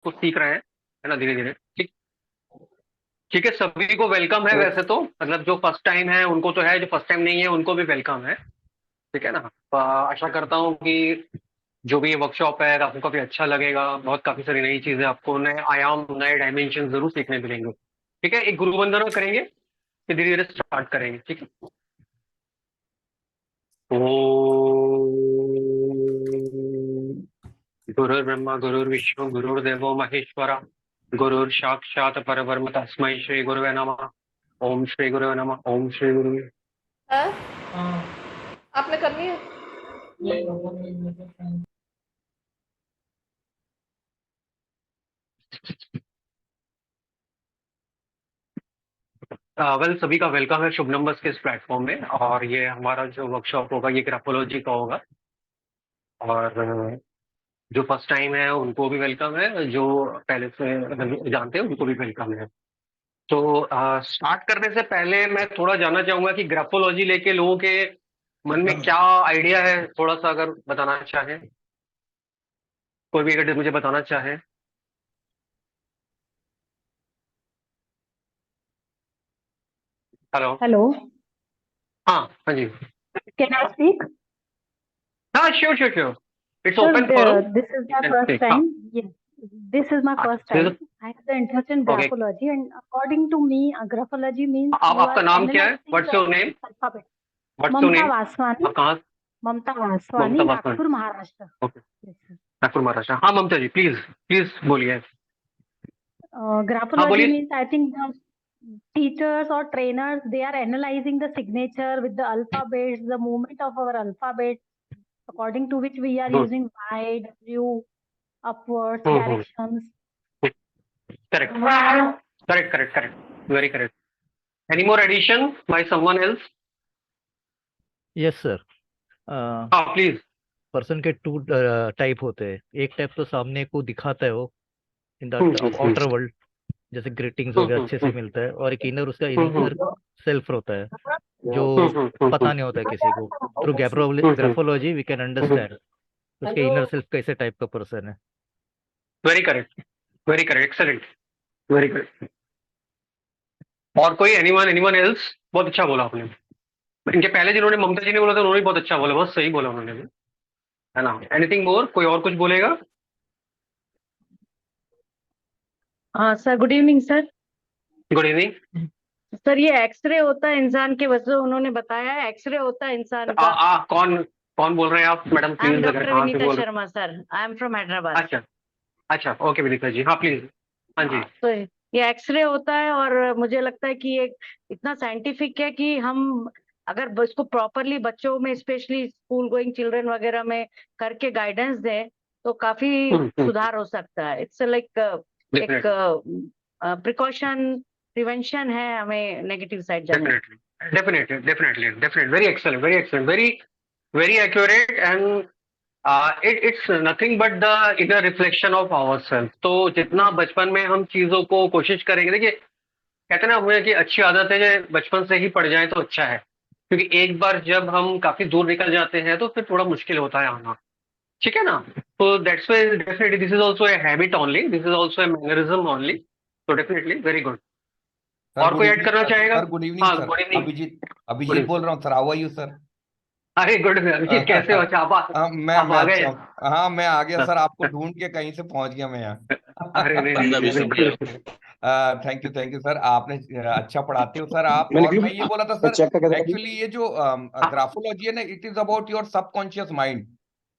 कुछ सीख रहे हैं, है ना, धीरे धीरे। ठीक। ठीक है, सभी को वेलकम है वैसे तो, मतलब जो फर्स्ट टाइम है उनको तो है, जो फर्स्ट टाइम नहीं है उनको भी वेलकम है। ठीक है ना। तो आशा करता हूँ कि जो भी ये वर्कशॉप है आपको काफी अच्छा लगेगा, बहुत काफी सारी नई चीजें, आपको नए आयाम नए डायमेंशन जरूर सीखने मिलेंगे। ठीक है, एक गुरु वंदना करेंगे, फिर धीरे धीरे स्टार्ट करेंगे। ठीक है। ओम गुरुर्ब्रह्मा गुरुर्विष्णु गुरुर्देवो महेश्वरा, गुरुर साक्षात परब्रह्म तस्मै श्री गुरुवे नमः। ओम श्री गुरुवे नमः। ओम श्री गुरुवे। है? आपने करनी है? वेल, सभी का वेलकम है शुभ नंबर्स के इस प्लेटफॉर्म में, और ये हमारा जो वर्कशॉप होगा ये ग्राफोलॉजी का होगा। और जो फर्स्ट टाइम है उनको भी वेलकम है, जो पहले से जानते हैं उनको भी वेलकम है। तो स्टार्ट करने से पहले मैं थोड़ा जानना चाहूंगा कि ग्राफोलॉजी लेके लोगों के मन में क्या आइडिया है, थोड़ा सा अगर बताना चाहे, कोई भी अगर मुझे बताना चाहे। हेलो। Hello, हाँ हाँ जी। can I speak? हाँ, sure sure sure, it's Sir, open forum, this is you my can first speak. हाँ। time. Yes, this is my first हाँ, time. I have the interest in okay. graphology, and according to me, graphology means आप you आपका are नाम क्या है, analyzing what's the your name? alphabet. What's your Mamta name? Vaswani, आप कहाँ? Mamta ममता Vaswani, Vaswani. Nagpur, Maharashtra. Okay. Yes, sir. Nagpur Maharashtra. हाँ ममता जी, please please बोलिए। हाँ Graphology बोलिए। means I think the teachers or trainers they are analyzing the signature with the alphabets, the movement of our alphabet, according to which we are good. using Y, W, upwards, directions. Correct correct correct correct, very correct. Any more addition by someone else? Yes sir. हाँ please. Person के two type होते हैं। एक type तो सामने को दिखाता है वो इन द आउटर वर्ल्ड, जैसे ग्रीटिंग्स वगैरह अच्छे से मिलता है, और एक इनर उसका इनर सेल्फ होता है जो पता नहीं होता है किसी को। Through graphology we can understand उसके इनर सेल्फ कैसे टाइप का पर्सन है। Very correct, very correct, excellent, very correct. और कोई एनीवन एनीवन एल्स? बहुत अच्छा बोला आपने। इनके पहले जिन्होंने ममता जी ने बोला था उन्होंने भी बहुत अच्छा बोला, बहुत सही बोला उन्होंने भी, है ना। एनीथिंग मोर, कोई और कुछ बोलेगा? हाँ sir, good evening sir. Good evening. Sir ये एक्सरे होता है इंसान के, वैसे उन्होंने बताया है एक्सरे होता है इंसान आ, का। आ, कौन कौन बोल रहे हैं आप मैडम, आई एम प्लीज, अगर डॉक्टर कहाँ से विनीता बोल रहे Sharma sir, I am from हैं? हैदराबाद। अच्छा। अच्छा, ओके विनीता जी, हाँ प्लीज। हाँ जी। तो ये एक्सरे होता है, और मुझे लगता है कि ये इतना साइंटिफिक है कि हम अगर इसको प्रॉपरली बच्चों में, स्पेशली स्कूल गोइंग चिल्ड्रन वगैरह में करके गाइडेंस दें तो काफी सुधार हो सकता है। इट्स लाइक एक प्रिकॉशन, प्रिवेंशन है हमें नेगेटिव साइड जाने से। Definitely definitely definitely definite, very excellent, very excellent, very very accurate, and it's nothing but the inner reflection of our self. तो जितना बचपन में हम चीजों को कोशिश करेंगे, देखिए कहते हैं ना हमें कि अच्छी आदत है जो बचपन से ही पड़ जाए तो अच्छा है, क्योंकि एक बार जब हम काफी दूर निकल जाते हैं तो फिर थोड़ा मुश्किल होता है आना। ठीक है ना। तो that's why definitely this is also a habit only, this is also a mannerism only. तो डेफिनेटली वेरी गुड। सर और गुड कोई ऐड इवनिंग करना सर। चाहेगा? सर गुड इवनिंग हाँ, sir. Good evening. Abhijeet good Abhijeet evening. बोल रहा हूँ sir. How are you sir? अरे गुड अभिजीत, कैसे हो? अच्छा, आप मैं आ अच्छा गए। हूँ। हाँ मैं आ गया सर, आपको ढूंढ के कहीं से पहुंच गया मैं यहाँ। अरे नहीं नहीं पंजाबी नहीं, से भैया। बिल्कुल। थैंक यू सर, आपने अच्छा पढ़ाते हो सर आप। मैंने और मैं ये बोला था सर, चेक करके एक्चुअली ये जो ग्राफोलॉजी है ना, it is about your subconscious mind,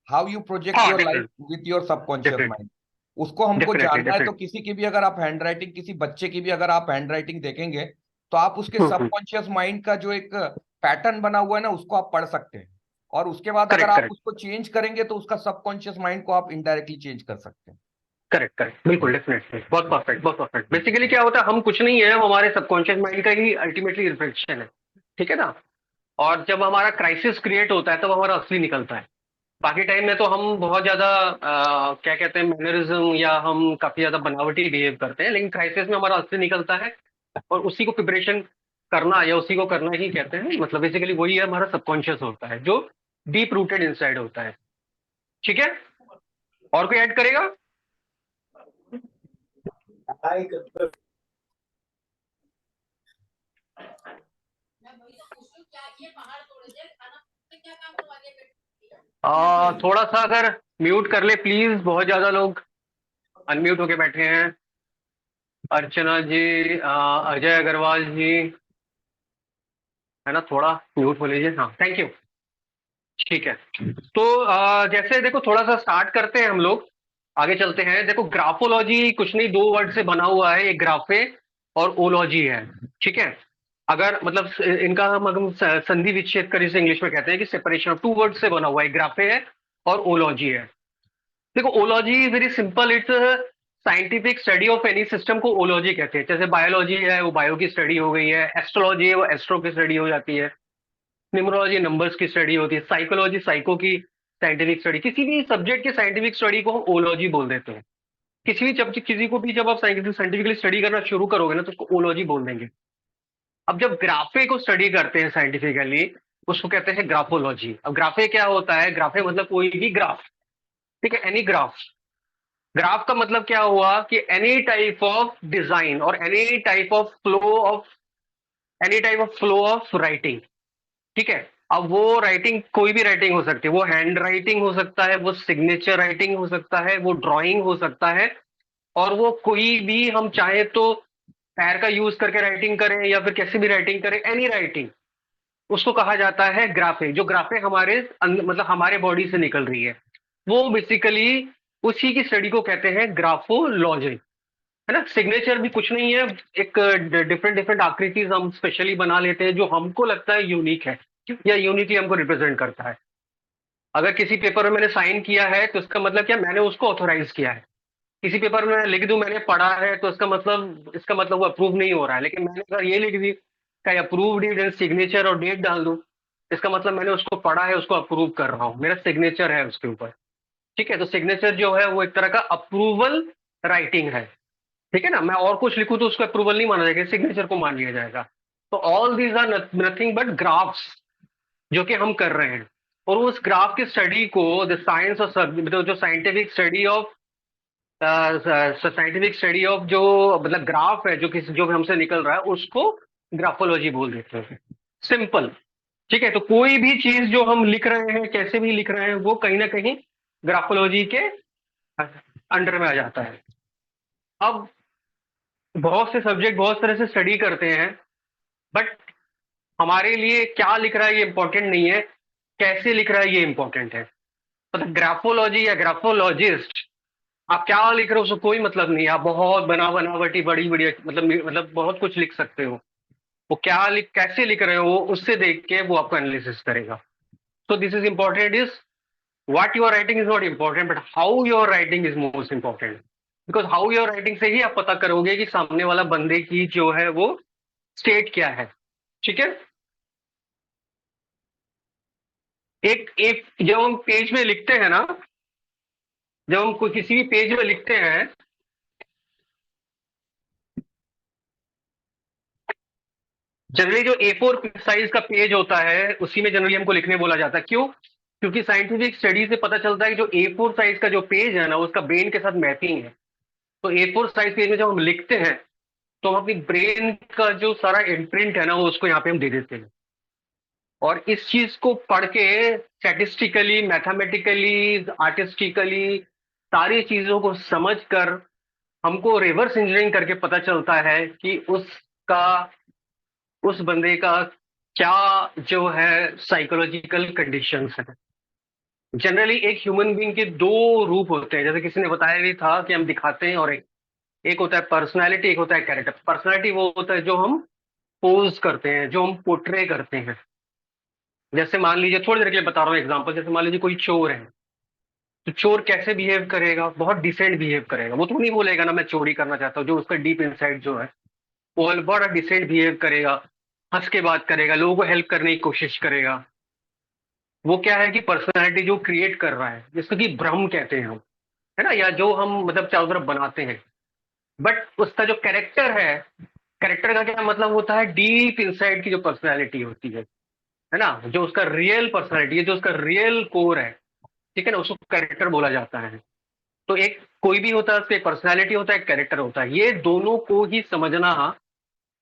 how you project हाँ your life definite with your subconscious definite mind. उसको हमको डेफिनेटली जानना है। तो डेफिनेट। किसी की भी अगर आप हैंड राइटिंग, किसी बच्चे की भी अगर आप हैंड राइटिंग देखेंगे तो आप उसके सबकॉन्शियस माइंड का जो एक पैटर्न बना हुआ है ना, उसको आप पढ़ सकते हैं। और उसके बाद अगर करेक्ट आप करेक्ट उसको चेंज करेंगे तो उसका सबकॉन्शियस माइंड को आप इनडायरेक्टली चेंज कर सकते हैं। करेक्ट करेक्ट, बिल्कुल डेफिनेटली, बहुत परफेक्ट बहुत परफेक्ट। बेसिकली क्या होता है, हम कुछ नहीं है, हम हमारे सबकॉन्शियस माइंड का ही अल्टीमेटली रिफ्लेक्शन है। ठीक है ना। और जब हमारा क्राइसिस क्रिएट होता है तब हमारा असली निकलता है। बाकी टाइम में तो हम बहुत ज्यादा क्या कहते हैं, मैनरिज्म, या हम काफी ज्यादा बनावटी बिहेव करते हैं, लेकिन क्राइसिस में हमारा असली निकलता है। और उसी को प्रिपरेशन करना या उसी को करना ही कहते हैं, मतलब बेसिकली वही है, हमारा सबकॉन्शियस होता है जो डीप रूटेड इनसाइड होता है। ठीक है। और कोई ऐड करेगा? थोड़ा सा अगर म्यूट कर ले प्लीज, बहुत ज्यादा लोग अनम्यूट होके बैठे हैं। अर्चना जी, अजय अग्रवाल जी, है ना, थोड़ा म्यूट हो लीजिए। हाँ, थैंक यू। ठीक है, तो जैसे देखो थोड़ा सा स्टार्ट करते हैं हम लोग, आगे चलते हैं। देखो ग्राफोलॉजी कुछ नहीं, 2 वर्ड से बना हुआ है, एक ग्राफे और ओलॉजी है। ठीक है, अगर मतलब इनका हम संधि विच्छेद कर इसे इंग्लिश में कहते हैं कि सेपरेशन ऑफ 2 वर्ड से बना हुआ है, ग्राफे है और ओलॉजी है। देखो ology very simple, it's scientific study of any system को ओलॉजी कहते हैं। जैसे बायोलॉजी है वो बायो की स्टडी हो गई है, एस्ट्रोलॉजी है वो एस्ट्रो की स्टडी हो जाती है, न्यूमरोलॉजी नंबर्स की स्टडी होती है, साइकोलॉजी साइको की साइंटिफिक स्टडी। किसी भी सब्जेक्ट की साइंटिफिक स्टडी को हम ओलॉजी बोल देते हैं। किसी को भी जब आप साइंटिफिकली स्टडी करना शुरू करोगे ना तो उसको ओलॉजी बोल देंगे। अब जब ग्राफे को स्टडी करते हैं साइंटिफिकली, उसको कहते हैं ग्राफोलॉजी। अब ग्राफे क्या होता है? ग्राफे मतलब कोई भी ग्राफ, ठीक है, एनी ग्राफ। ग्राफ का मतलब क्या हुआ कि एनी टाइप ऑफ डिजाइन और any type of flow of writing. ठीक है, अब वो राइटिंग कोई भी राइटिंग हो सकती है, वो हैंड राइटिंग हो सकता है, वो सिग्नेचर राइटिंग हो सकता है, वो ड्राइंग हो सकता है, और वो कोई भी हम चाहे तो पैर का यूज करके राइटिंग करें या फिर कैसे भी राइटिंग करें, एनी राइटिंग, उसको कहा जाता है ग्राफे। जो ग्राफे हमारे मतलब हमारे बॉडी से निकल रही है, वो बेसिकली उसी की स्टडी को कहते हैं ग्राफोलॉजी, है ना। सिग्नेचर भी कुछ नहीं है, एक डिफरेंट डिफरेंट आकृति हम स्पेशली बना लेते हैं जो हमको लगता है यूनिक है या यूनिकली हमको रिप्रेजेंट करता है। अगर किसी पेपर में मैंने साइन किया है तो इसका मतलब क्या, मैंने उसको ऑथोराइज किया है। किसी पेपर में मैं लिख दूं मैंने पढ़ा है तो इसका मतलब वो अप्रूव नहीं हो रहा है। लेकिन मैंने अगर ये लिख दी का अप्रूव्ड इट, सिग्नेचर और डेट डाल दूं, इसका मतलब मैंने उसको पढ़ा है, उसको अप्रूव कर रहा हूं, मेरा सिग्नेचर है उसके ऊपर। ठीक है, तो सिग्नेचर जो है वो एक तरह का अप्रूवल राइटिंग है। ठीक है ना, मैं और कुछ लिखूं तो उसको अप्रूवल नहीं माना जाएगा, सिग्नेचर को मान लिया जाएगा। तो all these are nothing but graphs जो कि हम कर रहे हैं। और उस ग्राफ की स्टडी को द साइंस ऑफ जो साइंटिफिक स्टडी ऑफ जो मतलब ग्राफ है जो भी हमसे निकल रहा है उसको ग्राफोलॉजी बोल देते हैं। सिंपल। ठीक है, तो कोई भी चीज जो हम लिख रहे हैं, कैसे भी लिख रहे हैं, वो कहीं ना कहीं ग्राफोलॉजी के अंडर में आ जाता है। अब बहुत से सब्जेक्ट बहुत तरह से स्टडी करते हैं, बट हमारे लिए क्या लिख रहा है ये इंपॉर्टेंट नहीं है, कैसे लिख रहा है ये इंपॉर्टेंट है। मतलब ग्राफोलॉजी या ग्राफोलॉजिस्ट, आप क्या लिख रहे हो उसको कोई मतलब नहीं है। आप बहुत बनावटी बड़ी बड़ी मतलब बहुत कुछ लिख सकते हो, वो कैसे लिख रहे हो उससे देख के वो आपको एनालिसिस करेगा। So this is important is what your writing is not important but how your writing is most important. Because how your writing से ही आप पता करोगे कि सामने वाला बंदे की जो है वो स्टेट क्या है। ठीक है, एक एक जब हम पेज में लिखते हैं ना, जब हम कोई किसी भी पेज में लिखते हैं, जनरली जो A4 साइज का पेज होता है उसी में जनरली हमको लिखने बोला जाता है। क्यों? क्योंकि साइंटिफिक स्टडी से पता चलता है कि जो A4 साइज का जो पेज है ना उसका ब्रेन के साथ मैपिंग है। तो A4 साइज पेज में जब हम लिखते हैं तो हम अपनी ब्रेन का जो सारा इम्प्रिंट है ना वो उसको यहाँ पे हम दे देते हैं। और इस चीज को पढ़ के स्टैटिस्टिकली, मैथमेटिकली, आर्टिस्टिकली सारी चीजों को समझ कर हमको रिवर्स इंजीनियरिंग करके पता चलता है कि उस बंदे का क्या जो है साइकोलॉजिकल कंडीशंस है। जनरली एक ह्यूमन बीइंग के 2 रूप होते हैं, जैसे किसी ने बताया भी था कि हम दिखाते हैं, और एक होता है पर्सनैलिटी, एक होता है कैरेक्टर। पर्सनैलिटी वो होता है जो हम पोज करते हैं, जो हम पोर्ट्रे करते हैं। जैसे मान लीजिए, थोड़ी देर के लिए बता रहा हूँ एग्जांपल, जैसे मान लीजिए कोई चोर है, तो चोर कैसे बिहेव करेगा? बहुत डिसेंट बिहेव करेगा। वो तो नहीं बोलेगा ना मैं चोरी करना चाहता हूँ, जो उसका डीप इनसाइड जो है वो बड़ा डिसेंट बिहेव करेगा, हंस के बात करेगा, लोगों को हेल्प करने की कोशिश करेगा। वो क्या है कि पर्सनैलिटी जो क्रिएट कर रहा है, जिसको कि भ्रम कहते हैं हम, है ना, या जो हम मतलब चारों तरफ बनाते हैं। बट उसका जो कैरेक्टर है, कैरेक्टर का क्या मतलब होता है? डीप इनसाइड की जो पर्सनैलिटी होती है ना, जो उसका रियल पर्सनैलिटी है, जो उसका रियल कोर है, ठीक है ना, उसको कैरेक्टर बोला जाता है। तो एक कोई भी होता है उसका एक पर्सनैलिटी होता है, एक कैरेक्टर होता है, ये दोनों को ही समझना,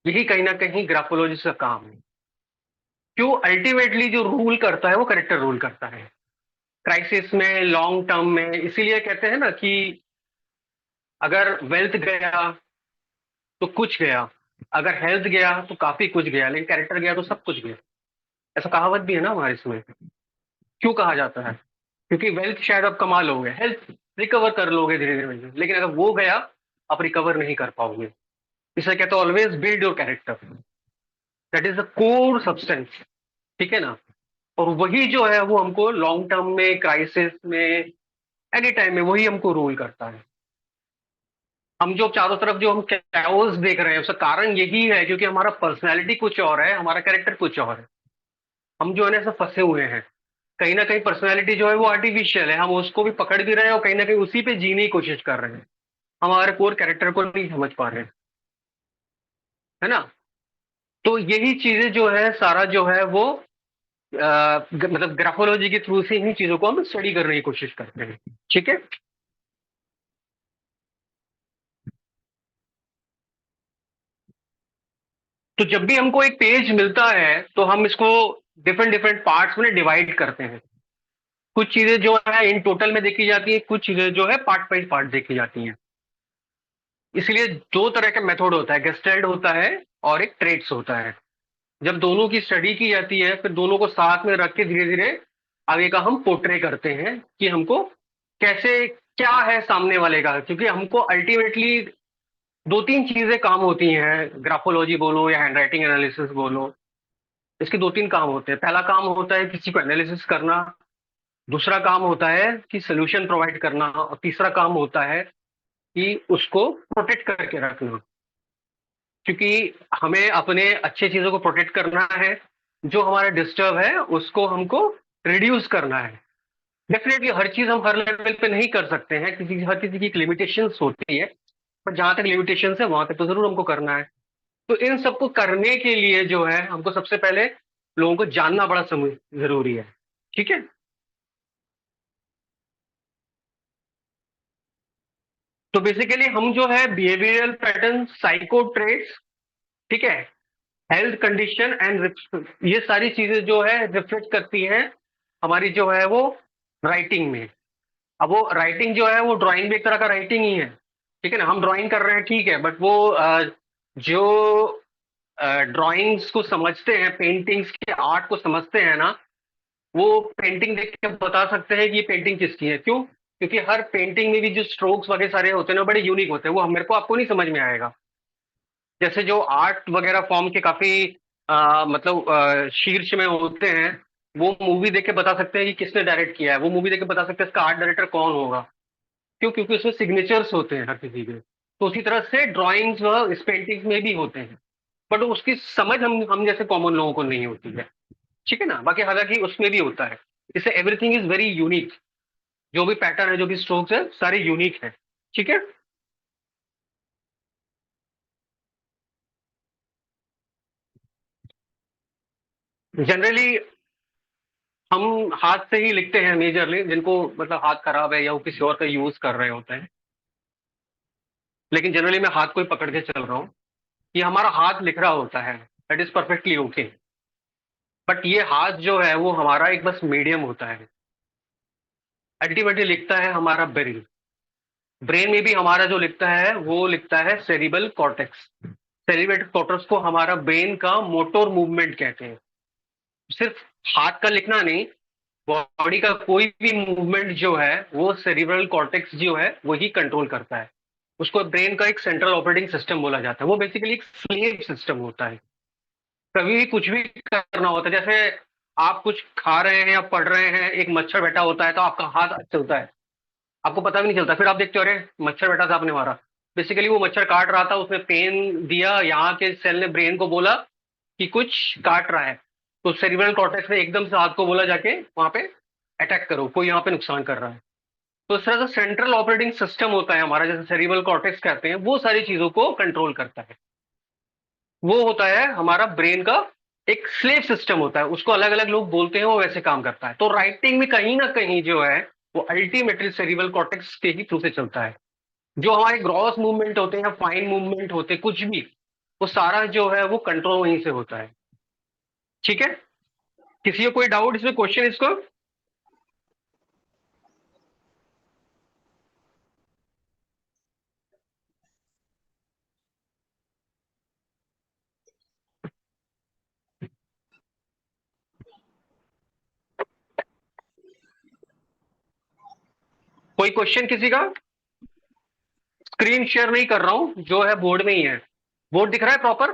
यही कहीं ना कहीं ग्राफोलॉजिस्ट का काम है। क्यों? अल्टीमेटली जो रूल करता है वो कैरेक्टर रूल करता है, क्राइसिस में, लॉन्ग टर्म में। इसीलिए कहते हैं ना कि अगर वेल्थ गया तो कुछ गया, अगर हेल्थ गया तो काफी कुछ गया, लेकिन कैरेक्टर गया तो सब कुछ गया। ऐसा कहावत भी है ना हमारे इसमें। क्यों कहा जाता है? क्योंकि वेल्थ शायद आप कमा लोगे, हेल्थ रिकवर कर लोगे धीरे धीरे, लेकिन अगर वो गया आप रिकवर नहीं कर पाओगे। इसलिए कहते हैं always build your character, that is the core substance. ठीक है ना? और वही जो है वो हमको लॉन्ग टर्म में, क्राइसिस में, एनी टाइम में वही हमको रूल करता है। हम जो चारों तरफ जो हम कैओस देख रहे हैं उसका कारण यही है क्योंकि हमारा पर्सनैलिटी कुछ और है, हमारा कैरेक्टर कुछ और है। हम जो है ना ऐसे फंसे हुए हैं। कहीं ना कहीं पर्सनैलिटी जो है वो आर्टिफिशियल है, हम उसको भी पकड़ भी रहे हैं और कहीं ना कहीं उसी पे जीने की कोशिश कर रहे हैं। हम हमारे कोर कैरेक्टर को नहीं समझ पा रहे हैं, है ना? तो यही चीजें जो है सारा जो है वो मतलब ग्राफोलॉजी के थ्रू से ही चीजों को हम स्टडी करने की कोशिश करते हैं। ठीक है? तो जब भी हमको एक पेज मिलता है तो हम इसको डिफरेंट डिफरेंट पार्ट्स में डिवाइड करते हैं। कुछ चीजें जो है इन टोटल में देखी जाती है, कुछ चीजें जो है पार्ट बाई पार्ट देखी जाती हैं। इसलिए दो तरह का मेथड होता है, गेस्टेल्ड होता है और एक ट्रेट्स होता है। जब दोनों की स्टडी की जाती है फिर दोनों को साथ में रख के धीरे धीरे आगे का हम पोर्ट्रे करते हैं कि हमको कैसे, क्या है सामने वाले का। क्योंकि हमको अल्टीमेटली दो तीन चीजें काम होती हैं, ग्राफोलॉजी बोलो या हैंडराइटिंग एनालिसिस बोलो, इसके दो तीन काम होते हैं। पहला काम होता है किसी को एनालिसिस करना, दूसरा काम होता है कि सोल्यूशन प्रोवाइड करना, और तीसरा काम होता है कि उसको प्रोटेक्ट करके रखना। क्योंकि हमें अपने अच्छे चीजों को प्रोटेक्ट करना है, जो हमारा डिस्टर्ब है उसको हमको रिड्यूस करना है। डेफिनेटली हर चीज हम हर लेवल पे नहीं कर सकते हैं, हर किसी की लिमिटेशंस होती है, पर जहां तक लिमिटेशंस है वहां तक तो जरूर हमको करना है। तो इन सबको करने के लिए जो है हमको सबसे पहले लोगों को जानना बड़ा जरूरी है। ठीक है? तो बेसिकली हम जो है बिहेवियरल पैटर्न, साइको ट्रेट्स, ठीक है, हेल्थ कंडीशन एंड ये सारी चीजें जो है रिफ्लेक्ट करती हैं हमारी जो है वो राइटिंग में। अब वो राइटिंग जो है वो ड्राइंग भी एक तरह का राइटिंग ही है। ठीक है ना? हम ड्राइंग कर रहे हैं, ठीक है, बट वो जो ड्राइंग्स को समझते हैं, पेंटिंग्स के आर्ट को समझते हैं ना, वो पेंटिंग देख के बता सकते हैं कि ये पेंटिंग किसकी है। क्यों? क्योंकि हर पेंटिंग में भी जो स्ट्रोक्स वगैरह सारे होते हैं ना बड़े यूनिक होते हैं, वो मेरे को आपको नहीं समझ में आएगा। जैसे जो आर्ट वगैरह फॉर्म के काफी मतलब शीर्ष में होते हैं, वो मूवी देख के बता सकते हैं कि किसने डायरेक्ट किया है, वो मूवी देख के बता सकते हैं इसका आर्ट डायरेक्टर कौन होगा। क्यों? क्योंकि उसमें सिग्नेचर्स होते हैं हर किसी के। तो उसी तरह से ड्राइंग्स व इस पेंटिंग्स में भी होते हैं, बट उसकी समझ हम जैसे कॉमन लोगों को नहीं होती है। ठीक है ना? बाकी हालांकि उसमें भी होता है। इससे एवरीथिंग इज वेरी यूनिक, जो भी पैटर्न है, जो भी स्ट्रोक्स है, सारे यूनिक है। ठीक है? जनरली हम हाथ से ही लिखते हैं मेजरली, जिनको मतलब हाथ खराब है या वो किसी और का यूज कर रहे होते हैं। लेकिन जनरली मैं हाथ को ही पकड़ के चल रहा हूँ। ये हमारा हाथ लिख रहा होता है, that is perfectly okay. But ये हाथ जो है वो हमारा एक बस मीडियम होता है। अल्टीमेटली लिखता है हमारा ब्रेन। ब्रेन में भी हमारा जो लिखता है वो लिखता है सेरिबल कॉर्टेक्स। सेरिबल कॉर्टेक्स को हमारा ब्रेन का मोटर मूवमेंट कहते हैं। सिर्फ हाथ का लिखना नहीं, बॉडी का कोई भी मूवमेंट जो है वो सेरिब्रल कॉर्टेक्स जो है वही कंट्रोल करता है। उसको ब्रेन का एक सेंट्रल ऑपरेटिंग सिस्टम बोला जाता है। वो बेसिकली एक स्लेव सिस्टम होता है। कभी भी कुछ भी करना होता है, जैसे आप कुछ खा रहे हैं या पढ़ रहे हैं, एक मच्छर बैठा होता है तो आपका हाथ चलता है, आपको पता भी नहीं चलता, फिर आप देखते हो अरे मच्छर बैठा था, आपने मारा। बेसिकली वो मच्छर काट रहा था, उसने पेन दिया, यहाँ के सेल ने ब्रेन को बोला कि कुछ काट रहा है, तो सेरिब्रल कॉर्टेक्स ने एकदम से हाथ को बोला जाके वहां पे अटैक करो, कोई यहाँ पे नुकसान कर रहा है। तो इस तरह से सेंट्रल ऑपरेटिंग सिस्टम होता है हमारा, जैसे सेरिब्रल कॉर्टेक्स कहते हैं, वो सारी चीजों को कंट्रोल करता है। वो होता है हमारा ब्रेन का एक स्लेव सिस्टम होता है, उसको अलग अलग लोग बोलते हैं, वो वैसे काम करता है। तो राइटिंग में कहीं ना कहीं जो है वो अल्टीमेटली सेरिब्रल कॉर्टेक्स के ही थ्रू से चलता है। जो हमारे ग्रॉस मूवमेंट होते हैं, फाइन मूवमेंट होते हैं, कुछ भी, वो सारा जो है वो कंट्रोल वहीं से होता है। ठीक है, किसी को कोई डाउट इसमें, क्वेश्चन इसको? कोई क्वेश्चन किसी का? स्क्रीन शेयर नहीं कर रहा हूं, जो है बोर्ड में ही है। बोर्ड दिख रहा है प्रॉपर?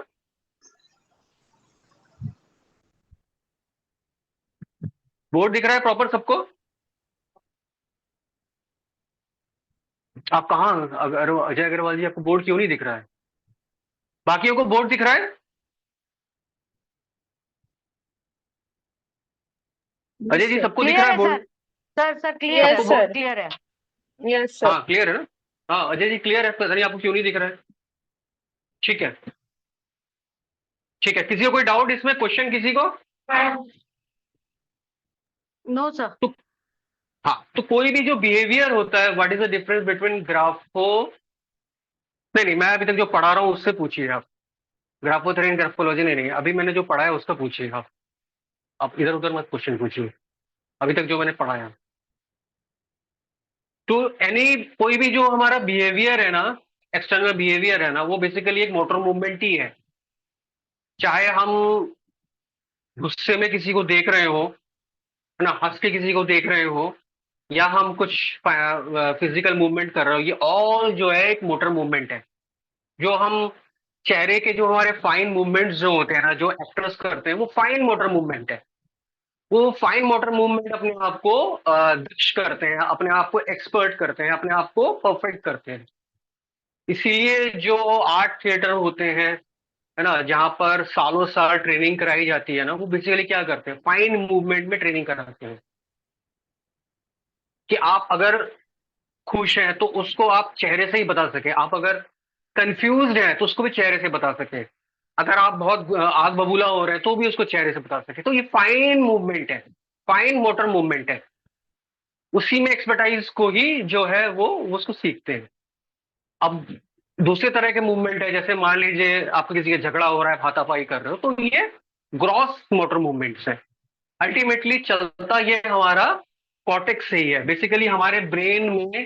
बोर्ड दिख रहा है प्रॉपर सबको? आप कहाँ, अगर अजय अग्रवाल जी, आपको बोर्ड क्यों नहीं दिख रहा है? बाकियों को बोर्ड दिख रहा है? अजय जी, सबको दिख क्लियर रहा है है बोर्ड? सर क्लियर है, Yes, बहुत sir. क्लियर है। Yes, sir. हाँ क्लियर है ना? हाँ अजय जी क्लियर है, पता नहीं आपको क्यों नहीं दिख रहा है। ठीक है, ठीक है, किसी को कोई डाउट इसमें, क्वेश्चन किसी को? No sir. तो हाँ, तो कोई भी जो बिहेवियर होता है, what is the difference between grapho, नहीं नहीं, मैं अभी तक जो पढ़ा रहा हूँ उससे पूछिए आप। ग्राफो थ्योरी एंड ग्राफोलॉजी नहीं, अभी मैंने जो पढ़ा है उसका पूछिए आप इधर उधर मत क्वेश्चन पूछिए, अभी तक जो मैंने पढ़ाया। तो एनी, कोई भी जो हमारा बिहेवियर है ना, एक्सटर्नल बिहेवियर है ना, वो बेसिकली एक मोटर मूवमेंट ही है। चाहे हम गुस्से में किसी को देख रहे हो, है ना, हंस के किसी को देख रहे हो, या हम कुछ फिजिकल मूवमेंट कर रहे हो, ये ऑल जो है एक मोटर मूवमेंट है। जो हम चेहरे के जो हमारे फाइन मूवमेंट्स जो होते हैं ना, जो एक्टर्स करते हैं, वो फाइन मोटर मूवमेंट है। वो फाइन मोटर मूवमेंट अपने आप को दक्ष करते हैं, अपने आप को एक्सपर्ट करते हैं, अपने आप को परफेक्ट करते हैं। इसीलिए जो आर्ट थिएटर होते हैं, है ना, जहां पर सालों साल ट्रेनिंग कराई जाती है ना, वो बेसिकली क्या करते हैं, फाइन मूवमेंट में ट्रेनिंग कराते हैं। कि आप अगर खुश हैं तो उसको आप चेहरे से ही बता सके, आप अगर कंफ्यूज्ड हैं तो उसको भी चेहरे से बता सके, अगर आप बहुत आग बबूला हो रहे हैं तो भी उसको चेहरे से बता सके। तो ये फाइन मूवमेंट है, फाइन मोटर मूवमेंट है। उसी में एक्सपर्टाइज को ही जो है वो उसको सीखते हैं। अब दूसरे तरह के मूवमेंट है, जैसे मान लीजिए आपको किसी का झगड़ा हो रहा है, हाथापाई कर रहे हो, तो ये ग्रॉस मोटर मूवमेंट्स है। अल्टीमेटली चलता ये हमारा कॉर्टेक्स से ही है। बेसिकली हमारे ब्रेन में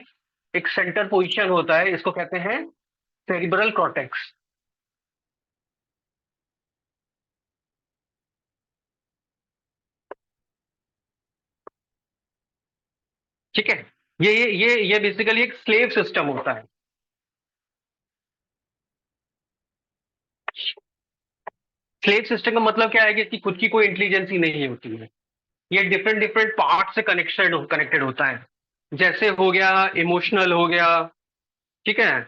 एक सेंटर पोजीशन होता है, इसको कहते हैं सेरिब्रल कॉर्टेक्स। ठीक है, ये बेसिकली एक स्लेव सिस्टम होता है। स्लेव सिस्टम का मतलब क्या है कि इसकी खुद की कोई इंटेलिजेंस ही नहीं होती है। ये डिफरेंट डिफरेंट पार्ट से कनेक्टेड होता है। जैसे हो गया इमोशनल हो गया, ठीक है,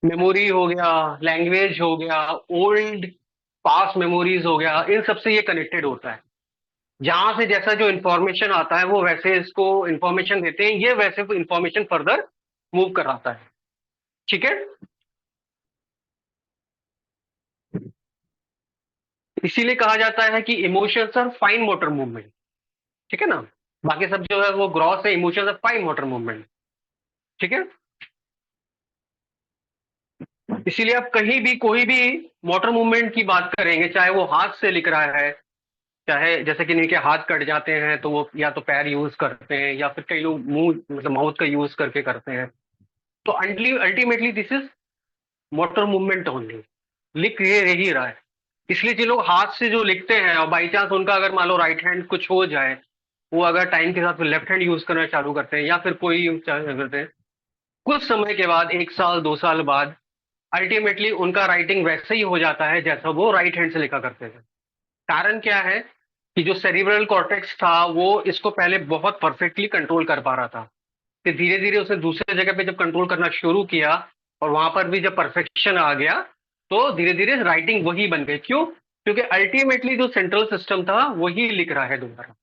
मेमोरी हो गया, लैंग्वेज हो गया, ओल्ड पास्ट मेमोरीज हो गया, इन सब से ये कनेक्टेड होता है। जहां से जैसा जो इंफॉर्मेशन आता है वो वैसे इसको इंफॉर्मेशन देते हैं, ये वैसे इंफॉर्मेशन फर्दर मूव कराता है। ठीक है, इसीलिए कहा जाता है कि emotions are fine motor movement. ठीक है ना, बाकी सब जो है वो ग्रॉस है, emotions are fine motor movement. ठीक है, इसीलिए आप कहीं भी कोई भी मोटर मूवमेंट की बात करेंगे, चाहे वो हाथ से लिख रहा है, चाहे जैसे कि इनके हाथ कट जाते हैं तो वो या तो पैर यूज करते हैं, या फिर कई लोग मुंह मतलब माउथ का यूज करके करते हैं। तो ultimately this is motor movement only. लिख ये रही रहा है। इसलिए जो लोग हाथ से जो लिखते हैं और बाई चांस उनका अगर मान लो राइट हैंड कुछ हो जाए, वो अगर टाइम के साथ लेफ्ट हैंड यूज करना चालू करते हैं, या फिर कोई करते हैं, कुछ समय के बाद, 1 साल 2 साल बाद, अल्टीमेटली उनका राइटिंग वैसे ही हो जाता है जैसा वो राइट हैंड से लिखा करते थे। कारण क्या है कि जो सेरिब्रल कॉर्टेक्स था वो इसको पहले बहुत परफेक्टली कंट्रोल कर पा रहा था, कि धीरे धीरे उसने दूसरे जगह पे जब कंट्रोल करना शुरू किया और वहां पर भी जब परफेक्शन आ गया, तो धीरे धीरे राइटिंग वही बन गई। क्यों? क्योंकि अल्टीमेटली जो सेंट्रल सिस्टम था वही लिख रहा है दोबारा।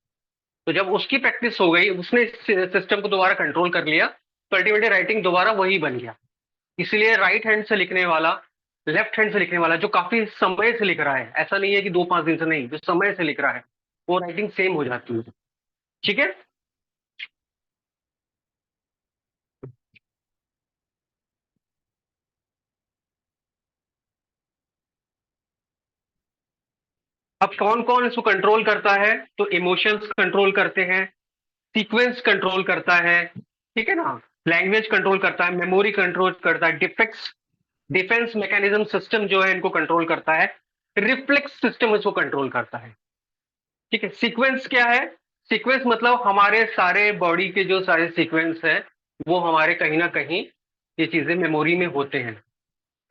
तो जब उसकी प्रैक्टिस हो गई, उसने सिस्टम को दोबारा कंट्रोल कर लिया, तो अल्टीमेटली राइटिंग दोबारा वही बन गया। इसलिए राइट हैंड से लिखने वाला, लेफ्ट हैंड से लिखने वाला जो काफी समय से लिख रहा है, ऐसा नहीं है कि 2-5 दिन से, नहीं, जो समय से लिख रहा है, वो राइटिंग सेम हो जाती है। ठीक है, अब कौन कौन इसको कंट्रोल करता है? तो इमोशंस कंट्रोल करते हैं, सीक्वेंस कंट्रोल करता है, ठीक है ना, लैंग्वेज कंट्रोल करता है, मेमोरी कंट्रोल करता है, डिफेंस मैकेनिज्म सिस्टम जो है इनको कंट्रोल करता है, रिफ्लेक्स सिस्टम इसको कंट्रोल करता है। ठीक है, सीक्वेंस क्या है? सीक्वेंस मतलब हमारे सारे बॉडी के जो सारे सीक्वेंस है वो हमारे कहीं ना कहीं ये चीजें मेमोरी में होते हैं।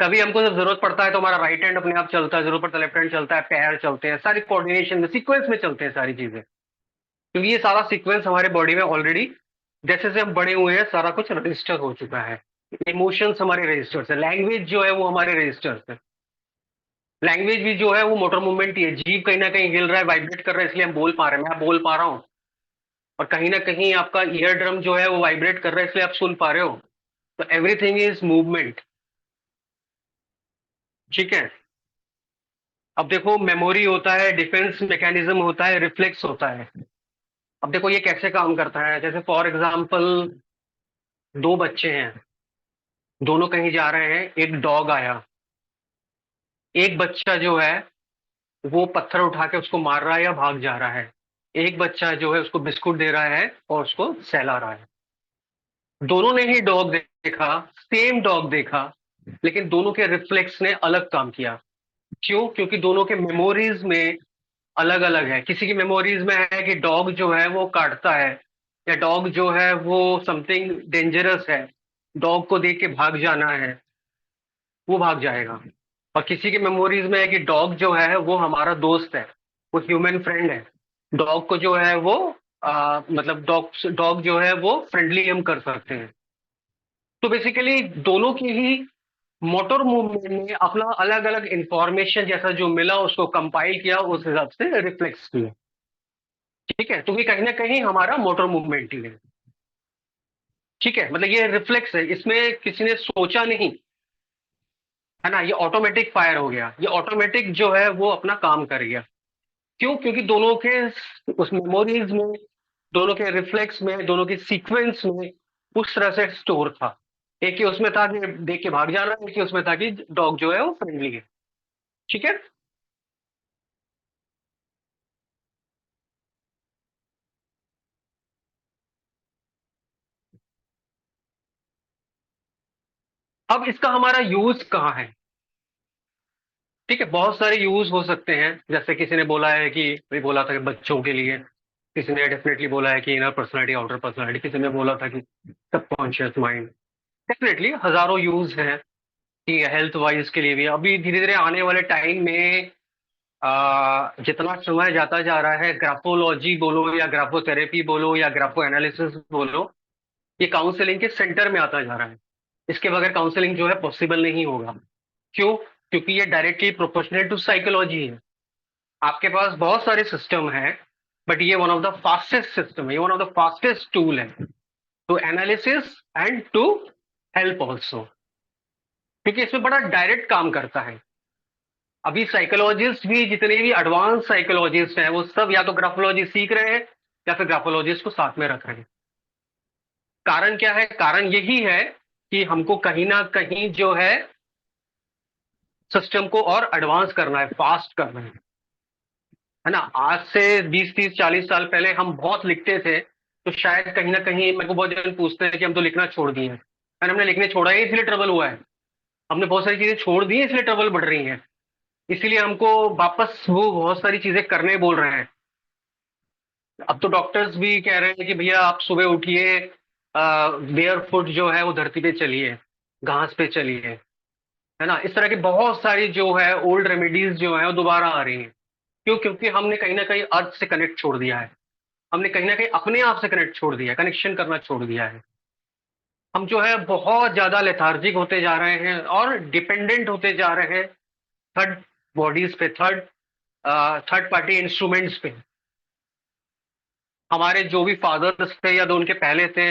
तभी हमको जब जरूरत पड़ता है तो हमारा राइट हैंड अपने आप चलता है, जरूरत पड़ता है लेफ्ट हैंड चलता है, पैर चलते हैं, सारी कोऑर्डिनेशन में सीक्वेंस में चलते हैं सारी चीजें, क्योंकि ये सारा सीक्वेंस हमारे बॉडी में ऑलरेडी जैसे से हम बड़े हुए हैं सारा कुछ रजिस्टर हो चुका है। इमोशंस हमारे रजिस्टर्स है, लैंग्वेज जो है वो हमारे रजिस्टर्स है। लैंग्वेज भी जो है वो मोटर मूवमेंट ही है, जीव कहीं ना कहीं हिल रहा है, वाइब्रेट कर रहा है, इसलिए हम बोल पा रहे हैं, मैं बोल पा रहा हूँ। और कहीं ना कहीं आपका ईयर ड्रम जो है वो वाइब्रेट कर रहा है, इसलिए आप सुन पा रहे हो। तो एवरीथिंग इज मूवमेंट। ठीक है, अब देखो मेमोरी होता है, डिफेंस मैकेनिज्म होता है, रिफ्लेक्स होता है। अब देखो ये कैसे काम करता है, जैसे फॉर एग्जाम्पल दो बच्चे हैं, दोनों कहीं जा रहे हैं, एक डॉग आया, एक बच्चा जो है वो पत्थर उठा के उसको मार रहा है या भाग जा रहा है, एक बच्चा जो है उसको बिस्कुट दे रहा है और उसको सहला रहा है। दोनों ने ही डॉग देखा, सेम डॉग देखा, लेकिन दोनों के रिफ्लेक्स ने अलग काम किया। क्यों? क्योंकि दोनों के मेमोरीज में अलग अलग है। किसी की मेमोरीज में है कि डॉग जो है वो काटता है, या डॉग जो है वो समथिंग डेंजरस है, डॉग को देख के भाग जाना है, वो भाग जाएगा। और किसी की मेमोरीज में है कि डॉग जो है वो हमारा दोस्त है, वो ह्यूमन फ्रेंड है, डॉग को जो है वो मतलब डॉग जो है वो फ्रेंडली हम कर सकते हैं। तो बेसिकली दोनों की ही मोटर मूवमेंट ने अपना अलग अलग इंफॉर्मेशन जैसा जो मिला उसको कंपाइल किया, उस हिसाब से रिफ्लेक्स किया। ठीक है, तो ये कहीं ना कहीं हमारा मोटर मूवमेंट ही है। ठीक है, मतलब ये रिफ्लेक्स है, इसमें किसी ने सोचा नहीं, है ना, ये ऑटोमेटिक फायर हो गया, ये ऑटोमेटिक जो है वो अपना काम कर गया। क्यों? क्योंकि दोनों के उस मेमोरीज में, दोनों के रिफ्लेक्स में, दोनों के सीक्वेंस में उस तरह से स्टोर था। एक ही उसमें था कि देख के भाग जाना, एक ही उसमें था कि डॉग जो है वो फ्रेंडली है। ठीक है, अब इसका हमारा यूज कहाँ है? ठीक है, बहुत सारे यूज हो सकते हैं। जैसे किसी ने बोला है कि भाई, बोला था कि बच्चों के लिए, किसी ने डेफिनेटली बोला है कि इनर पर्सनालिटी आउटर पर्सनालिटी, किसी ने बोला था कि सबकॉन्शियस माइंड। डेफिनेटली हजारों यूज हैं कि हेल्थ वाइज के लिए भी। अभी धीरे धीरे आने वाले टाइम में जितना समय जाता जा रहा है, ग्राफोलॉजी बोलो या ग्राफोथेरेपी बोलो या ग्राफो एनालिसिस बोलो, ये काउंसलिंग के सेंटर में आता जा रहा है। इसके बगैर काउंसलिंग जो है पॉसिबल नहीं होगा। क्यों? क्योंकि ये डायरेक्टली प्रोपोर्शनल टू साइकोलॉजी है। आपके पास बहुत सारे सिस्टम है, बट ये one of the fastest system है, ये one of the fastest tool है to analysis and to help also, क्योंकि इसमें बड़ा डायरेक्ट काम करता है। अभी साइकोलॉजिस्ट भी, जितने भी एडवांस साइकोलॉजिस्ट हैं, वो सब या तो ग्राफोलॉजी सीख रहे हैं या फिर ग्राफोलॉजिस्ट को साथ में रख रहे हैं। कारण क्या है? कारण यही है कि हमको कहीं ना कहीं जो है सिस्टम को और एडवांस करना है, फास्ट करना है ना। आज से 20 30 40 साल पहले हम बहुत लिखते थे, तो शायद कहीं ना कहीं मेरे को बहुत जन पूछते हैं कि हम तो लिखना छोड़ दिए हैं। और हमने लिखने छोड़ा है इसलिए ट्रबल हुआ है, हमने बहुत सारी चीजें छोड़ दी हैं इसलिए ट्रबल बढ़ रही है। इसीलिए हमको वापस वो बहुत सारी चीजें करने बोल रहे हैं। अब तो डॉक्टर्स भी कह रहे हैं कि भैया आप सुबह उठिए, बेयर फुट जो है वो धरती पे चलिए, घास पे चलिए, है ना। इस तरह की बहुत सारी जो है ओल्ड रेमेडीज जो है वो दोबारा आ रही हैं। क्यों? क्योंकि हमने कहीं ना कहीं अर्थ से कनेक्ट छोड़ दिया है, हमने कहीं ना कहीं अपने आप से कनेक्ट छोड़ दिया है, कनेक्शन करना छोड़ दिया है। हम जो है बहुत ज्यादा लेथार्जिक होते जा रहे हैं और डिपेंडेंट होते जा रहे हैं थर्ड बॉडीज पे, थर्ड पार्टी इंस्ट्रूमेंट्स पे। हमारे जो भी फादर्स थे या जो उनके पहले थे,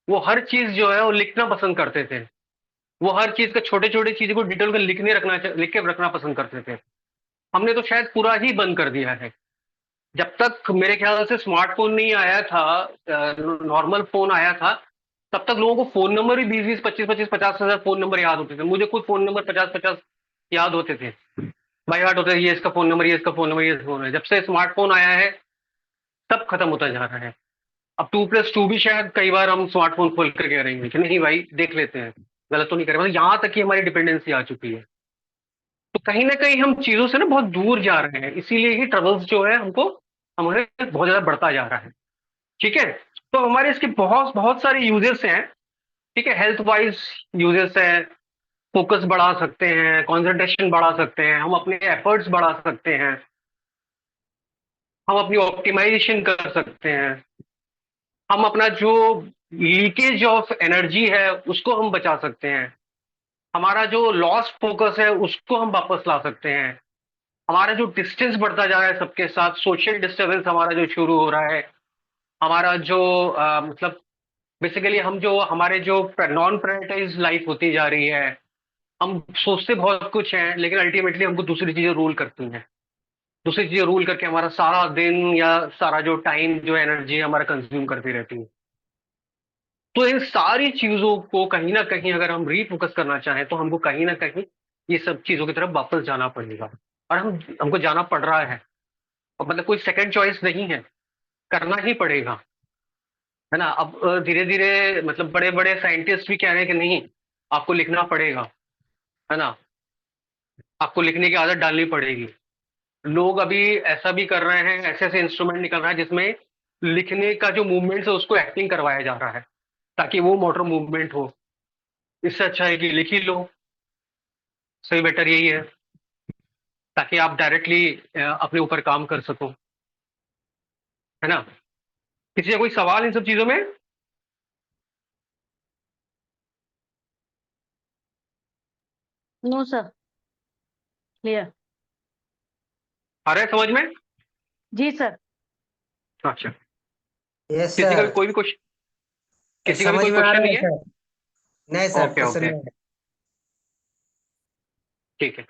वो हर चीज जो है वो लिखना पसंद करते थे। वो हर चीज का छोटे छोटे चीजों को डिटेल में लिख के रखना पसंद करते थे। हमने तो शायद पूरा ही बंद कर दिया है। जब तक मेरे ख्याल से स्मार्टफोन नहीं आया था, नॉर्मल फोन आया था, तब तक लोगों को फोन नंबर ही 20 20 25 25 50 हजार फोन नंबर याद होते थे। मुझे खुद फोन नंबर 50 50 याद होते थे। बाई हार्ट होता है, ये इसका फोन नंबर, ये इसका फोन नंबर, ये इसका फोन है। जब से स्मार्टफोन आया है सब खत्म होता जा रहा है। अब 2+2 भी शायद कई बार हम स्मार्टफोन खोल कर कह रहे हैं कि नहीं भाई देख लेते हैं, गलत तो नहीं कर रहे, मतलब यहाँ तक कि हमारी डिपेंडेंसी आ चुकी है। तो कहीं ना कहीं हम चीजों से ना बहुत दूर जा रहे हैं, इसीलिए ही ट्रबल्स जो है हमको हमारे बहुत ज्यादा बढ़ता जा रहा है। ठीक है, तो हमारे इसके बहुत बहुत सारे यूजेस हैं। ठीक है, हेल्थ वाइज यूजेस है, फोकस बढ़ा सकते हैं, कंसंट्रेशन बढ़ा सकते हैं, हम अपने एफर्ट्स बढ़ा सकते हैं, हम अपनी ऑप्टिमाइजेशन कर सकते हैं, हम अपना जो लीकेज ऑफ एनर्जी है उसको हम बचा सकते हैं, हमारा जो लॉस्ट फोकस है उसको हम वापस ला सकते हैं, हमारा जो डिस्टेंस बढ़ता जा रहा है सबके साथ, सोशल डिस्टर्बेंस हमारा जो शुरू हो रहा है, हमारा जो मतलब बेसिकली हम जो हमारे जो नॉन प्रायोरिटाइज लाइफ होती जा रही है, हम सोचते बहुत कुछ हैं लेकिन अल्टीमेटली हमको दूसरी चीजें रूल करती हैं, दूसरी चीजें रूल करके हमारा सारा दिन या सारा जो टाइम जो एनर्जी हमारा कंज्यूम करती रहती है। तो इन सारी चीजों को कहीं ना कहीं अगर हम रीफोकस करना चाहें तो हमको कहीं ना कहीं ये सब चीजों की तरफ वापस जाना पड़ेगा, और हमको जाना पड़ रहा है, और मतलब कोई सेकंड चॉइस नहीं है, करना ही पड़ेगा, है ना। अब धीरे धीरे मतलब बड़े बड़े साइंटिस्ट भी कह रहे हैं कि नहीं आपको लिखना पड़ेगा, है ना, आपको लिखने की आदत डालनी पड़ेगी। लोग अभी ऐसा भी कर रहे हैं, ऐसे ऐसे इंस्ट्रूमेंट निकल रहा है जिसमें लिखने का जो मूवमेंट है उसको एक्टिंग करवाया जा रहा है ताकि वो मोटर मूवमेंट हो। इससे अच्छा है कि लिख ही लो, सही बेटर यही है, ताकि आप डायरेक्टली अपने ऊपर काम कर सको, है ना। किसी का कोई सवाल इन सब चीजों में? No sir, clear. आ रहा है समझ में? जी सर। अच्छा, यस किसी का भी सर, कोई भी क्वेश्चन, किसी का भी समझ कोई में आ क्वेश्चन रहा नहीं है है? सर। नहीं सर, ओके क्वेश्चन ओके, नहीं है। ठीक है।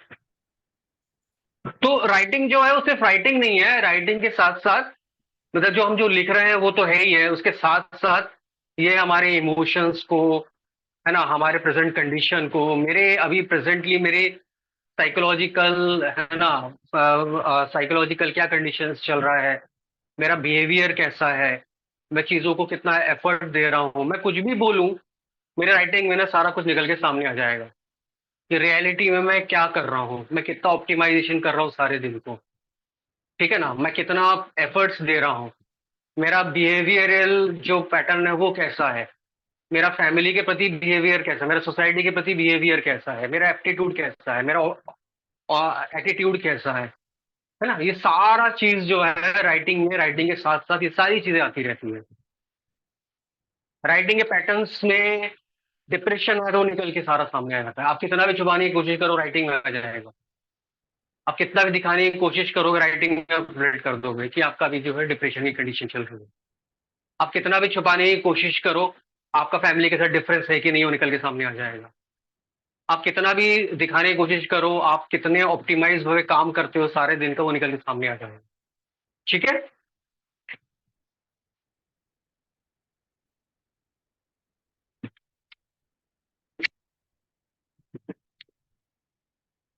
तो राइटिंग जो है वो सिर्फ राइटिंग नहीं है, राइटिंग के साथ साथ मतलब जो हम जो लिख रहे हैं वो तो है ही है, उसके साथ साथ ये हमारे इमोशंस को, है ना, हमारे प्रेजेंट कंडीशन को, मेरे अभी प्रेजेंटली मेरे साइकोलॉजिकल, है ना, साइकोलॉजिकल क्या कंडीशंस चल रहा है, मेरा बिहेवियर कैसा है, मैं चीज़ों को कितना एफर्ट दे रहा हूँ, मैं कुछ भी बोलूँ मेरे राइटिंग में ना सारा कुछ निकल के सामने आ जाएगा कि रियलिटी में मैं क्या कर रहा हूँ, मैं कितना ऑप्टिमाइजेशन कर रहा हूँ सारे दिन को, ठीक है ना, मैं कितना एफर्ट्स दे रहा हूँ, मेरा बिहेवियरल जो पैटर्न है वो कैसा है, मेरा फैमिली के प्रति बिहेवियर कैसा है, मेरा सोसाइटी के प्रति बिहेवियर कैसा है, मेरा एप्टीट्यूड कैसा है, मेरा एटीट्यूड कैसा है ना। ये सारा चीज जो है राइटिंग में, राइटिंग के साथ साथ ये सारी चीजें आती रहती है। राइटिंग के पैटर्न्स में डिप्रेशन है तो निकल के सारा सामने आ जाता है, आप कितना भी छुपाने की कोशिश करो राइटिंग में आ जाएगा, आप कितना भी दिखाने की कोशिश करोगे राइटिंग में आप रिलेट कर दोगे कि आपका भी जो है डिप्रेशन की कंडीशन चल रही है। आप कितना भी छुपाने की कोशिश करो आपका फैमिली के साथ डिफरेंस है कि नहीं वो निकल के सामने आ जाएगा। आप कितना भी दिखाने की कोशिश करो आप कितने ऑप्टिमाइज हुए काम करते हो सारे दिन का, वो निकल के सामने आ जाएगा। ठीक है,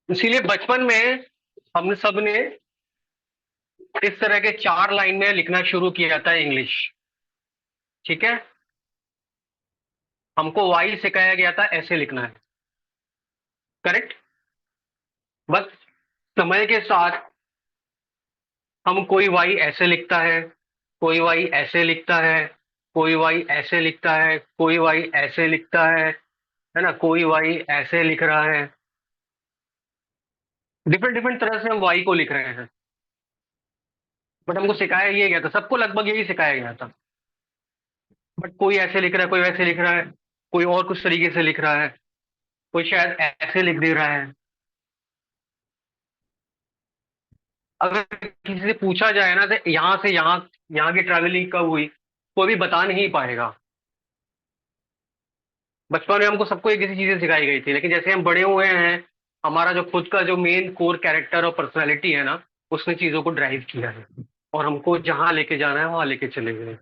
इसीलिए बचपन में हम सब ने इस तरह के 4 लाइन में लिखना शुरू किया था इंग्लिश। ठीक है, हमको वाई सिखाया गया था ऐसे लिखना है, करेक्ट। बस समय के साथ हम कोई वाई ऐसे लिखता है, कोई वाई ऐसे लिखता है, कोई वाई ऐसे लिखता है, कोई वाई ऐसे लिखता है ना, कोई वाई ऐसे लिख रहा है, डिफरेंट डिफरेंट तरह से हम वाई को लिख रहे हैं। बट हमको सिखाया ये गया था, सबको लगभग यही सिखाया गया था। बट कोई ऐसे लिख रहा है, कोई वैसे लिख रहा है, कोई और कुछ तरीके से लिख रहा है, कोई शायद ऐसे लिख दे रहा है। अगर किसी से पूछा जाए ना तो यहाँ से यहाँ यहाँ की ट्रैवलिंग कब हुई कोई भी बता नहीं पाएगा। बचपन में हमको सबको एक ऐसी चीजें सिखाई गई थी, लेकिन जैसे हम बड़े हुए हैं हमारा जो खुद का जो मेन कोर कैरेक्टर और पर्सनैलिटी है ना उसने चीजों को ड्राइव किया है, और हमको जहां लेके जाना है वहां लेके चले गए।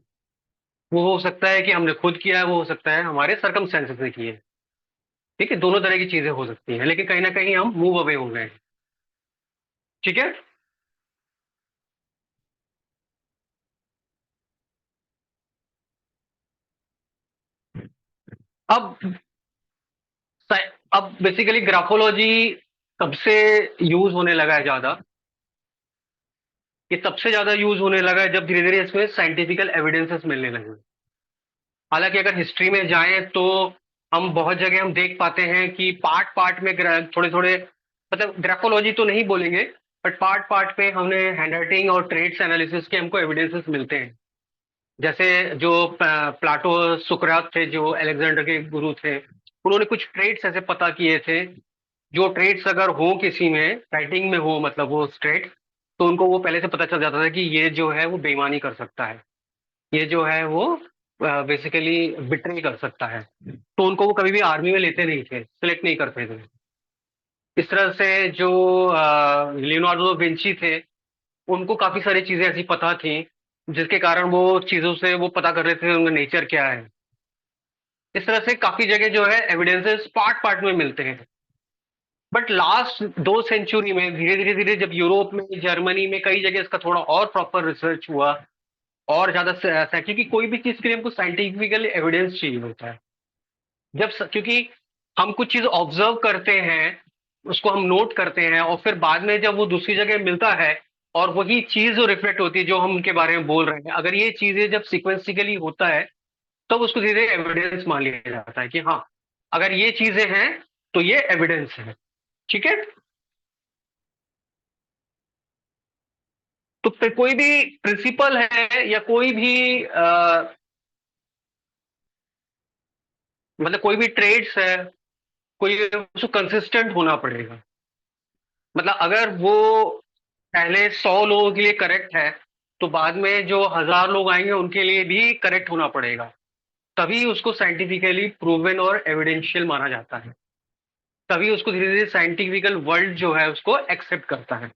वो हो सकता है कि हमने खुद किया है, वो हो सकता है हमारे सरकमस्टेंसेस ने किए। ठीक है, दोनों तरह की चीजें हो सकती हैं, लेकिन कहीं ना कहीं हम मूव अवे हो गए हैं। ठीक है। अब अब बेसिकली ग्राफोलॉजी कब से यूज होने लगा है ज्यादा? ये तब से ज्यादा यूज होने लगा है जब धीरे धीरे इसमें साइंटिफिकल एविडेंसेस मिलने लगे। हालांकि अगर हिस्ट्री में जाएं तो हम बहुत जगह हम देख पाते हैं कि पार्ट पार्ट में थोड़े थोड़े, मतलब ग्राफोलॉजी तो नहीं बोलेंगे, बट पार्ट पार्ट पे हमें हैंडराइटिंग और ट्रेड्स एनालिसिस के हमको एविडेंसेस मिलते हैं। जैसे जो प्लाटो सुकरात थे, जो अलेक्जेंडर के गुरु थे, उन्होंने कुछ ट्रेड्स ऐसे पता किए थे, जो ट्रेड्स अगर हो किसी में राइटिंग में हो, मतलब वो ट्रेड, तो उनको वो पहले से पता चल जाता था कि ये जो है वो बेईमानी कर सकता है, ये जो है वो बेसिकली बिट्रे कर सकता है। तो उनको वो कभी भी आर्मी में लेते नहीं थे, सिलेक्ट नहीं करते थे। इस तरह से जो लियोनार्डो विंची थे, उनको काफी सारी चीजें ऐसी पता थी जिसके कारण वो चीजों से वो पता कर रहे थे उनका नेचर क्या है। इस तरह से काफी जगह जो है एविडेंसेस पार्ट पार्ट में मिलते हैं। बट लास्ट 2 सेंचुरी में धीरे धीरे धीरे जब यूरोप में, जर्मनी में कई जगह इसका थोड़ा और प्रॉपर रिसर्च हुआ और ज्यादा क्योंकि कोई भी चीज के लिए हमको साइंटिफिकल एविडेंस चाहिए होता है। क्योंकि हम कुछ चीज ऑब्जर्व करते हैं, उसको हम नोट करते हैं, और फिर बाद में जब वो दूसरी जगह मिलता है और वही चीज जो रिफ्लेक्ट होती है जो हम उनके बारे में बोल रहे हैं, अगर ये चीजें जब सिक्वेंसिकली होता है तब उसको धीरे एविडेंस मान लिया जाता है कि हाँ, अगर ये चीजें हैं तो ये एविडेंस है। ठीक है। तो फिर कोई भी प्रिंसिपल है या कोई भी मतलब कोई भी ट्रेड्स है, कोई उसको कंसिस्टेंट होना पड़ेगा। मतलब अगर वो पहले 100 लोगों के लिए करेक्ट है तो बाद में जो 1000 लोग आएंगे उनके लिए भी करेक्ट होना पड़ेगा, तभी उसको साइंटिफिकली प्रूवन और एविडेंशियल माना जाता है। तभी उसको धीरे धीरे साइंटिफिकल वर्ल्ड जो है उसको एक्सेप्ट करता है,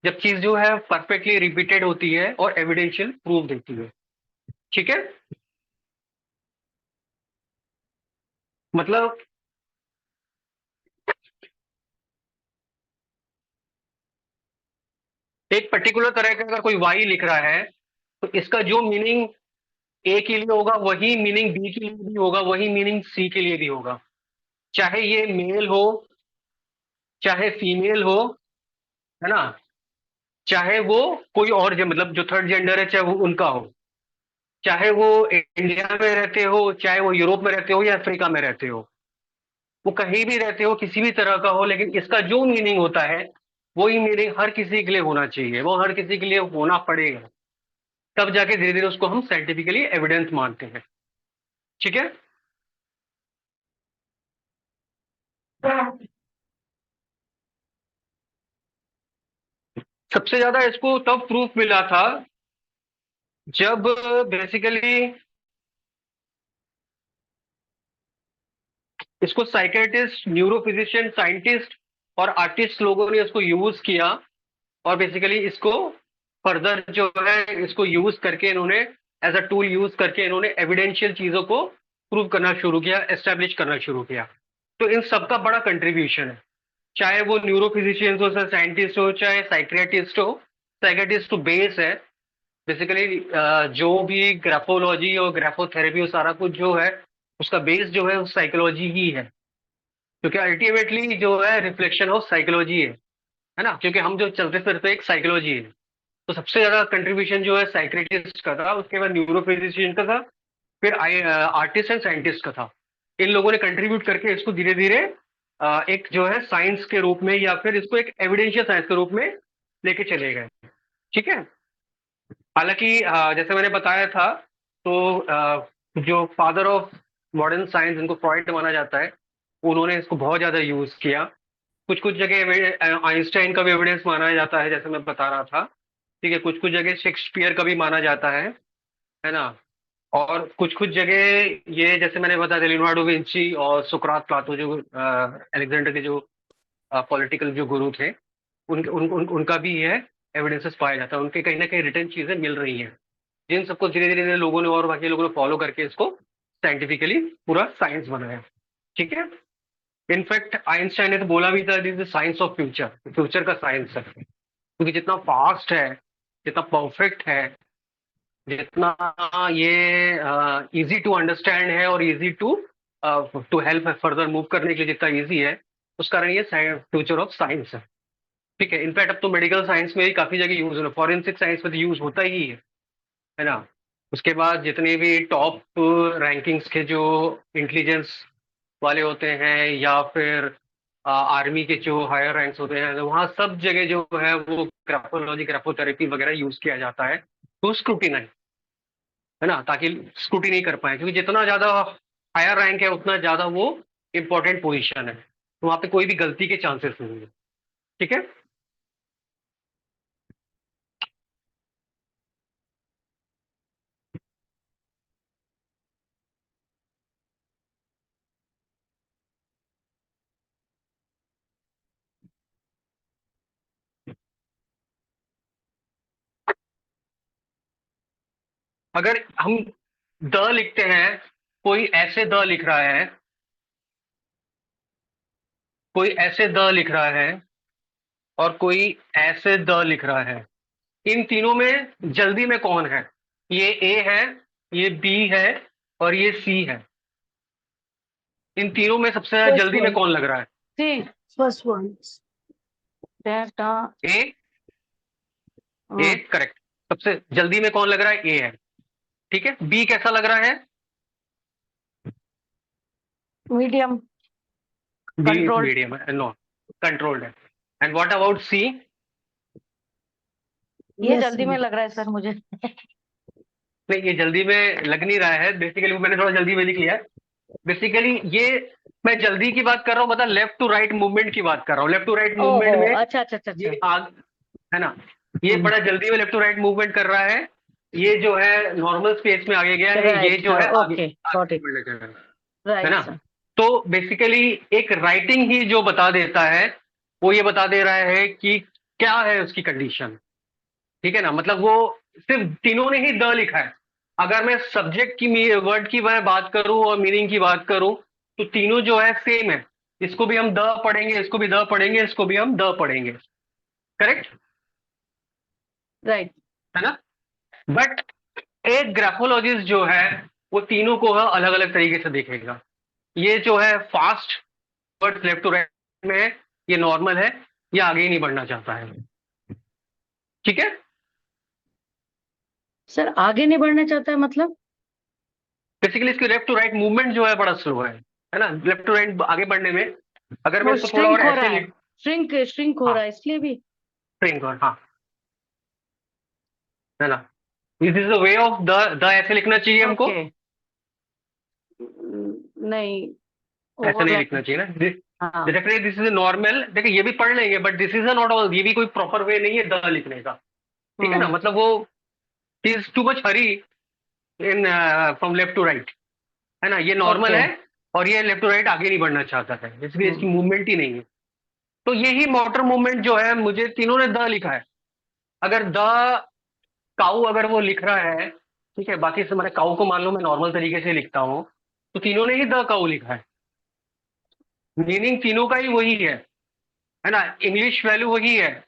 जब चीज जो है परफेक्टली रिपीटेड होती है और एविडेंशियल प्रूफ देती है। ठीक है। मतलब एक पर्टिकुलर तरह का अगर कोई वाई लिख रहा है तो इसका जो मीनिंग ए के लिए होगा वही मीनिंग बी के लिए भी होगा, वही मीनिंग सी के लिए भी होगा। चाहे ये मेल हो, चाहे फीमेल हो, है ना, चाहे वो कोई और मतलब जो थर्ड जेंडर है चाहे वो उनका हो, चाहे वो इंडिया में रहते हो, चाहे वो यूरोप में रहते हो या अफ्रीका में रहते हो, वो कहीं भी रहते हो, किसी भी तरह का हो, लेकिन इसका जो मीनिंग होता है वही मीनिंग हर किसी के लिए होना चाहिए, वो हर किसी के लिए होना पड़ेगा। तब जाके धीरे धीरे उसको हम साइंटिफिकली एविडेंस मानते हैं। ठीक है। सबसे ज्यादा इसको तब प्रूफ मिला था जब बेसिकली इसको साइकेट्रिस्ट, न्यूरोफिजिशियन, साइंटिस्ट और आर्टिस्ट लोगों ने इसको यूज किया, और बेसिकली इसको फर्दर जो है इसको यूज करके इन्होंने एज अ टूल यूज करके इन्होंने एविडेंशियल चीजों को प्रूव करना शुरू किया, एस्टेब्लिश करना शुरू किया। तो इन सबका बड़ा कंट्रीब्यूशन है, चाहे वो न्यूरोफिजिशियंस हो, चाहे साइंटिस्ट हो, चाहे साइक्रेटिस्ट हो। साइक्रेटिस्ट तो बेस है बेसिकली, जो भी ग्राफोलॉजी और ग्राफोथेरेपी और सारा कुछ जो है उसका बेस जो है साइकोलॉजी ही है, क्योंकि अल्टीमेटली जो है रिफ्लेक्शन ऑफ साइकोलॉजी है ना, क्योंकि हम जो चलते फिरते एक साइकोलॉजी है। तो सबसे ज्यादा कंट्रीब्यूशन जो है साइक्रेटिस्ट का था, उसके बाद न्यूरोफिजिशियन का था, फिर आर्टिस्ट एंड साइंटिस्ट का था। इन लोगों ने कंट्रीब्यूट करके इसको धीरे धीरे एक जो है साइंस के रूप में या फिर इसको एक एविडेंशियल साइंस के रूप में लेके चले गए। ठीक है। हालांकि जैसे मैंने बताया था, तो जो फादर ऑफ मॉडर्न साइंस जिनको फ्रॉइड माना जाता है, उन्होंने इसको बहुत ज्यादा यूज किया। कुछ कुछ जगह आइंस्टाइन का भी एविडेंस माना जाता है, जैसे मैं बता रहा था। ठीक है। कुछ कुछ जगह शेक्सपियर का भी माना जाता है ना। और कुछ कुछ जगह ये जैसे मैंने बताया था लियोनार्डो विंची और सुकरात, प्लाटो, जो अलेक्जेंडर के जो पॉलिटिकल जो गुरु थे, उनका भी है एविडेंसेस पाया जाता है, उनके कहीं ना कहीं रिटर्न चीजें मिल रही हैं, जिन सबको धीरे धीरे धीरे लोगों ने और बाकी लोगों ने फॉलो करके इसको साइंटिफिकली पूरा साइंस बनाया। ठीक है। इनफैक्ट आइंस्टाइन ने तो बोला भी था, this is science of future, future का साइंस है। क्योंकि जितना फास्ट है, जितना परफेक्ट है, जितना ये इजी टू अंडरस्टैंड है और easy to to help further move करने के लिए जितना इजी है, उस कारण ये फ्यूचर ऑफ साइंस है। ठीक है, इनफैक्ट अब तो मेडिकल साइंस में भी काफी जगह यूज हो रहा है, फॉरेंसिक साइंस में तो यूज होता ही है ना। उसके बाद जितने भी टॉप रैंकिंग्स के जो इंटेलिजेंस वाले होते हैं या फिर आर्मी के जो हायर रैंक्स होते हैं, तो वहाँ सब जगह जो है वो ग्राफोलॉजी, ग्राफोथेरेपी वगैरह यूज किया जाता है टू स्क्रूटिनाइज, है ना, ताकि स्क्रूटिनी कर पाए, क्योंकि जितना ज्यादा हायर रैंक है उतना ज्यादा वो इंपॉर्टेंट पोजीशन है, तो वहाँ पे कोई भी गलती के चांसेस नहीं है। ठीक है। अगर हम द लिखते हैं, कोई ऐसे द लिख रहा है, कोई ऐसे द लिख रहा है और कोई ऐसे द लिख रहा है, इन तीनों में जल्दी में कौन है? ये ए है, ये बी है और ये सी है। इन तीनों में सबसे ज्यादा जल्दी में कौन लग रहा है? सी, first one. A. A correct, सबसे जल्दी में कौन लग रहा है? ए है। ठीक है, बी कैसा लग रहा है? Medium, B Controlled. मीडियम है, नो कंट्रोल्ड है। And what about C? ये जल्दी में लग रहा है सर मुझे। नहीं, ये जल्दी में लग नहीं रहा है, बेसिकली मैंने थोड़ा जल्दी में लिख लिया है। बेसिकली ये मैं जल्दी की बात कर रहा हूँ, मतलब लेफ्ट टू राइट मूवमेंट की बात कर रहा हूँ। लेफ्ट टू राइट मूवमेंट में अच्छा अच्छा अच्छा ये अच्छा। आग, है ना, ये बड़ा जल्दी में लेफ्ट टू राइट मूवमेंट कर रहा है, ये जो है नॉर्मल स्पेस में आगे गया है, ये जो है आगे गॉट इट, movement कर रहा है राइट ना। सर। तो बेसिकली एक राइटिंग ही जो बता देता है, वो ये बता दे रहा है कि क्या है उसकी कंडीशन। ठीक है ना, मतलब वो सिर्फ तीनों ने ही द लिखा है। अगर मैं सब्जेक्ट की वर्ड की मैं बात करूं और मीनिंग की बात करूं, तो तीनों जो है सेम है। इसको भी हम द पढ़ेंगे, इसको भी द पढ़ेंगे, इसको भी हम द पढ़ेंगे। Correct right. है ना। बट एक ग्राफोलॉजिस्ट जो है वो तीनों को अलग अलग तरीके से देखेगा। ये जो है fast word left to right में है, ये नॉर्मल है, ये आगे ही नहीं बढ़ना चाहता है। ठीक है, सर आगे नहीं बढ़ना चाहता है मतलब? बेसिकली इसकी लेफ्ट टू राइट मूवमेंट जो है बड़ा स्लो है ना, लेफ्ट टू राइट आगे बढ़ने में। अगर मैं वो इसको थोड़ा और श्रिंक हो रहा ऐसे है, श्रिंक हो हाँ, रहा है इसलिए भी। हाँ, है ना, this is the way of the ऐसे लिखना चाहिए हमको। ओके। नहीं, ऐसे नहीं overlap लिखना है। चाहिए ना, हाँ। Definitely this is normal. देखिए ये भी पढ़ लेंगे, but this is not all, ये भी कोई प्रॉपर वे नहीं है द लिखने का। ठीक है ना, मतलब वो is too much hurry in from left to right, है ना, ये नॉर्मल ओके। है और ये लेफ्ट टू राइट आगे नहीं बढ़ना चाहता है, इसलिए इसकी मूवमेंट ही नहीं है। तो यही मोटर मूवमेंट जो है, मुझे तीनों ने द लिखा है। अगर द काऊ अगर वो लिख रहा है, ठीक है, बाकी से मैंने काऊ को मान लो मैं नॉर्मल तरीके से लिखता हूँ, तो तीनों ने ही द काऊ लिखा है। मीनिंग तीनों का ही वही है ना, इंग्लिश वैल्यू वही है,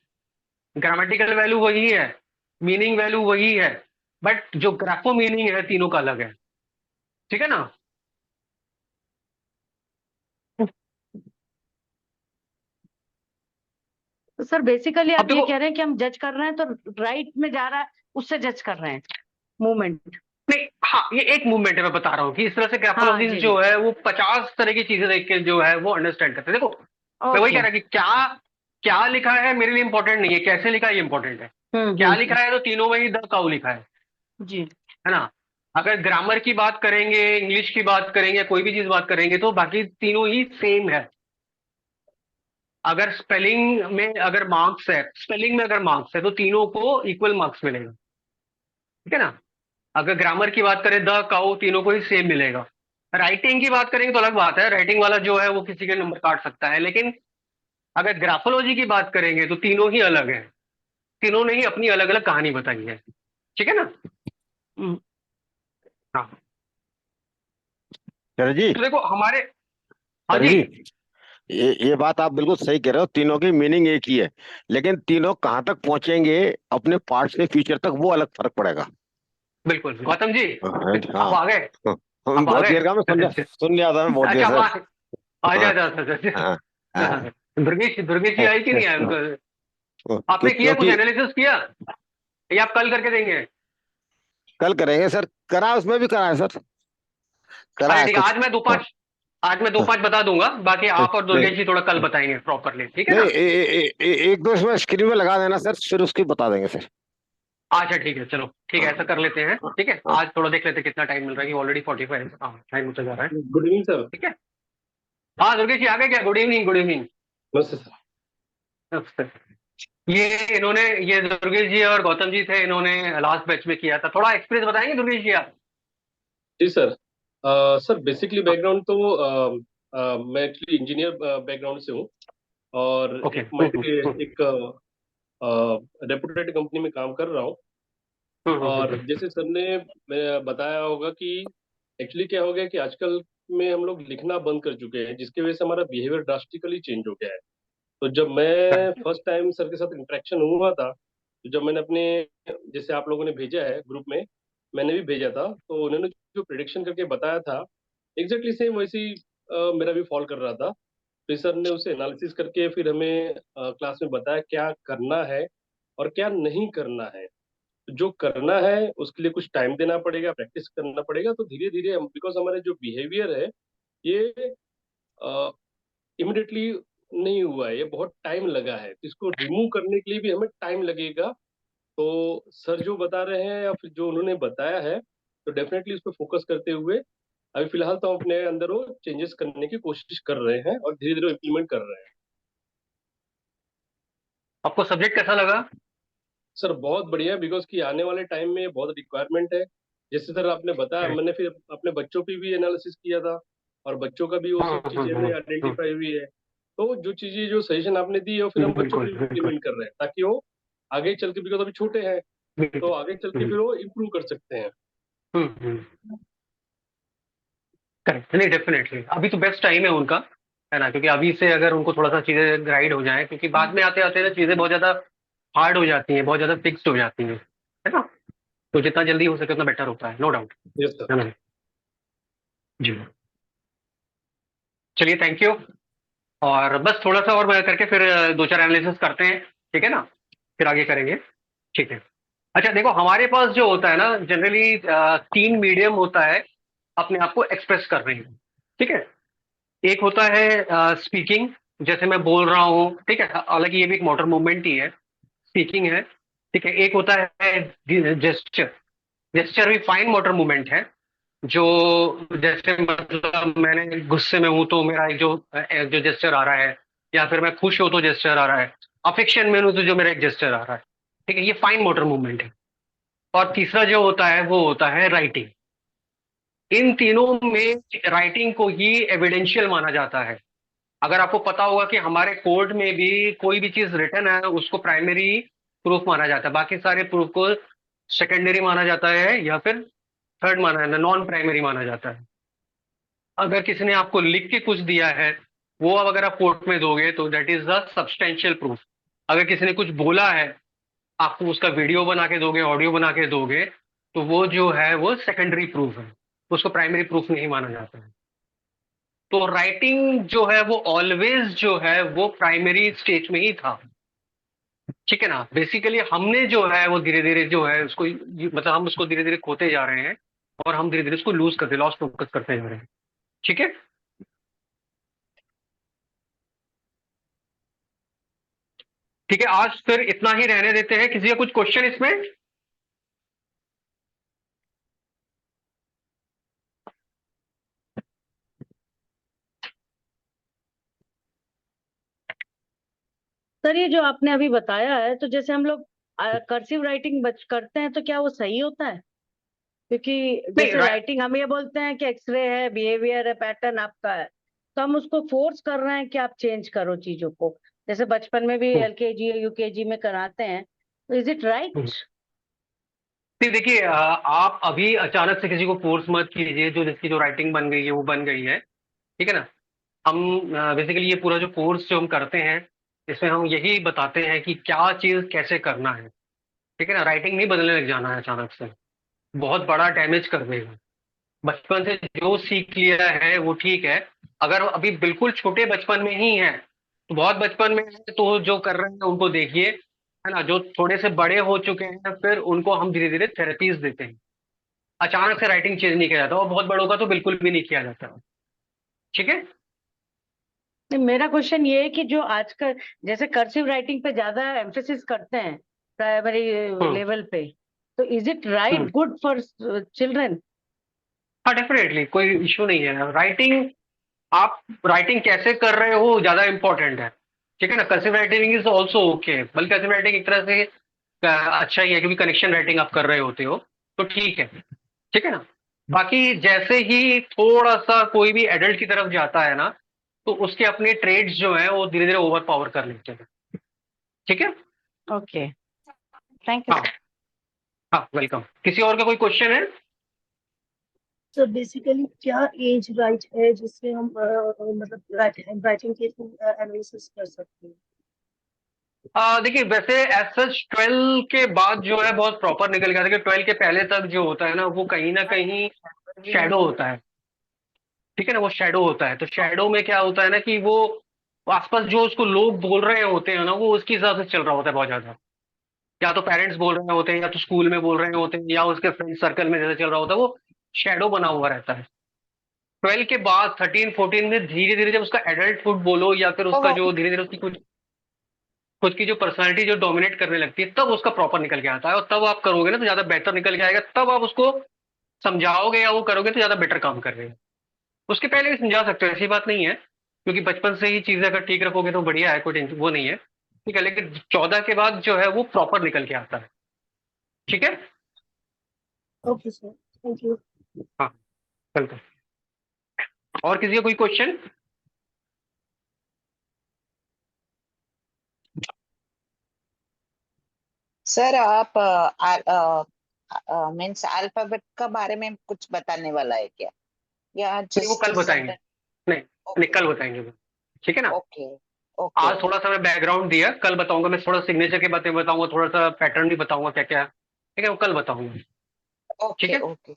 ग्रामेटिकल वैल्यू वही है, मीनिंग वैल्यू वही है, बट जो ग्राफो मीनिंग है तीनों का अलग है। ठीक है ना। तो सर बेसिकली अब आप ये देखो, कह रहे हैं कि हम जज कर रहे हैं तो राइट में जा रहा है उससे जज कर रहे हैं मूवमेंट। नहीं, हाँ, ये एक मूवमेंट है, मैं बता रहा हूँ कि इस तरह से हाँ ग्राफोलॉजिस्ट जी जी। जो है वो 50 तरह की चीजें देख के जो है वो अंडरस्टैंड करते हैं। देखो मैं वही ओके। कह रहा कि क्या क्या लिखा है मेरे लिए इंपॉर्टेंट नहीं है, कैसे लिखा है ये इंपॉर्टेंट है। क्या लिखा है, तो तीनों में ही द काऊ लिखा जी। है ना। अगर ग्रामर की बात करेंगे, इंग्लिश की बात करेंगे, कोई भी चीज बात करेंगे, तो बाकी तीनों ही सेम है। अगर स्पेलिंग में अगर मार्क्स है, स्पेलिंग में अगर मार्क्स है, तो तीनों को इक्वल मार्क्स मिलेगा। ठीक है ना। अगर ग्रामर की बात करें, द काउ, तीनों को ही सेम मिलेगा। राइटिंग की बात करेंगे तो अलग बात है, राइटिंग वाला जो है वो किसी के नंबर काट सकता है, लेकिन अगर ग्राफोलॉजी की बात करेंगे तो तीनों ही अलग है, तीनों ने ही अपनी अलग अलग कहानी बताई है। ठीक है ना। हाँ, सर जी, तो देखो हमारे, हाँ सर जी, जी, ये बात आप बिल्कुल सही कह रहे हो, तीनों की मीनिंग एक ही है, लेकिन तीनों कहाँ तक पहुंचेंगे अपने पार्ट से फ्यूचर तक, वो अलग फर्क पड़ेगा। बिल्कुल गौतम जी, हाँ आप हाँ। आ गए? हम आप आ बहुत गए? देर का, मैं सुन रहा था, मैं बहुत देर अच्छा, से। आ हाँ जा अच्छा। हाँ हाँ। दुर्गेश दुर्गेश जी आई कि नहीं आई उनको? आपने किया कुछ क्योंकि एनालिसिस किया या आप कल करके देंगे? कल करेंगे सर, करा उसमें भी करा है सर, करा अच्छा है ठीक है, कुछ। हाँ आज मैं दो हाँ। पांच बता दूंगा, बाकी आप और नहीं, दुर्गेश जी थोड़ा कल बताएंगे प्रॉपरली, ठीक है नहीं ना? एक दो इसमें स्क्रीन में लगा देना सर, फिर उसकी बता देंगे सर। अच्छा ठीक है, चलो ठीक है, हाँ ऐसा कर लेते हैं, हाँ ठीक है। हाँ। आज थोड़ा देख लेते हैं कितना टाइम मिल रहा है, ऑलरेडी 45 टाइम होता जा रहा है, गुड इवनिंग सर। ठीक है। हाँ दुर्गेश जी आ गए क्या? Good evening, good evening. नमस्ते सर। ये इन्होंने, ये दुर्गेश जी और गौतम जी थे, इन्होंने लास्ट बैच में किया था। थोड़ा एक्सपीरियंस बताएंगे दुर्गेश जी आप? जी सर। सर बेसिकली बैकग्राउंड तो मैं एक्चुअली इंजीनियर बैकग्राउंड से हूँ, और ओके। एक मल्टी एक रेपुटेड कंपनी में काम कर रहा हूँ। और जैसे सर ने बताया होगा कि एक्चुअली क्या हो गया कि आजकल में हम लोग लिखना बंद कर चुके हैं, जिसकी वजह से हमारा बिहेवियर ड्रास्टिकली चेंज हो गया है। तो जब मैं फर्स्ट टाइम सर के साथ इंटरेक्शन हुआ था, तो जब मैंने अपने, जैसे आप लोगों ने भेजा है ग्रुप में, मैंने भी भेजा था, तो उन्होंने जो प्रिडिक्शन करके बताया था एग्जैक्टली सेम वैसे ही मेरा भी फॉल कर रहा था। फिर सर ने उसे एनालिसिस करके फिर हमें क्लास में बताया क्या करना है और क्या नहीं करना है। जो करना है उसके लिए कुछ टाइम देना पड़ेगा, प्रैक्टिस करना पड़ेगा, तो धीरे धीरे हम, बिकॉज हमारे जो बिहेवियर है ये इमिडिएटली नहीं हुआ है, ये बहुत टाइम लगा है, तो इसको रिमूव करने के लिए भी हमें टाइम लगेगा। तो सर जो बता रहे हैं या फिर जो उन्होंने बताया है, तो डेफिनेटली इस पर फोकस करते हुए अभी फिलहाल तो हम अपने अंदर वो चेंजेस करने की कोशिश कर रहे हैं और धीरे धीरे इम्प्लीमेंट कर रहे हैं। आपको सब्जेक्ट कैसा लगा? सर बहुत बढ़िया, बिकॉज कि आने वाले टाइम में बहुत रिक्वायरमेंट है। जैसे सर आपने बताया, मैंने फिर अपने बच्चों पे भी एनालिसिस किया था, और बच्चों का भी वो सब चीजें हमें आइडेंटिफाई हुई है। तो जो चीजें, जो सजेशन आपने दी है, वो फिर हम बच्चों पे बिल्कुल भी बिल्कुल इम्प्लीमेंट कर रहे हैं, ताकि वो आगे चल के, बिकॉज अभी छोटे हैं, तो आगे चल के फिर वो इम्प्रूव कर सकते हैं। करेक्ट, नहीं डेफिनेटली अभी तो बेस्ट टाइम है उनका, है ना? क्योंकि अभी से अगर उनको थोड़ा सा चीजें ग्राइड हो जाए, क्योंकि बाद में आते आते ना चीजें बहुत ज्यादा हार्ड हो जाती हैं, बहुत ज्यादा फिक्स्ड हो जाती हैं, है ना? तो जितना जल्दी हो सके उतना बेटर होता है, नो डाउट, यस सर। है ना? जी, चलिए थैंक यू। और बस थोड़ा सा और करके फिर दो चार एनालिसिस करते हैं, ठीक है ना? फिर आगे करेंगे, ठीक है। अच्छा देखो, हमारे पास जो होता है ना जनरली, तीन मीडियम होता है अपने आप को एक्सप्रेस करने में, ठीक है। एक होता है स्पीकिंग, जैसे मैं बोल रहा हूँ, ठीक है, हालांकि ये भी एक मोटर मूवमेंट ही है, स्पीकिंग है, ठीक है। एक होता है जेस्चर, जेस्चर भी फाइन मोटर मूवमेंट है, जो जैसे मतलब मैंने गुस्से में हूं तो मेरा एक जो जेस्चर आ रहा है, या फिर मैं खुश हूं तो जेस्चर आ रहा है, अफेक्शन में हूं तो जो मेरा एक जेस्चर आ रहा है, ठीक है, ये फाइन मोटर मूवमेंट है। और तीसरा जो होता है वो होता है राइटिंग। इन तीनों में राइटिंग को ही एविडेंशियल माना जाता है। अगर आपको पता होगा कि हमारे कोर्ट में भी कोई भी चीज रिटन है उसको प्राइमरी प्रूफ माना जाता है, बाकी सारे प्रूफ को सेकेंडरी माना जाता है, या फिर थर्ड माना है, नॉन प्राइमरी माना जाता है। अगर किसी ने आपको लिख के कुछ दिया है, वो अब अगर आप कोर्ट में दोगे तो that is the substantial proof. अगर किसी ने कुछ बोला है, आपको उसका वीडियो बना के दोगे, ऑडियो बना के दोगे, तो वो जो है वो सेकेंडरी प्रूफ है, उसको प्राइमरी प्रूफ नहीं माना जाता है। तो राइटिंग जो है वो ऑलवेज जो है वो प्राइमरी स्टेज में ही था, ठीक है ना? बेसिकली हमने जो है वो धीरे धीरे जो है उसको मतलब हम उसको धीरे धीरे खोते जा रहे हैं, और हम धीरे धीरे उसको लूज करते, लॉस फोकस करते जा रहे हैं, ठीक है। ठीक है, आज फिर इतना ही रहने देते हैं। किसी का कुछ क्वेश्चन इसमें? सर ये जो आपने अभी बताया है, तो जैसे हम लोग कर्सिव राइटिंग करते हैं, तो क्या वो सही होता है? क्योंकि नहीं, जैसे राइटिंग हम ये बोलते हैं कि एक्सरे है, बिहेवियर है, पैटर्न आपका है, तो हम उसको फोर्स कर रहे हैं कि आप चेंज करो चीजों को, जैसे बचपन में भी एलकेजी या यूकेजी में कराते हैं, तो इज इट राइट? नहीं देखिए, आप अभी अचानक से किसी को फोर्स मत कीजिए, जो जिसकी जो राइटिंग बन गई है वो बन गई है, ठीक है ना? हम बेसिकली ये पूरा जो कोर्स जो हम करते हैं इसमें हम यही बताते हैं कि क्या चीज़ कैसे करना है। ठीक है ना, राइटिंग नहीं बदलने लग जाना है अचानक से, बहुत बड़ा डैमेज कर देगा। बचपन से जो सीख लिया है वो ठीक है। अगर अभी बिल्कुल छोटे बचपन में ही है तो बहुत बचपन में है तो जो कर रहे हैं उनको देखिए, है ना। जो थोड़े से बड़े हो चुके हैं फिर उनको हम धीरे धीरे थेरेपीज देते हैं। अचानक से राइटिंग चेंज नहीं किया जाता, और बहुत बड़ों का तो बिल्कुल भी नहीं किया जाता। ठीक है। नहीं, मेरा क्वेश्चन ये है कि जो आजकल जैसे कर्सिव राइटिंग पे ज्यादा एम्फेसिस करते हैं प्राइमरी हम्म लेवल पे, तो is it right hmm good for children? हाँ, डेफिनेटली कोई इशू नहीं है। राइटिंग, आप राइटिंग कैसे कर रहे हो ज्यादा इंपॉर्टेंट है। ठीक है ना, cursive writing is also okay, बल्कि कर्सिव राइटिंग एक तरह से अच्छा ही है क्योंकि कनेक्शन राइटिंग आप कर रहे होते हो, तो ठीक है। ठीक है ना। बाकी जैसे ही थोड़ा सा कोई भी एडल्ट की तरफ जाता है ना, तो उसके अपने ट्रेड्स जो हैं वो धीरे धीरे ओवर पावर कर लेते हैं। ठीक है। Okay, thank you. हाँ हाँ, वेलकम। किसी और का कोई क्वेश्चन है? तो बेसिकली क्या एज राइट है जिससे हम मतलब राइटिंग के एनालिसिस कर सकते हैं? देखिए वैसे एज सच 12 के बाद जो है बहुत प्रॉपर निकल गया था कि 12 के पहले तक जो होता है ना वो कहीं ना कहीं शैडो होता है। ठीक है ना, वो शैडो होता है। तो शैडो में क्या होता है ना कि वो आसपास जो उसको लोग बोल रहे होते हैं ना वो उसके हिसाब से चल रहा होता है बहुत ज्यादा। या तो पेरेंट्स बोल रहे होते हैं, या तो स्कूल में बोल रहे होते हैं, या उसके फ्रेंड सर्कल में जैसे चल रहा होता है, वो शैडो बना हुआ रहता है। 12 के बाद 13 14 में धीरे धीरे जब उसका एडल्टहुड बोलो या फिर उसका जो धीरे धीरे उसकी कुछ खुद की जो पर्सनालिटी जो डोमिनेट करने लगती है, तब उसका प्रॉपर निकल के आता है। और तब आप करोगे ना तो ज्यादा बेहतर निकल के आएगा। तब आप उसको समझाओगे या वो करोगे तो ज्यादा बेटर काम कर रहे हैं। उसके पहले भी समझा सकते हो, ऐसी बात नहीं है, क्योंकि बचपन से ही चीजें अगर ठीक रखोगे तो बढ़िया है, कोई टेंशन वो नहीं है। ठीक है, लेकिन 14 के बाद जो है वो प्रॉपर निकल के आता है। ठीक है। Okay sir, thank you. हाँ, वेलकम। और किसी का कोई क्वेश्चन? सर आप मीन्स अल्फाबेट का बारे में कुछ बताने वाला है क्या, या नहीं, वो जस्ट कल बताएंगे। सेंटेंस? नहीं नहीं, ओके कल बताएंगे वो। ठीक है ना। ओके ओके आज थोड़ा सा मैं बैकग्राउंड दिया, कल बताऊंगा। मैं थोड़ा सिग्नेचर के बातें बताऊंगा, थोड़ा सा पैटर्न भी बताऊंगा क्या क्या। ठीक है, वो कल बताऊंगा। ठीक ओके है। Okay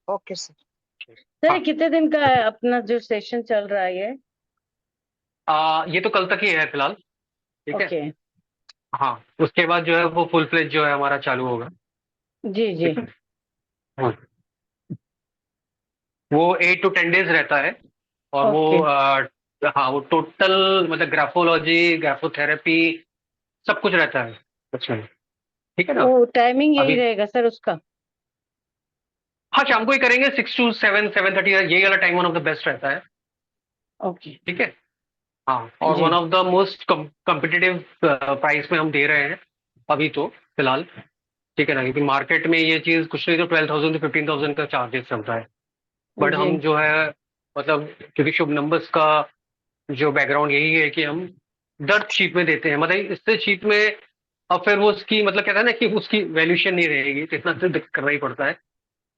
okay sir. सर ये हाँ, कितने दिन का है अपना जो सेशन चल रहा है ये? ये तो कल तक ही है फिलहाल। ठीक है। ओके। हाँ, उसके बाद जो है वो फुल फ्लेज जो है हमारा चालू होगा। जी जी। ठीक है। हाँ, वो 8 to 10 days रहता है। और वो ओके। हाँ, वो टोटल मतलब ग्राफोलॉजी, ग्राफोथेरेपी, सब कुछ रहता है उसमें। ठीक है ना। वो टाइमिंग यही अभी रहेगा सर उसका? हाँ, शाम को ही करेंगे, 6 to 7, 7:30, यही वाला time one of the best रहता है। ओके। ठीक है। हाँ, और जी। One of the most competitive price में हम दे रहे हैं अभी तो फिलहाल। ठीक है ना, क्योंकि मार्केट में ये चीज कुछ नहीं तो 12,000 to 15,000 का चार्जेस चलता है। बट जी। हम जो है मतलब क्योंकि शुभ नंबर्स का जो बैकग्राउंड यही है कि हम दर्द शीट में देते हैं, मतलब इससे शीट में अब फिर वो उसकी मतलब कहता है ना कि उसकी वैल्यूशन नहीं रहेगी, तो इतना तो करना ही पड़ता है।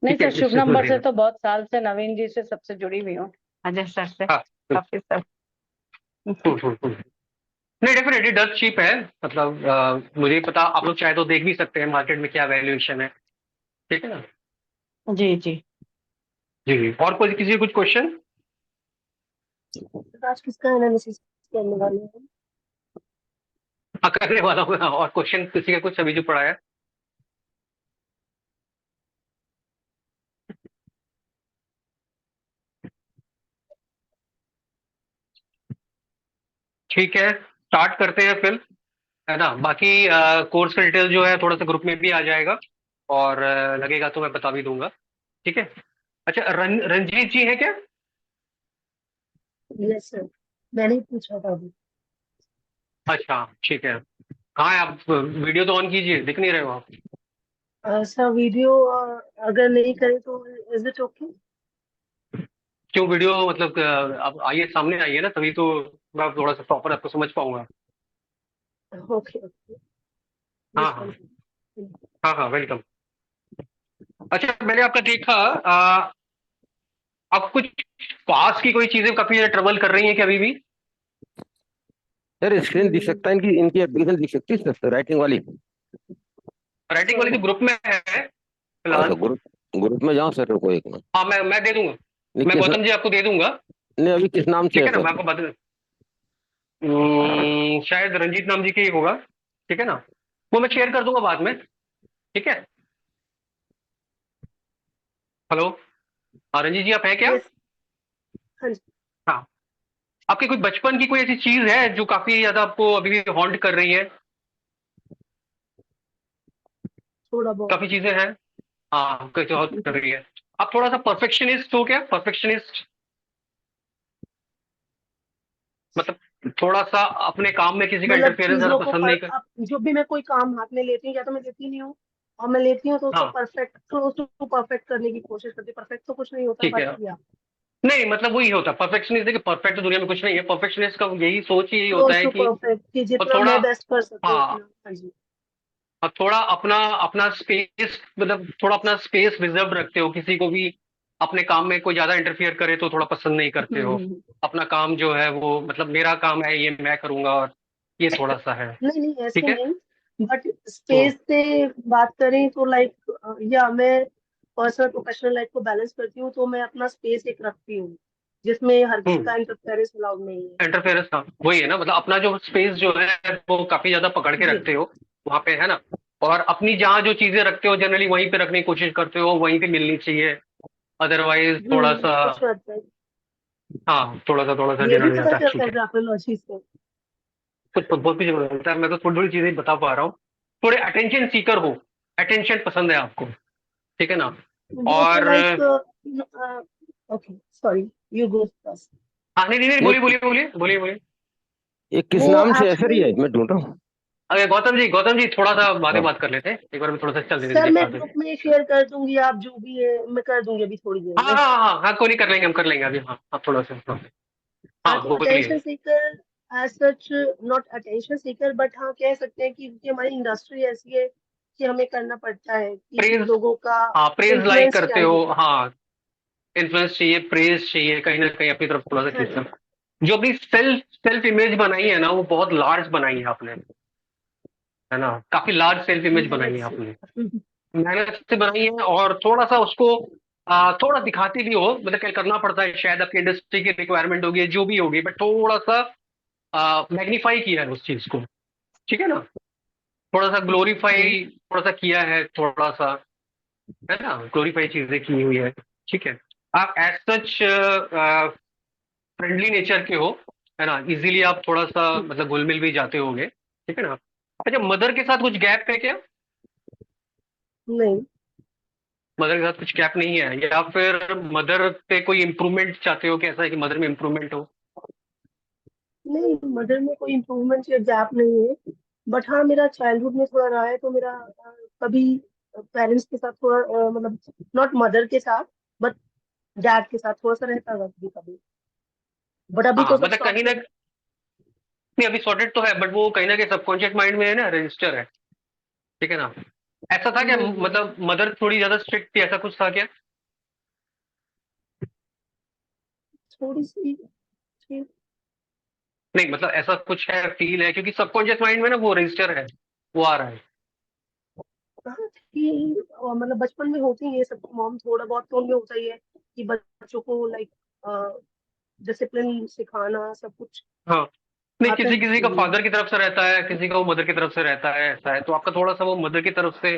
नहीं ठीक है, सर, शुभ इससे नंबर से देना। तो बहुत साल से नवीन जी से सबसे जुड़ी हुई हूँ, अजय सर से हाँ, काफी सब। हम्म। नहीं, डेफिनेटली डस्ट चीप है। मतलब मुझे पता, आप लोग चाहे तो देख भी सकते हैं मार्केट में क्या वैल्यूएशन है। ठीक है ना। जी जी। जी जी, और कोई किसी का कुछ क्वेश्चन? आज किसका एनालिसिस करने वाले हैं? हाँ, करने वाला हूँ। हाँ, और क्वेश्चन किसी का कुछ अभी जो पढ़ा है? ठीक है, स्टार्ट करते हैं फिर, है ना। बाकी कोर्स का डिटेल जो है थोड़ा सा ग्रुप में भी आ जाएगा, और लगेगा तो मैं बता भी दूंगा। ठीक है। अच्छा, रंजीत जी है क्या? यस सर, मैंने ही पूछा था अभी। अच्छा, ठीक है। कहाँ है आप? वीडियो तो ऑन कीजिए, दिख नहीं रहे हो आप। सर वीडियो अगर नहीं करे तो इज इट ओके? क्यों वीडियो मतलब आप आइए, सामने आइए ना, तभी तो मैं थोड़ा सा प्रॉपर आपको समझ पाऊंगा। ओके ओके, हाँ दिस हाँ। वन। हाँ हाँ, वेलकम। अच्छा, मैंने आपका देखा, अब कुछ पास की कोई चीजें काफी ज्यादा ट्रबल कर रही हैं क्या अभी भी? सर स्क्रीन दिख सकता है, इनकी इनकी एप्लीकेशन दिख सकती है सर, राइटिंग वाली। राइटिंग वाली तो ग्रुप में है अच्छा, फिलहाल। ग्रुप ग्रुप में जाओ सर को एक मिनट। हाँ, मैं दे दूंगा, नहीं मैं किस गौतम जी आपको दे दूंगा। नहीं अभी किस नाम से ठीक है है ना, सर? मैं आपको बता शायद रंजीत नाम जी के ही होगा। ठीक है ना, वो मैं शेयर कर दूंगा बाद में। ठीक है। हेलो, हाँ रंजीत जी आप हैं क्या? यस। हाँ जी। हाँ, आपके कोई बचपन की कोई ऐसी चीज है जो काफी ज्यादा आपको अभी भी हॉन्ट कर रही है? थोड़ा बहुत। काफी चीजें हैं। हाँ, कैसे हॉन्ट कर रही है? आप थोड़ा सा परफेक्शनिस्ट हो क्या? परफेक्शनिस्ट मतलब थोड़ा सा अपने काम में किसी का मतलब इंटरफेरेंस ज्यादा चीजों को पसंद नहीं कर। अब जो भी मैं कोई काम हाथ में लेती हूँ, या तो मैं लेती नहीं हूँ, और मैं लेती हूँ तो उसको हाँ परफेक्ट क्लोज टू परफेक्ट करने की कोशिश करती हूँ। परफेक्ट तो कुछ नहीं होता, ठीक बट है। या नहीं मतलब वही होता है परफेक्शनिस्ट। देखिए परफेक्ट तो दुनिया में कुछ नहीं है, परफेक्शनिस्ट का यही सोच ही यही होता क्लोज है टू कि परफेक्ट, कि और जितना थोड़ा, मैं बेस्ट कर सकूँ हाँ, उतना। हाँ जी। और थोड़ा अपना अपना स्पेस, मतलब थोड़ा अपना स्पेस रिजर्व रखते हो। किसी को भी अपने काम में कोई ज्यादा इंटरफियर करे तो थोड़ा पसंद नहीं करते हो। हम्म। अपना काम जो है वो मतलब मेरा काम है, ये मैं करूंगा, और ये थोड़ा सा है। नहीं नहीं, ऐसे ठीक है। नहीं, बट हम्म स्पेस से बात करें तो लाइक या मैं पर्सनल प्रोफेशनल लाइफ को बैलेंस करती हूँ, तो मैं अपना स्पेस एक रखती हूँ जिसमें हर किसी हम्म का इंटरफेरेंस अलाउड नहीं है। इंटरफेरेंस, हाँ वही है ना, मतलब अपना जो स्पेस जो है वो काफी ज्यादा पकड़ के जी। रखते हो वहां पे, है ना। और अपनी जहाँ जो चीजें रखते हो जनरली वहीं पे रखने की कोशिश करते हो, वहीं पे मिलनी चाहिए। अदरवाइज थोड़ा सा, कुछ हद तक हाँ थोड़ा सा ये भी डिनर हो पता जाता है। चलता ठीक है है, ग्राफोलॉजी से। कुछ बहुत कुछ बोलता है, मैं तो थोड़ी थोड़ी चीजें बता पा रहा हूँ। थोड़े अटेंशन सीकर हो, अटेंशन पसंद है आपको। ठीक है ना। वो तो और like okay, sorry, you go first. हाँ नहीं नहीं नहीं, नहीं बोलिए बोलिए बोलिए बोलिए बोलिए। ये किस वो नाम से है सर, एक्चुअली ये मैं ढूंढ रहा हूँ। अरे गौतम जी थोड़ा सा आगे हाँ बात कर लेते हैं एक बार में, थोड़ा सा चल सर, मैं दीजिए। ग्रुप में शेयर कर दूंगी, आप जो भी है मैं कर दूंगी अभी थोड़ी देर हाँ में। हाँ हाँ हाँ, कोई नहीं, कर लेंगे, हम कर लेंगे अभी। हाँ आप थोड़ा सा, हाँ हाँ, हाँ, तो बोलिए। Attention seeker as such, not attention seeker, but हाँ कह सकते हैं कि हमारी इंडस्ट्री ऐसी है कि हमें करना पड़ता है कि प्रेज, लोगों का हाँ प्रेज लाइक इन्फ्लुएंस करते हो, चाहिए। हाँ इन्फ्लुएंस चाहिए, प्रेज चाहिए, कहीं ना कहीं अपनी तरफ थोड़ा सा हाँ खींचना। जी। जो अपनी सेल्फ सेल्फ इमेज बनाई है ना, वो बहुत लार्ज बनाई है आपने, है ना। काफी लार्ज सेल्फ इमेज बनाई मेहनत है से। आपने, मेहनत से बनाई है। और थोड़ा सा उसको थोड़ा दिखाती भी हो, मतलब क्या करना पड़ता है, शायद आपकी इंडस्ट्री की रिक्वायरमेंट होगी जो भी होगी, बट थोड़ा सा मैग्नीफाई किया है उस चीज को। ठीक है ना, थोड़ा सा Okay. ग्लोरीफाई थोड़ा सा किया है, थोड़ा सा, है ना, ग्लोरीफाई चीजें की हुई है। ठीक है। आप एज सच फ्रेंडली नेचर के हो, है ना, इजीली आप थोड़ा सा मतलब घुल मिल भी जाते होगे। ठीक है ना। अच्छा, मदर के साथ कुछ गैप है क्या? नहीं मदर के साथ कुछ गैप नहीं है, या फिर मदर पे कोई इम्प्रूवमेंट चाहते हो कि ऐसा है कि मदर में इम्प्रूवमेंट हो? नहीं, मदर में कोई इम्प्रूवमेंट या गैप नहीं है, बट हाँ मेरा चाइल्डहुड में थोड़ा रहा है, तो मेरा कभी पेरेंट्स के साथ थोड़ा मतलब नॉट मदर के साथ, बट डैड के साथ थोड़ा सा रहता था कभी कभी, बट अभी तो हाँ सब मतलब कहीं ना, सॉर्टेड है। नहीं अभी सॉर्टेड तो है, बट वो कहीं ना कहीं सबकॉन्शियस माइंड में है ना, रजिस्टर है। ठीक है ना। ऐसा था क्या, नहीं, मतलब मदर थोड़ी ज्यादा स्ट्रिक्ट थी, ऐसा कुछ था क्या? थोड़ी सी थी। नहीं मतलब ऐसा कुछ है, फील है, क्योंकि सबकॉन्शियस माइंड में ना वो रजिस्टर है, वो आ रहा है। हाँ थी, और मतलब बचपन में होती है ये सब, मॉम थोड़ा बहुत तो उनमें होता ही है कि बच्चों को लाइक डिसिप्लिन सिखाना सब कुछ हाँ नहीं, आता किसी ही किसी है का ये। फादर की तरफ से रहता है, किसी का वो मदर की तरफ से रहता है, ऐसा है। तो आपका थोड़ा सा वो मदर की तरफ से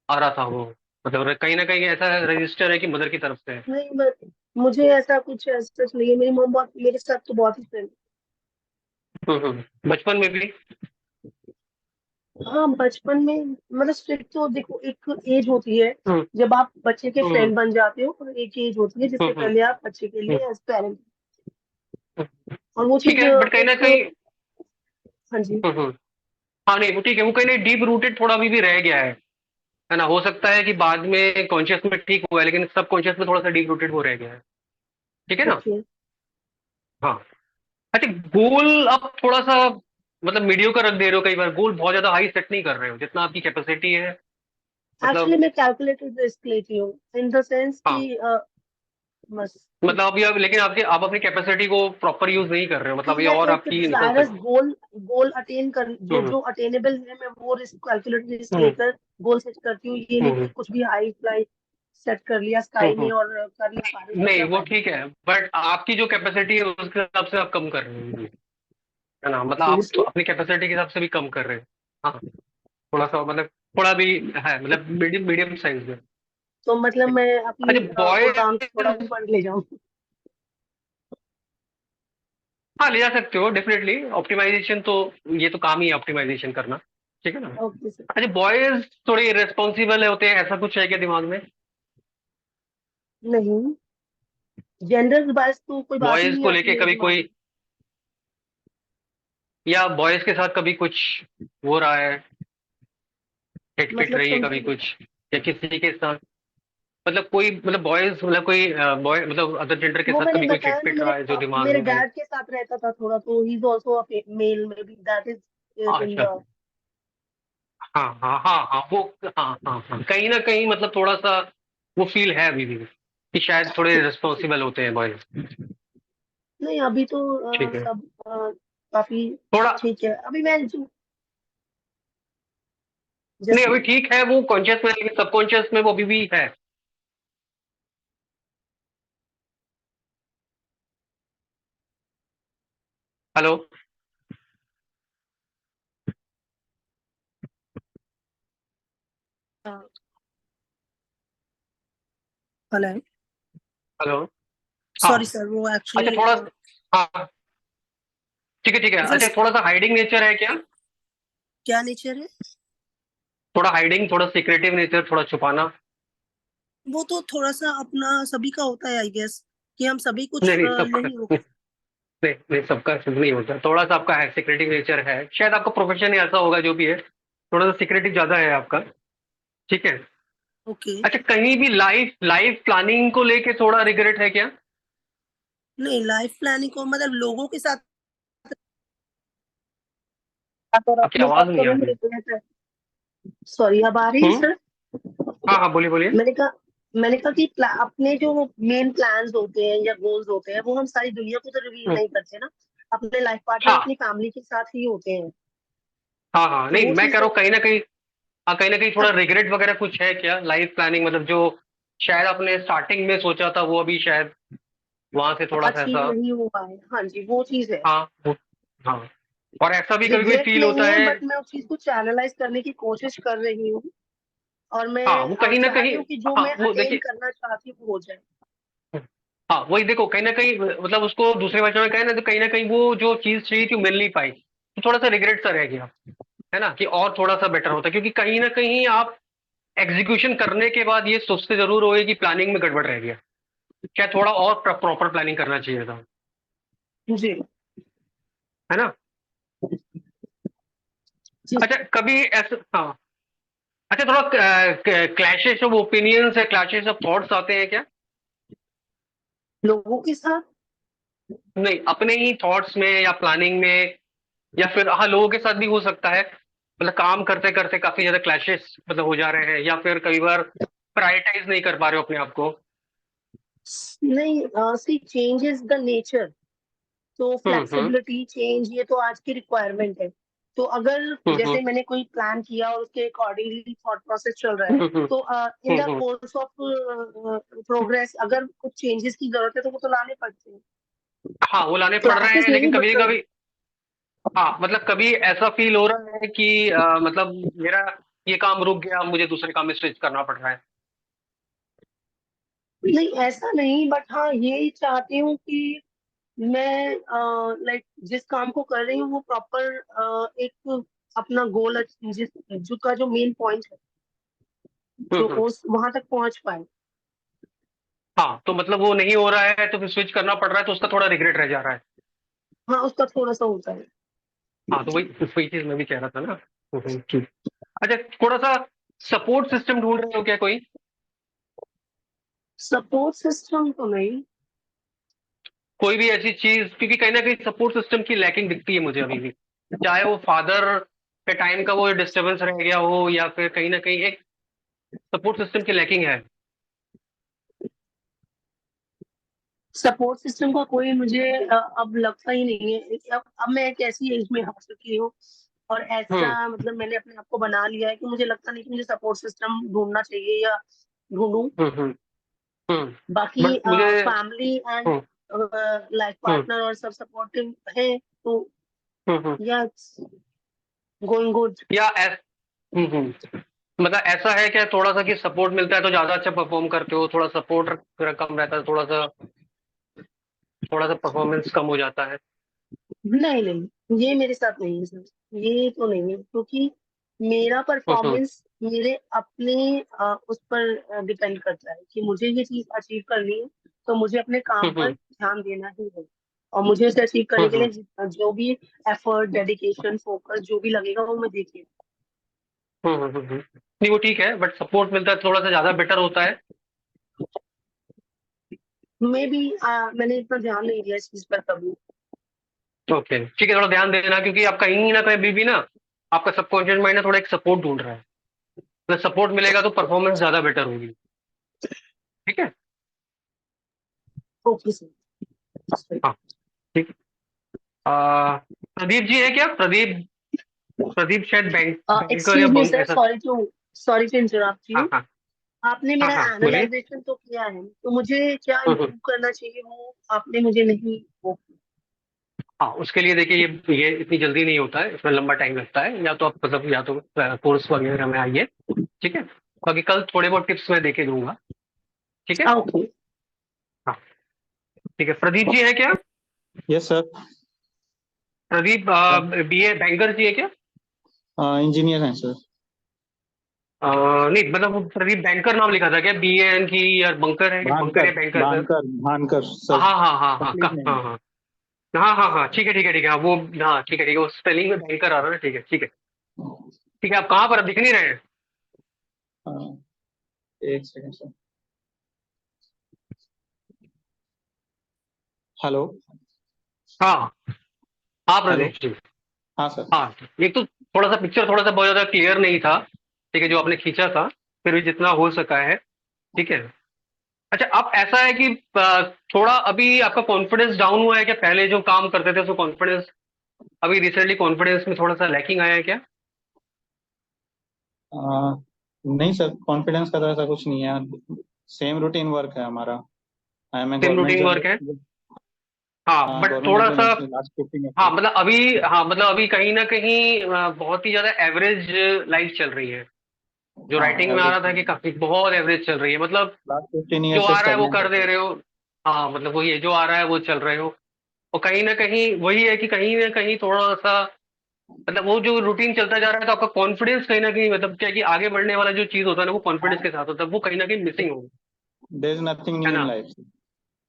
आ रहा था वो, मतलब कहीं ना कहीं ऐसा रजिस्टर है कि मदर की तरफ से है। नहीं, मुझे ऐसा कुछ सच नहीं है, मेरी मॉम बहुत मेरे साथ तो बहुत ही फ्रेंड। बचपन में भी। हाँ बचपन में मतलब स्ट्रिक्ट तो देखो, एक एज होती है हम्म जब आप बच्चे के हम्म फ्रेंड बन जाते हो, और एक एज होती है जिससे हम्म पहले आप बच्चे के हम्म लिए एज पेरेंट, हम्म। और वो ठीक चीज है, बट कहीं ना एक। कहीं, हाँ जी। हम्म। हाँ नहीं वो ठीक है, वो कहीं ना डीप रूटेड थोड़ा अभी भी रह गया है ना। हो सकता है कि बाद में कॉन्शियस में ठीक हुआ है, लेकिन सब कॉन्शियस में थोड़ा सा डीप रूटेड वो रह गया है। ठीक है ना। ओके। हाँ। अच्छा, गोल आप थोड़ा सा मतलब मीडियोकर रख दे रहे हो, कई बार गोल बहुत ज्यादा हाई सेट नहीं कर रहे हो जितना आपकी कैपेसिटी है, एक्चुअली मतलब। मैं कैलकुलेटेड रिस्क लेती हूँ इन द सेंस हाँ कि बस मतलब अभी आप लेकिन आप अपनी कैपेसिटी को प्रॉपर यूज नहीं कर रहे हो, मतलब ये मैं और एक आपकी निकल डिजायरस सकती गोल अटेन कर, जो हम्म जो अटेनेबल है मैं वो रिस्क कैलकुलेट रिस्क हम्म लेकर गोल सेट करती हूँ। ये नहीं हम्म कि कुछ भी हाई फ्लाई सेट कर लिया हम्म स्काई में हम्म। और कर लिया, बारिश हो नहीं गया वो फायदा। ठीक है, बट आपकी जो कैपेसिटी है उसके हिसाब से आप कम कर रहे हो, है ना, मतलब आप तो सीरियसली अपनी कैपेसिटी के हिसाब से भी कम कर रहे हैं। हाँ, थोड़ा सा मतलब थोड़ा भी है, मतलब मीडियम मीडियम साइज में। तो मतलब मैं अपनी अच्छा गोदाम थोड़ा बॉयज, ऊपर ले जाऊँ। हाँ ले जा सकते हो डेफिनेटली, ऑप्टिमाइजेशन तो ये तो काम ही है ऑप्टिमाइजेशन करना, ठीक है ना। Okay sir. अच्छा बॉयज थोड़े इरेस्पॉन्सिबल होते हैं, ऐसा कुछ है क्या दिमाग में? नहीं, जेंडर बायस तो कोई बात ही बॉयज नहीं को आती लेके मेरे कभी दिमाग में। कोई, या बॉयज के साथ कभी कुछ हो रहा है, हिट पिट मतलब रही है कभी समझे कुछ, या किसी के साथ, मतलब कोई, मतलब बॉयज, मतलब कोई बॉय, मतलब अदर जेंडर के वो साथ मैंने कभी कुछ बताया हिट ना, पिट रहा है जो दिमाग मेरे में है? डैड के साथ रहता था थोड़ा, तो he is also a male, maybe that is in अच्छा, द। हाँ हाँ हाँ हाँ वो, हाँ हाँ हाँ कहीं ना कहीं मतलब थोड़ा सा वो फील है अभी भी कि शायद थोड़े रिस्पॉन्सिबल होते हैं बॉयज। नहीं अभी तो ठीक है, सब काफी थोड़ा, ठीक है। अभी मैं जो नहीं जैसे अभी ठीक है वो कॉन्शियस में, लेकिन सबकॉन्शियस में वो अभी भी है। हेलो। Hello, hello. सॉरी हाँ, सर वो अच्छा एक्चुअली थोड़ा, हाँ ठीक है ठीक है, सर अच्छा थोड़ा सा हाइडिंग नेचर है क्या? क्या नेचर है? थोड़ा हाइडिंग, थोड़ा सीक्रेटिव नेचर, थोड़ा छुपाना? वो तो थोड़ा सा अपना सभी का होता है आई गेस, कि हम सभी कुछ नहीं नहीं सबका नहीं हो। नहीं नहीं सबका ऐसे नहीं होता, थोड़ा सा आपका है सीक्रेटिव नेचर है, शायद आपका प्रोफेशन ही ऐसा होगा जो भी है, थोड़ा सा सीक्रेटिव ज्यादा है आपका, ठीक है। ओके। अच्छा कहीं भी लाइफ लाइफ प्लानिंग को लेके थोड़ा रिग्रेट है क्या? नहीं, लाइफ प्लानिंग को मतलब लोगों के साथ और आपकी अपने साथ आवाज नहीं तो आ नहीं रही। रहता है। सॉरी, अब आ रही है सर? हाँ हाँ बोलिए बोलिए। मैंने कहा कि अपने जो मेन प्लान्स होते हैं या गोल्स होते हैं वो हम सारी दुनिया को तो रिवील हम्म, नहीं करते ना, अपने लाइफ पार्टनर हाँ अपनी फैमिली के साथ ही होते हैं। हाँ हाँ, तो नहीं वो मैं कह चीज रहा हूँ कहीं ना कहीं, हाँ कहीं ना कहीं थोड़ा रिग्रेट वगैरह कुछ है क्या लाइफ प्लानिंग, मतलब जो शायद आपने स्टार्टिंग में सोचा था वो अभी शायद वहां से थोड़ा सा अचीव ऐसा, नहीं हो पाए, हाँ जी वो चीज है। हाँ हाँ, और ऐसा भी कभी कभी रिग्रेट फील नहीं होता है, है। बट मैं उस चीज को चैनलाइज करने की कोशिश कर रही हूँ। और मैं हाँ वो कहीं ना चाहती कहीं, हूँ कि जो हाँ मैं वो अटेन देखिए, करना चाहती हूँ वो हो जाए। हाँ वही देखो कहीं ना कहीं, मतलब उसको दूसरे भाषा में कहें ना तो कहीं ना कहीं वो जो चीज चाहिए थी वो मिल नहीं पाई, तो थोड़ा सा रिग्रेट सा रह गया, है ना, कि और थोड़ा सा बेटर होता, क्योंकि कहीं ना कहीं आप एग्जीक्यूशन करने के बाद ये सोचते जरूर होगे कि प्लानिंग में गड़बड़ रह गया, क्या थोड़ा और प्रॉपर प्लानिंग करना चाहिए था, जी है ना। जी। अच्छा कभी ऐसा, हाँ, अच्छा थोड़ा क्लैशेस ऑफ ओपिनियंस है, क्लैशेस ऑफ थॉट्स आते हैं क्या? लोगों के साथ नहीं अपने ही थॉट्स में या प्लानिंग में, या फिर हाँ लोगों के साथ भी हो सकता है, मतलब काम करते करते काफी ज्यादा क्लैशेस मतलब हो जा रहे हैं, या फिर कई बार प्रायोरिटाइज नहीं कर पा रहे हो अपने आप को। नहीं, सी चेंज इज द नेचर। तो हम्म फ्लेक्सिबिलिटी चेंज ये तो आज की रिक्वायरमेंट है। तो अगर हम्म जैसे मैंने कोई प्लान किया और उसके अकॉर्डिंगली थॉट प्रोसेस चल रहा है, हम्म हम्म तो in the hmm. Course of progress अगर कुछ चेंजेस की जरूरत है तो वो तो लाने पड़ते हैं। हाँ वो लाने पड़ रहे क्लैशेस हैं, लेकिन नहीं कभी बट कभी, हाँ मतलब कभी ऐसा फील हो रहा है कि मतलब मेरा ये काम रुक गया, मुझे दूसरे काम में स्विच करना पड़ रहा है। नहीं ऐसा नहीं, बट हाँ ये चाहती हूँ कि मैं लाइक जिस काम को कर रही हूँ वो प्रॉपर एक अपना गोल, जिस जो का जो मेन पॉइंट है जो हम्म। उस वहां तक पहुंच पाए। हाँ तो मतलब वो नहीं हो रहा है तो फिर स्विच करना पड़ रहा है, तो उसका थोड़ा रिग्रेट रह जा रहा है। हाँ उसका थोड़ा सा होता है। हाँ तो वही वही चीज मैं भी कह रहा था ना। ठीक। अच्छा थोड़ा सा सपोर्ट सिस्टम ढूंढ रहे हो क्या कोई? सपोर्ट सिस्टम तो नहीं। कोई भी ऐसी चीज, क्योंकि कहीं ना कहीं सपोर्ट सिस्टम की लैकिंग दिखती है मुझे अभी भी, चाहे वो फादर के टाइम का वो डिस्टरबेंस रह गया हो, या फिर कहीं ना कहीं एक सपोर्ट सिस्टम की लैकिंग है। सपोर्ट सिस्टम का कोई मुझे अब लगता ही नहीं है। अब मैं एक ऐसी एज में आ चुकी हूँ और ऐसा मतलब मैंने अपने आप को बना लिया है कि मुझे लगता नहीं कि मुझे सपोर्ट सिस्टम ढूंढना चाहिए या ढूंढूं। हम्म हम्म बाकी बट मुझे family and hmm life hmm partner और सब सपोर्टिव है तो हम्म या गोइंग गुड। या मतलब ऐसा है क्या थोड़ा सा कि सपोर्ट मिलता है तो ज्यादा अच्छा परफॉर्म करते हो, थोड़ा सपोर्ट कम रहता है थोड़ा सा परफॉर्मेंस कम हो जाता है? नहीं नहीं, ये मेरे साथ नहीं है सर। ये तो नहीं है क्योंकि मेरा हम्म परफॉर्मेंस मेरे अपने उस पर डिपेंड करता है कि मुझे ये चीज अचीव करनी है तो मुझे अपने काम पर हम्म ध्यान देना ही है। और मुझे उसे अचीव करने के हम्म लिए जो भी एफर्ट डेडिकेशन फोकस जो भी लगेगा वो मैं देखिए। नहीं वो ठीक है, बट सपोर्ट मिलता है थोड़ा सा ज्यादा बेटर होता है। मे भी मैंने इतना ध्यान नहीं दिया इस चीज पर कभी। ओके ठीक है, थोड़ा ध्यान देना क्योंकि आप कहीं ना कहीं भी ना आपका सबकॉन्शियस माइंड ना थोड़ा एक सपोर्ट ढूंढ रहा है। मतलब सपोर्ट मिलेगा तो परफॉर्मेंस ज्यादा बेटर होगी। ठीक है। Okay sir. हाँ ठीक है। प्रदीप जी है क्या? प्रदीप प्रदीप शायद बैंकर या एक्सक्यूज मी बंक सर, ऐसा। सॉरी टू इंटरप्ट हाँ यू। हाँ आपने हाँ मेरा हाँ बोलिए। एनालाइजेशन तो किया है तो मुझे क्या हम्म, हम्म, इम्प्रूव करना चाहिए वो आपने मुझे नहीं वो। हाँ उसके लिए देखिए ये इतनी जल्दी नहीं होता है, इसमें लंबा टाइम लगता है। या तो आप मतलब या तो कोर्स वगैरह में आइए। ठीक है। बाकी कल थोड़े बहुत टिप्स मैं देके दूंगा। ठीक है। ओके। हाँ ठीक है। प्रदीप जी है क्या? Yes sir. Pradeep BA banker ji है क्या? इंजीनियर हैं सर। नहीं मतलब वो प्रदीप बैंकर नाम लिखा था क्या? BAN की या बंकर है? बंकर भानकर या बैंकर सर? भानकर भानकर हाँ सर। हाँ हाँ हाँ कंप्लीट नेम। हाँ हाँ हाँ हाँ हाँ ठीक है ठीक है ठीक है। हाँ वो हाँ ठीक है वो स्पेलिंग में बैंकर आ रहा है। ठीक है ठीक है ठीक है। आप कहाँ पर दिख नहीं रहे हैं? एक सेकंड सर। हेलो। हाँ हाँ हेलो। प्रदीप जी। हाँ सर। हाँ एक तो थोड़ा सा पिक्चर थोड़ा सा बहुत ज्यादा क्लियर नहीं था। ठीक है जो आपने खींचा था, फिर भी जितना हो सका है। ठीक है। अच्छा अब ऐसा है कि थोड़ा अभी आपका कॉन्फिडेंस डाउन हुआ है क्या? पहले जो काम करते थे उसको कॉन्फिडेंस, अभी रिसेंटली कॉन्फिडेंस में थोड़ा सा लैकिंग आया है क्या? नहीं सर, कॉन्फिडेंस का तो ऐसा कुछ नहीं है। सेम रूटीन वर्क है हमारा। I am a same government routine work है। जॉब। हाँ हाँ, बट गवर्नमेंट थोड़ा सा एम्प्लॉय लास्ट 15 ईयर हाँ से। मतलब अभी हाँ मतलब अभी कहीं ना कहीं बहुत ही ज्यादा एवरेज लाइफ चल रही है। जो हाँ, राइटिंग में आ एवरेज रहा था कि काफी बहुत एवरेज चल रही है। मतलब लास्ट 15 ईयर जो से आ रहा है वो स्टेगनेंट कर है दे सर। रहे हो। हाँ मतलब वही है, जो आ रहा है वो चल रहे हो। और कहीं ना कहीं वही है कि कहीं ना कहीं थोड़ा सा मतलब वो जो रूटीन चलता जा रहा है तो आपका कॉन्फिडेंस कहीं ना कहीं मतलब क्या है कि आगे बढ़ने वाला जो चीज होता है ना वो कॉन्फिडेंस के साथ होता है, वो कहीं ना कहीं मिसिंग हो। देयर इज नथिंग है न्यू इन ना? Life.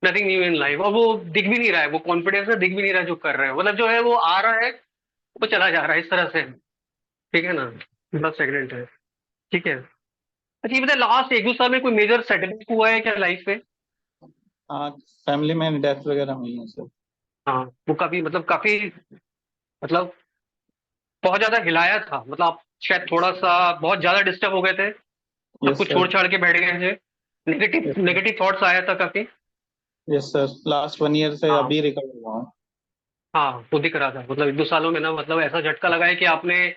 Nothing new in life. और वो दिख भी नहीं रहा है, वो कॉन्फिडेंस है दिख भी नहीं रहा है जो कर रहे हो। मतलब जो है वो आ रहा है वो चला जा रहा है इस तरह से। ठीक है ना? बस सेगमेंट है। ठीक है। अच्छा ये बताए लास्ट 1-2 साल में कोई मेजर सेटबैक हुआ है क्या लाइफ में? हाँ, फैमिली में डेथ वगैरह हुई है सर। हाँ वो काफी मतलब बहुत ज्यादा हिलाया था। मतलब आप शायद थोड़ा सा बहुत ज्यादा डिस्टर्ब हो गए थे, सब यस कुछ सर। छोड़ छाड़ के बैठ गए थे। Yes negative sir. Negative thoughts आया था काफी। यस सर, लास्ट 1 ईयर से हाँ अभी रिकवर हुआ हूँ। हाँ वो दिख रहा था। मतलब 1-2 सालों में ना मतलब ऐसा झटका लगा है कि आपने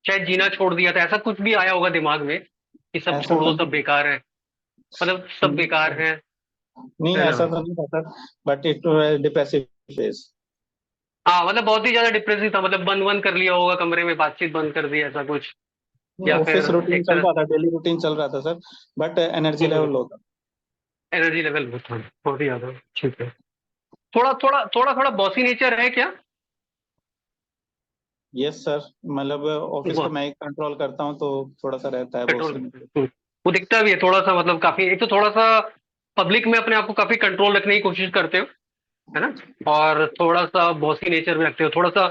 शायद जीना छोड़ दिया था। ऐसा कुछ भी आया होगा दिमाग में कि सब ऐसा तो छोड़ो सब नहीं। बेकार है। मतलब सब बेकार है। नहीं, है ना? ऐसा तो नहीं था sir. But it depressive phase. हाँ मतलब बहुत ही ज्यादा डिप्रेसिव था। मतलब बंद बंद कर लिया होगा कमरे में, बातचीत बंद कर दी ऐसा कुछ। या ऑफिस फिर रूटीन एक चल तरह रहा था, डेली रूटीन चल रहा था sir. But energy level low था। एनर्जी लेवल बहुत ही ज्यादा। ठीक है। थोड़ा बॉसी नेचर है क्या? यस सर, मतलब ऑफिस को मैं ही कंट्रोल करता हूँ तो थोड़ा सा रहता है कंट्रोल बॉस में। करते हैं। वो दिखता भी है थोड़ा सा। मतलब काफी एक तो थोड़ा सा पब्लिक में अपने आप को काफी कंट्रोल रखने की कोशिश करते हो, है ना? और थोड़ा सा बॉसी नेचर भी रखते हो, थोड़ा सा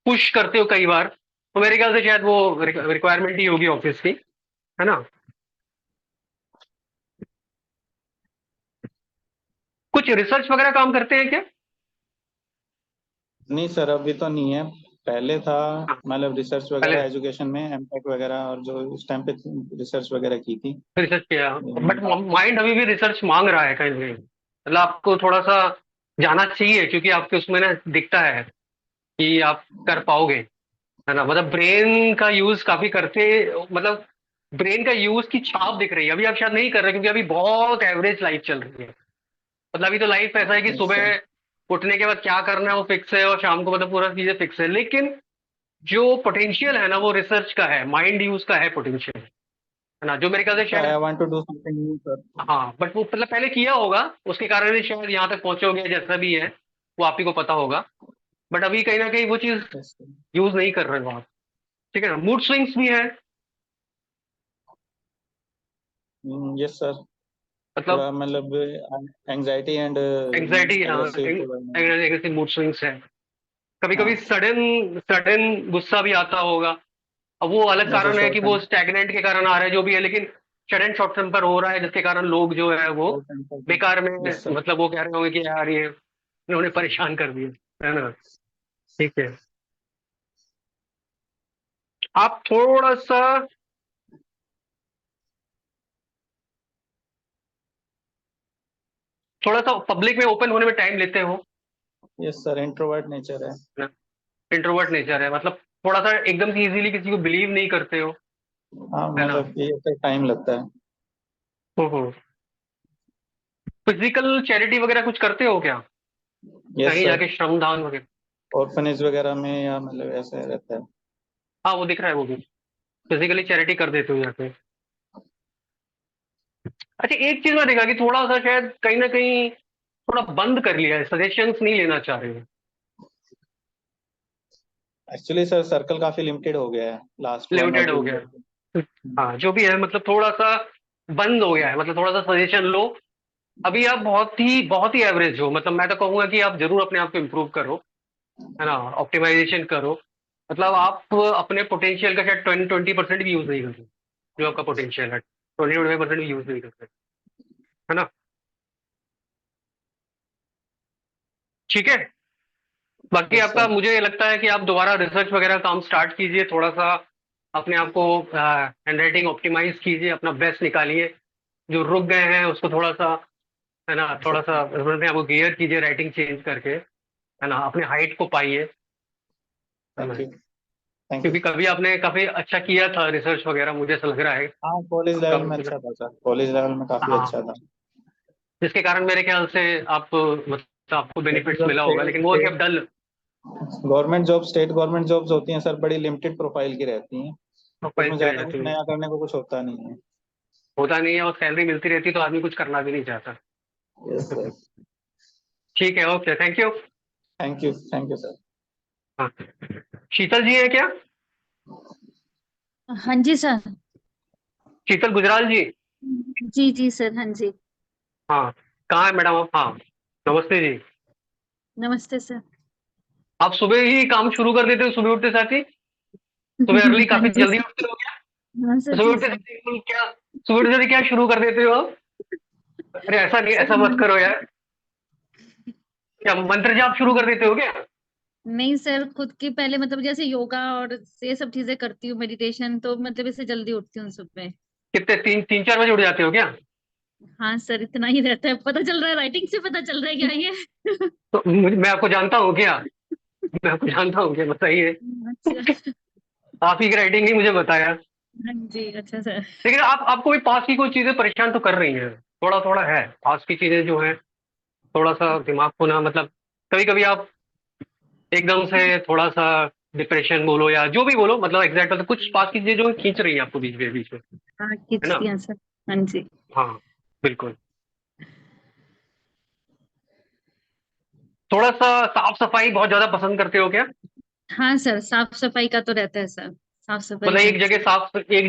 पुश करते हो कई बार। तो मेरे ख्याल से शायद वो रिक्वायरमेंट ही होगी ऑफिस की, है ना? कुछ रिसर्च वगैरह काम करते हैं क्या? नहीं सर, अभी तो नहीं है। पहले था। हाँ, मतलब रिसर्च पहले वगैरह एजुकेशन में एमटेक वगैरह, और जो उस टाइम पे रिसर्च वगैरह की थी। रिसर्च किया, बट माइंड अभी भी रिसर्च मांग रहा है कहीं ना कहीं। मतलब आपको थोड़ा सा जाना चाहिए, क्योंकि आपके उसमें ना दिखता है कि आप कर पाओगे, है ना। मतलब ब्रेन का यूज काफी करते, मतलब ब्रेन का यूज की छाप दिख रही है। अभी आप शायद नहीं कर रहे, क्योंकि अभी बहुत एवरेज लाइफ चल रही है। मतलब अभी तो लाइफ ऐसा है कि यस सर। सुबह उठने के बाद क्या करना है वो फिक्स है, और शाम को मतलब पूरा चीजें फिक्स है। लेकिन जो पोटेंशियल है ना, वो रिसर्च का है, माइंड यूज का है पोटेंशियल, है ना, जो मेरे ख्याल से आई शायद। Want to do something new sir. हाँ, बट वो मतलब पहले किया होगा, उसके कारण ही शायद यहाँ तक पहुंचे होंगे, जैसा भी है वो आप ही को पता होगा। बट अभी कहीं ना कहीं वो चीज यस सर। यूज नहीं कर रहे हो आप, ठीक है ना। मूड स्विंग्स भी है, यस सर। मतलब थोड़ा मतलब एंजाइटी एंड एंग्जाइटी, हाँ, एग्रेसिव थोड़ा मूड स्विंग्स है। कभी कभी हाँ। सडन सडन गुस्सा भी आता होगा। अब वो अलग जैसे कारण है कि शॉर्ट वो टाइम, स्टैग्नेंट के कारण आ रहा है, जो भी है, लेकिन सडन शॉर्ट टेम्पर हो रहा है, जिसके कारण लोग जो है वो शॉर्ट टाइम। बेकार में, यस सर। मतलब वो कह रहे होंगे कि यार ये इन्होंने परेशान कर दिया, है ना। ठीक है, आप थोड़ा सा पब्लिक में ओपन होने में टाइम लेते हो, यस सर, इंट्रोवर्ट नेचर है। ना। इंट्रोवर्ट नेचर है, मतलब थोड़ा सा एकदम से इजीली किसी को बिलीव नहीं करते हो, हाँ है ना। मतलब ये तो टाइम लगता है। हो फिजिकल चैरिटी वगैरह कुछ करते हो क्या, यस कहीं सर, जाके श्रमदान वगैरह। ऑर्फनेज वगैरह में या मतलब ऐसे रहता है। हाँ, वो दिख रहा है, वो भी फिजिकली चैरिटी कर देते हो यहाँ पे। अच्छा, एक चीज मैं देखा कि थोड़ा सा शायद कहीं ना कहीं थोड़ा बंद कर लिया है, सजेशंस नहीं लेना चाह रहे हो। एक्चुअली सर सर्कल काफी लिमिटेड हो गया है लास्ट 1 और लिमिटेड 2 हो गया ईयर से। है, हाँ, जो भी है, मतलब थोड़ा सा बंद हो गया है, मतलब थोड़ा सा सजेशन लो। अभी आप बहुत ही एवरेज हो, मतलब मैं तो कहूंगा कि आप जरूर अपने आप को इम्प्रूव करो, है ना, ऑप्टिमाइजेशन करो। मतलब आप अपने पोटेंशियल का शायद 20% भी यूज नहीं करते, जो आपका पोटेंशियल है 20-25% भी यूज नहीं करते, है ना। ठीक है, बाकी यस आपका सर। मुझे लगता है कि आप दोबारा रिसर्च वगैरह काम स्टार्ट कीजिए, थोड़ा सा अपने आप को हैंड राइटिंग ऑप्टिमाइज कीजिए, अपना बेस्ट निकालिए। जो रुक गए हैं उसको थोड़ा सा, है ना, थोड़ा सा अपने आप को गियर कीजिए राइटिंग चेंज करके, है ना, अपने हाइट को पाइए, है ना। Thank you. Thank you. क्योंकि कभी आपने काफी अच्छा किया था रिसर्च वगैरह, मुझे ऐसा लग रहा है हाँ कॉलेज लेवल में आपका। अच्छा था सर, कॉलेज लेवल में काफी हाँ, अच्छा था। जिसके कारण मेरे ख्याल से आप मतलब आपको लेकिन बेनिफिट्स जब मिला होगा, स्टेट लेकिन वो कि अब dull government job, state government jobs होती हैं सर, बड़ी लिमिटेड प्रोफाइल की रहती हैं। प्रोफाइल उसमें की रह ज्यादा कुछ जाती है, नया करने को कुछ होता नहीं है। होता नहीं है, और सैलरी मिलती रहती है तो आदमी कुछ करना भी नहीं चाहता। Yes sir. ठीक है, okay, thank you. Thank you sir. हाँ, शीतल जी है क्या, हाँ जी सर। शीतल गुजराल जी। जी जी सर, हाँ जी। हाँ, कहाँ है मैडम आप, हाँ, नमस्ते जी। नमस्ते सर। आप सुबह ही काम शुरू कर देते हो, सुबह उठते साथ ही, सुबह अर्ली हाँ काफी जी जल्दी सर। उठते हो क्या, हाँ सर, सुबह जी उठते सर। साथ ही क्या, सुबह उठते साथ ही क्या शुरू कर देते हो आप? अरे ऐसा नहीं, सर ऐसा मत करो यार, क्या मंत्र जाप शुरू कर देते हो क्या? नहीं सर, खुद की पहले मतलब जैसे योगा और ये सब चीजें करती हूँ, मेडिटेशन, तो मतलब इससे जल्दी उठती हूँ सुबह। कितने, 3-4 बजे उठ जाते हो क्या? हाँ सर, इतना ही रहता है, पता चल रहा है, राइटिंग से पता चल रहा है क्या ये। तो मैं आपको जानता हूँ क्या, मैं आपको जानता हूँ क्या, बताइए। अच्छा। आप ही की राइटिंग नहीं मुझे बताया। हाँ जी, अच्छा सर। लेकिन आपको भी पास की कोई चीजें परेशान तो कर रही हैं, थोड़ा थोड़ा है पास की चीजें जो है, थोड़ा सा दिमाग को ना, मतलब कभी कभी आप एकदम से थोड़ा सा डिप्रेशन बोलो या जो भी बोलो, मतलब एग्जैक्ट मतलब कुछ पास की चीजें जो खींच रही हैं आपको बीच में, हाँ, है ना। खींचती हैं सर। हाँ जी। हाँ, बिल्कुल। थोड़ा सा साफ सफाई बहुत ज्यादा पसंद करते हो क्या, हाँ सर, साफ सफाई का तो रहता है सर, साफ सफाई मतलब का। एक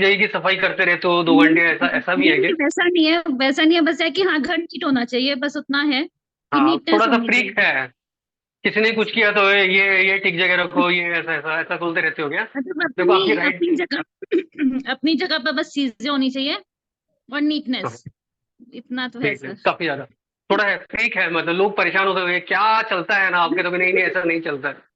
जगह की सफाई करते रहते हो 2 घंटे, ऐसा ऐसा भी नहीं है क्या? नहीं, वैसा नहीं है, वैसा नहीं है, बस है कि हाँ घर नीट होना चाहिए, बस उतना है कि हाँ, थोड़ा नीटनेस सा होनी फ्रीक चाहिए। है, किसी ने कुछ किया तो ये ठीक जगह रखो, ये ऐसा ऐसा ऐसा बोलते रहते हो क्या? मतलब देखो अपनी आपकी राइट। अपनी जगह अपनी जगह पर बस चीजें होनी चाहिए और नीटनेस, इतना तो है ठीक है, सर। काफी ज्यादा थोड़ा है, ठीक है, मतलब लोग परेशान होते हुए क्या चलता है ना आपके, तो नहीं नहीं ऐसा नहीं चलता है।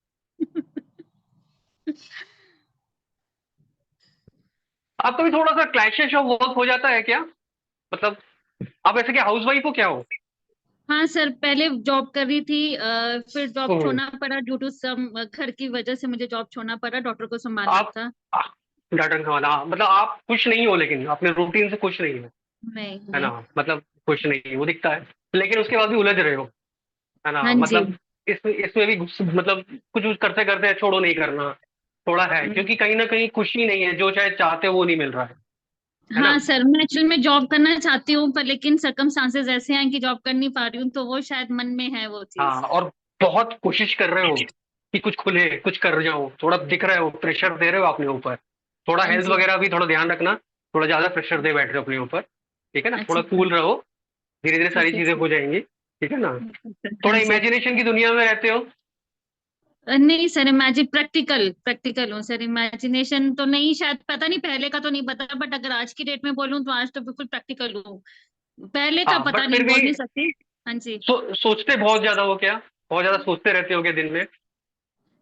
आपका भी थोड़ा सा क्लैशेस ऑफ वर्क हो जाता है क्या, मतलब आप ऐसे क्या हाउस वाइफ हो क्या हो? हाँ सर, पहले जॉब कर रही थी, फिर जॉब हम्म, छोड़ना पड़ा ड्यू टू सम घर की वजह से, मुझे जॉब छोड़ना पड़ा, डॉक्टर को संभालना आप था। डाटा खाना, मतलब आप खुश नहीं हो, लेकिन अपने रूटीन से खुश नहीं हो, नहीं है नहीं। ना, मतलब खुश नहीं, वो दिखता है, लेकिन उसके बाद भी उलझ रहे हो, है ना, हाँ जी। मतलब इसमें भी मतलब कुछ कुछ करते करते छोड़ो नहीं करना, थोड़ा है, हम्म, क्योंकि कहीं ना कहीं खुशी नहीं है, जो चाहे चाहते हो वो नहीं मिल रहा है ना। हाँ सर, मैं एक्चुअल में जॉब करना चाहती हूँ, पर लेकिन सर्कमस्टांसेस ऐसे हैं कि जॉब कर नहीं पा रही हूँ, तो वो शायद मन में है वो हाँ, चीज। और बहुत कोशिश कर रहे हो कि कुछ खुले, कुछ कर जाओ, थोड़ा दिख रहे हो, प्रेशर दे रहे हो अपने ऊपर, थोड़ा हाँ हेल्थ जी। वगैरह भी थोड़ा ध्यान रखना, थोड़ा ज्यादा प्रेशर दे बैठ रहे हो अपने ऊपर, ठीक है ना, अच्छा थोड़ा सर। कूल रहो, धीरे धीरे सारी ठीक है चीजें सर। हो जाएंगी, ठीक है ना। अच्छा सर, हाँ थोड़ा जी। इमेजिनेशन की दुनिया में रहते हो। नहीं सर, इमेजिन प्रैक्टिकल प्रैक्टिकल हूँ सर, इमेजिनेशन तो नहीं, शायद पता नहीं, पहले का तो नहीं पता, बट अगर आज की डेट में बोलूँ तो आज तो बिल्कुल प्रैक्टिकल हूँ। पहले का हाँ, पता बट नहीं, फिर भी बोल नहीं सकती। हाँ जी। सोचते बहुत ज्यादा हो क्या, बहुत ज्यादा सोचते रहते हो क्या दिन में।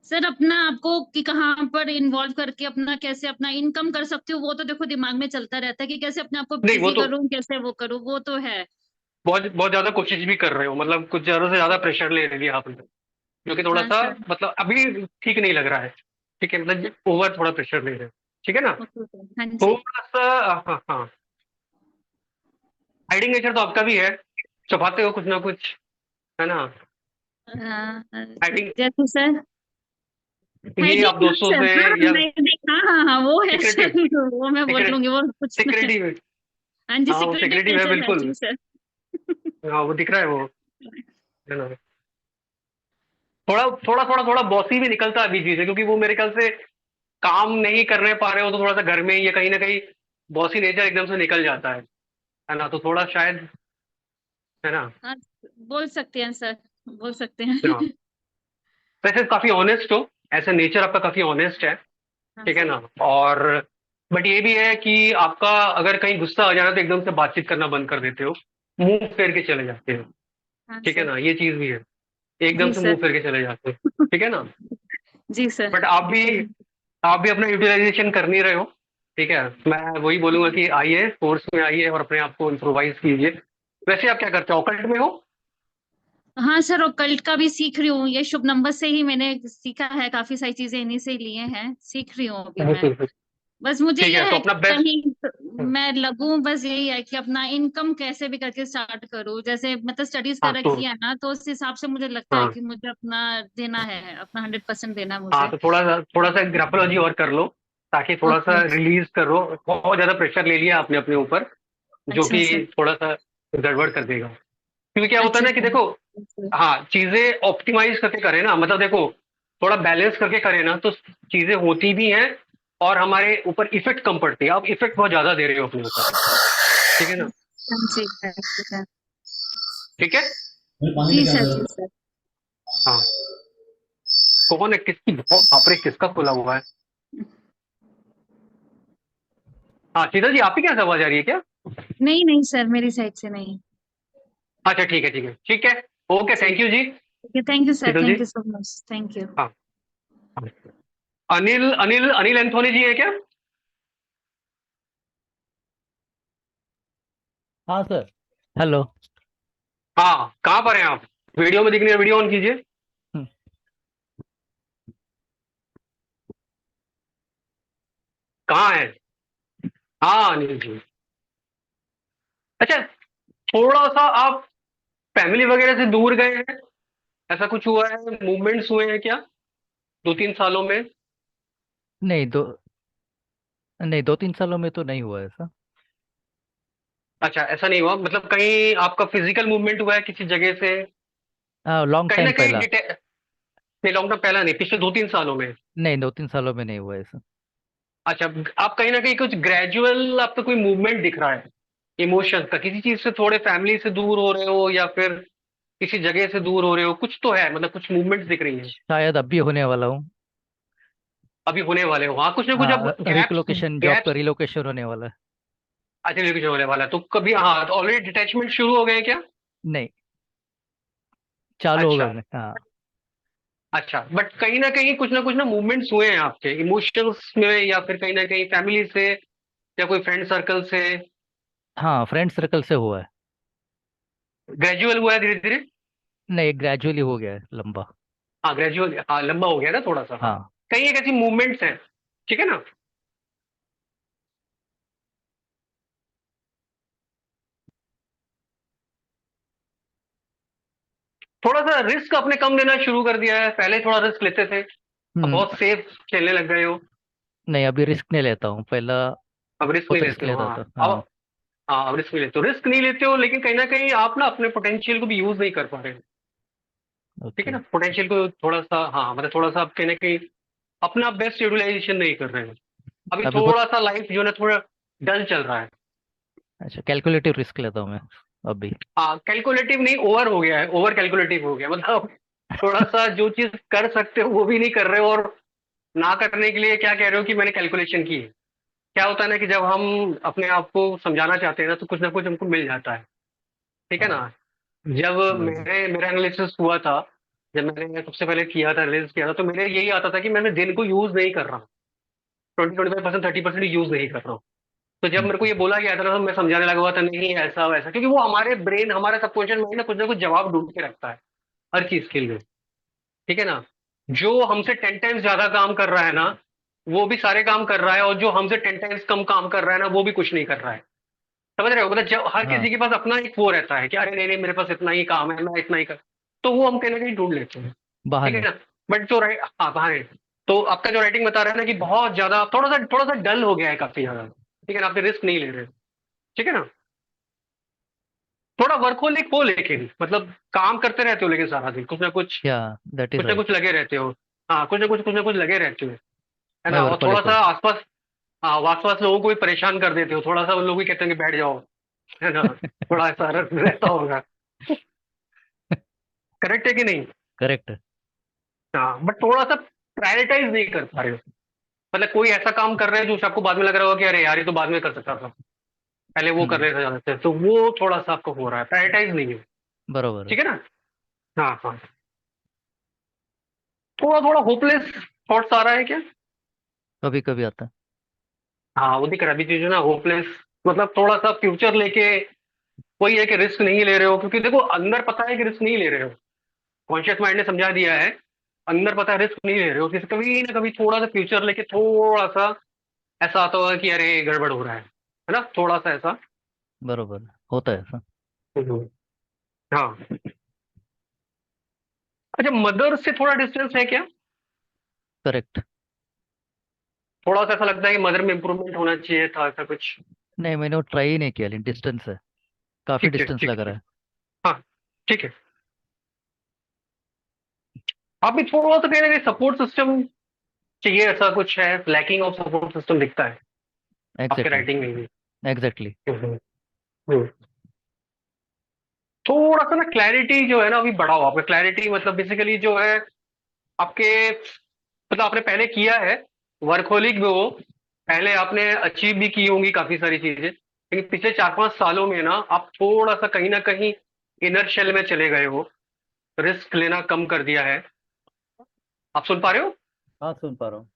सर, अपना आपको कि कहाँ पर इन्वॉल्व करके अपना कैसे अपना इनकम कर सकती हूँ, वो तो देखो दिमाग में चलता रहता है कि कैसे अपने आप को नहीं, वो बिजी तो करूँ, कैसे वो करूँ, वो तो है। बहुत बहुत ज्यादा कोशिश भी कर रहे हो, मतलब कुछ ज्यादा से ज्यादा प्रेशर ले लिया आपने, जो कि थोड़ा हाँ सा, सर। मतलब अभी ठीक नहीं लग रहा है, ठीक है, मतलब ओवर थोड़ा प्रेशर ले रहे हो, ठीक है ना, ओके सर, हाँ जी। थोड़ा सा। हाँ हाँ, हाइडिंग नेचर तो आपका भी है, छुपाते हो कुछ ना कुछ, है ना, हाइडिंग, जैसे सर, ये आप हाइजीन, हाँ दोस्तों सर, से हाँ या मैं हाँ हाँ हाँ, वो है सर। सिक्रेटिव, वो मैं बोल लूंगी, वो कुछ सिक्रेटिव, हाँ जी, हाँ वो सिक्रेटिव सिक्रेटिव है नेचर है बिल्कुल, जी सर। हाँ वो दिख रहा है वो, है ना, थोड़ा थोड़ा थोड़ा थोड़ा बॉसी भी निकलता है बीच बीच से, क्योंकि वो मेरे ख्याल से काम नहीं करने पा रहे हो, तो थोड़ा सा घर में ही या कहीं ना कहीं बॉसी नेचर एकदम से निकल जाता है ना, तो थोड़ा शायद, है ना। हाँ, बोल सकते हैं सर, बोल सकते हाँ, हैं। वैसे काफी ऑनेस्ट हो, ऐसा नेचर आपका काफी ऑनेस्ट है, हाँ ठीक है सर। ना, और बट ये भी है कि आपका अगर कहीं गुस्सा आ जाना तो एकदम से बातचीत करना बंद कर देते हो, मुंह फेर के चले जाते हो, हाँ ठीक है सर। ना, ये चीज भी है, एकदम जी से सर। मुंह फेर के चले जाते हो, ठीक है ना, जी सर। बट आप भी अपना यूटिलाइजेशन कर नहीं रहे हो, ठीक है, मैं वही बोलूंगा कि आइए कोर्स में आइए और अपने आप को इम्प्रोवाइज कीजिए। वैसे आप क्या करते हो, ऑकल्ट में हो। हाँ सर, और कल्ट का भी सीख रही हूँ, ये शुभ नंबर से ही मैंने सीखा है, काफी सारी चीजें इन्हीं से ही लिए हैं, सीख रही हूँ अभी मैं। बस मुझे ठीक ये है, तो है कि अपना बेस्ट, कहीं मैं लगूं, बस यही है कि अपना इनकम कैसे भी करके स्टार्ट करूं, जैसे मतलब स्टडीज हाँ कर तो रखी है ना, तो उस हिसाब से मुझे लगता है हाँ कि मुझे अपना देना है, अपना 100% देना है हाँ, मुझे। तो थोड़ा सा ग्राफोलॉजी और कर लो, ताकि थोड़ा सा ओके। रिलीज करो, बहुत ज्यादा प्रेशर ले लिया आपने अपने ऊपर, जो अच्छा कि सर। थोड़ा सा गड़बड़ कर देगा, क्योंकि क्या होता है अच्छा ना कि सर। देखो, हाँ चीजें ऑप्टिमाइज करके करें ना, मतलब देखो थोड़ा बैलेंस करके करें ना, तो चीजें होती भी हैं और हमारे ऊपर इफेक्ट कम पड़ती है, आप इफेक्ट बहुत ज्यादा दे रहे हो अपने ऊपर, ठीक है ना, हाँ जी सर। ठीक है, जी सर। जी सर। हाँ, कौन है, किसकी बहुत बाप रे, किसका खुला हुआ है। हाँ सीता जी, आप ही क्या आवाज आ रही है क्या। नहीं नहीं सर, मेरी साइड से नहीं। अच्छा ठीक है ठीक है ठीक है, ओके, जी। थैंक यू जी, okay, thank you sir, Sheetal ji. Thank you so much, thank you. हाँ हाँ। अनिल अनिल अनिल एंथोनी जी है क्या। हाँ सर। हेलो। हाँ, कहाँ पर हैं आप, वीडियो में दिख रही है, वीडियो ऑन कीजिए। हम्म, कहाँ है, हाँ अनिल जी। अच्छा, थोड़ा सा आप फैमिली वगैरह से दूर गए हैं, ऐसा कुछ हुआ है, मूवमेंट्स हुए हैं क्या 2-3 सालों में। नहीं दो नहीं 2-3 सालों में तो नहीं हुआ ऐसा। अच्छा, ऐसा नहीं हुआ, मतलब कहीं आपका फिजिकल मूवमेंट हुआ है किसी जगह से, लॉन्ग कहीं टाइम ना कहीं पहला। नहीं, लॉन्ग टर्म पहला नहीं, पिछले 2-3 सालों में। नहीं 2-3 सालों में नहीं हुआ ऐसा। अच्छा, आप कहीं ना कहीं कुछ ग्रेजुअल आपका कोई मूवमेंट दिख रहा है, इमोशन का, किसी चीज से थोड़े फैमिली से दूर हो रहे हो या फिर किसी जगह से दूर हो रहे हो, कुछ तो है, मतलब कुछ मूवमेंट्स दिख रही हैं, शायद अब भी होने वाला हूँ। अभी होने वाले हो, हाँ कुछ ना कुछ अब हाँ, गैप्स रिलोकेशन, जॉब का गैप्स। रिलोकेशन होने वाला है। अच्छा रिलोकेशन होने वाला है, तो कभी, हाँ तो ऑलरेडी डिटैचमेंट शुरू हो गए क्या। नहीं, चालू होगा अच्छा नहीं, हाँ। अच्छा, बट कहीं ना कुछ ना मूवमेंट्स हुए हैं आपके इमोशंस में, या फिर कहीं ना कहीं फैमिली से या कोई फ्रेंड सर्कल से। हाँ फ्रेंड सर्कल से हुआ है। ग्रेजुअल हुआ है धीरे धीरे? नहीं, ग्रेजुअली हो गया है लंबा। हाँ ग्रेजुअल, हाँ लंबा हो गया ना थोड़ा सा। हाँ हाँ। कई एक ऐसी मूवमेंट्स हैं, ठीक है ना। थोड़ा सा रिस्क आपने कम लेना शुरू कर दिया है, पहले थोड़ा रिस्क लेते थे, अब बहुत सेफ खेलने लग गए हो। नहीं, अभी रिस्क नहीं लेता हूँ, पहला अब रिस्क बहुत नहीं रिस्क लेते हो, लेता हाँ था। अब। हाँ। हाँ अब रिस्क नहीं लेते हो, रिस्क नहीं लेते हो, लेकिन कहीं ना कहीं आप ना अपने पोटेंशियल को भी यूज नहीं कर पा रहे हो, ठीक है ओके। ना। पोटेंशियल को थोड़ा सा, हाँ मतलब थोड़ा सा आप कहीं ना कहीं अपना बेस्ट यूटिलाइजेशन नहीं कर रहे हो। अभी अभी बहुत थोड़ा सा लाइफ जो है ना थोड़ा डल चल रहा है। अच्छा, कैलकुलेटिव रिस्क लेता हूँ मैं अभी। हाँ कैलकुलेटिव नहीं, ओवर हो गया है, ओवर कैलकुलेटिव हो गया, मतलब थोड़ा सा जो चीज कर सकते हो वो भी नहीं कर रहे हो, और ना करने के लिए क्या कह रहे हो कि मैंने कैलकुलेशन की है। क्या होता है ना कि जब हम अपने आप को समझाना चाहते हैं ना कुछ हमको मिल जाता है, ठीक है हाँ। ना। जब मेरा एनालिसिस हुआ था, जब मैंने सबसे पहले किया था, एनालिसिस किया था, तो मेरे यही आता था कि मैंने दिन को यूज नहीं कर रहा हूँ, 20-25%, 30% यूज नहीं कर रहा हूँ। तो जब मेरे को ये बोला गया था ना, तो मैं समझाने लगा हुआ था नहीं ऐसा वैसा, क्योंकि वो हमारे ब्रेन, हमारा सबकॉन्शियस माइंड ना कुछ जवाब ढूंढ के रखता है हर चीज के लिए, ठीक है ना। जो हमसे 10 टाइम्स ज्यादा काम कर रहा है ना, वो भी सारे काम कर रहा है, और जो हमसे 10 टाइम्स कम काम कर रहा है ना, वो भी कुछ नहीं कर रहा है। समझ रहे हो, मतलब जब हर हाँ, किसी के पास अपना एक वो रहता है कि अरे नहीं नहीं मेरे पास इतना ही काम है, मैं इतना ही कर, तो वो हम कहीं ना कहीं ढूंढ लेते हैं, ठीक है बहाने। ना। बट जो राइट, हाँ बाहर, तो आपका जो राइटिंग बता रहा है ना कि बहुत ज्यादा थोड़ा सा डल हो गया है काफी ज्यादा, ठीक है ना, आप रिस्क नहीं ले रहे हो, ठीक है ना। थोड़ा वर्कहोलिक हो, लेकिन मतलब काम करते रहते हो, लेकिन सारा दिन या दैट इज कुछ ना राइट। कुछ लगे रहते हो। हाँ कुछ ना कुछ लगे रहते हो, है मैं ना। और थोड़ा वर्कहोलिक सा हूँ। आसपास, हाँ आसपास लोगों को भी परेशान कर देते हो थोड़ा सा, उन लोग भी कहते हैं कि बैठ जाओ, है ना। थोड़ा ऐसा रहता होगा, करेक्ट है कि नहीं। करेक्ट है। हाँ बट थोड़ा सा प्रायोरिटाइज नहीं कर पा रहे हो, मतलब कोई ऐसा काम कर रहे हैं जो आपको बाद में लग रहा होगा कि अरे यार ये तो बाद में कर सकता था, पहले वो कर हम्म। रहे थे ज्यादा से, तो वो थोड़ा सा आपको हो रहा है, प्रायोरिटाइज नहीं है, बरोबर है। ठीक है ना। हाँ हाँ, थोड़ा थोड़ा होपलेस थॉट्स आ रहा है क्या। कभी कभी आता है। हाँ वो दिख रहा है अभी चीज ना, होपलेस, मतलब थोड़ा सा फ्यूचर लेके, वही है कि रिस्क नहीं ले रहे हो, क्योंकि देखो अंदर पता है कि रिस्क नहीं ले रहे हो, कॉन्शियस माइंड ने समझा दिया है, अंदर पता है रिस्क नहीं ले रहे हो, किसी कभी ना कभी थोड़ा सा फ्यूचर लेके थोड़ा सा ऐसा आता होगा कि अरे गड़बड़ हो रहा है ना, थोड़ा सा ऐसा। बरोबर है, होता है ऐसा। हम्म, हाँ। अच्छा मदर से थोड़ा डिस्टेंस है क्या? करेक्ट। थोड़ा सा ऐसा लगता है कि मदर में इंप्रूवमेंट होना चाहिए था, ऐसा कुछ। नहीं, मैंने वो ट्राई ही नहीं किया, लेकिन डिस्टेंस है, काफी ठीक है डिस्टेंस ठीक लग है, रहा है। हाँ ठीक है। आप भी थोड़ा सा कहीं ना कहीं सपोर्ट सिस्टम चाहिए, ऐसा कुछ है, लैकिंग ऑफ सपोर्ट सिस्टम दिखता है आपके एग्जैक्टली। राइटिंग में भी। एग्जैक्टली। हम्म, हम्म। थोड़ा सा ना क्लैरिटी जो है ना अभी बढ़ाओ, आपका क्लैरिटी मतलब बेसिकली जो है आपके, मतलब आपने पहले किया है, वर्कहोलिक भी हो, पहले आपने अचीव भी की होंगी काफी सारी चीजें, लेकिन पिछले 4-5 सालों में ना आप थोड़ा सा कहीं ना कहीं इनर शेल में चले गए हो, रिस्क लेना कम कर दिया है। आप सुन पा रहे हो? हाँ, सुन पा रहा हूँ।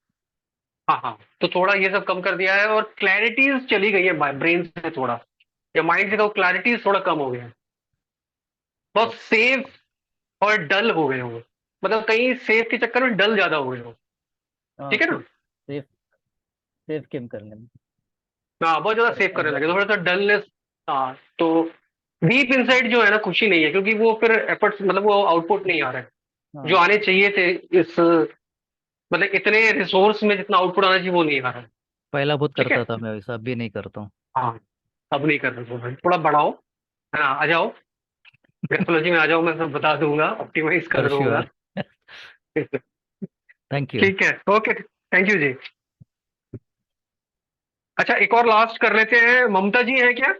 हाँ हाँ, तो थोड़ा ये सब कम कर दिया है, और क्लैरिटीज चली गई है ब्रेन से थोड़ा, या माइंड से, तो क्लैरिटीज थोड़ा कम हो गया है, बहुत सेफ और डल हो गए हो, मतलब कहीं सेफ के चक्कर में डल ज्यादा हो गए हो, हाँ, ठीक है ना। सेफ। सेफ गेम करने में। हाँ बहुत ज्यादा सेव करने लगे, थोड़ा सा डलनेस। हाँ तो डीप इनसाइड जो है ना खुशी नहीं है, क्योंकि वो फिर एफर्ट्स, मतलब वो आउटपुट नहीं आ रहा है जो हाँ, आने चाहिए थे, इस मतलब इतने रिसोर्स में जितना आउटपुट आना चाहिए वो नहीं आ रहा है, पहला बहुत ठीक है। करता था मैं वैसा, अभी नहीं करता हूँ। हाँ अब नहीं कर रहे, थोड़ा बढ़ाओ, है ना, आ जाओ ग्राफोलॉजी में, आ जाओ, मैं सब बता दूंगा, ऑप्टिमाइज कर पर दूंगा। श्योर। Thank you. ठीक है, ओके, थैंक यू जी। अच्छा एक और लास्ट कर लेते हैं, ममता जी है क्या?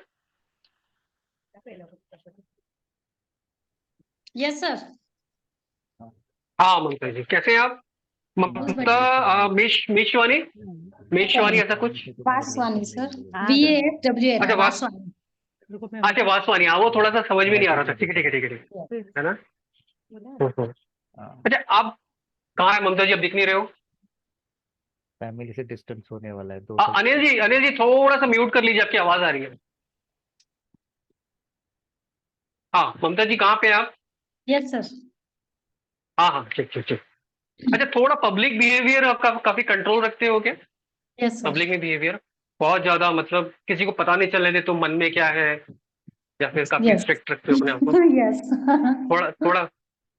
Yes sir. हाँ ममता जी कैसे हैं आप? बहुत ममता बढ़िया। मेशवानी, मेशवानी ऐसा कुछ। वासवानी सर, VASWN अच्छा वासवानी। अच्छा वासवानी, हाँ वो थोड़ा सा समझ में नहीं आ रहा था, ठीक है ठीक है ठीक है ठीक है ना। हम्म। अच्छा आप कहाँ है ममता जी, अब दिख नहीं रहे हो। फैमिली से डिस्टेंस होने वाला है 2 साल। अनिल जी थोड़ा सा म्यूट कर लीजिए, आपकी आवाज आ रही है। हाँ ममता जी कहाँ पे हैं आप? Yes sir. हाँ हाँ ठीक ठीक ठीक। अच्छा थोड़ा पब्लिक बिहेवियर आपका काफी कंट्रोल रखते हो क्या? Yes sir. पब्लिक में बिहेवियर बहुत ज्यादा, मतलब किसी को पता नहीं चलने देते तो मन में क्या है, या फिर काफी यस स्ट्रिक्ट रखते हो अपने आप को? यस थोड़ा थोड़ा थोड़ा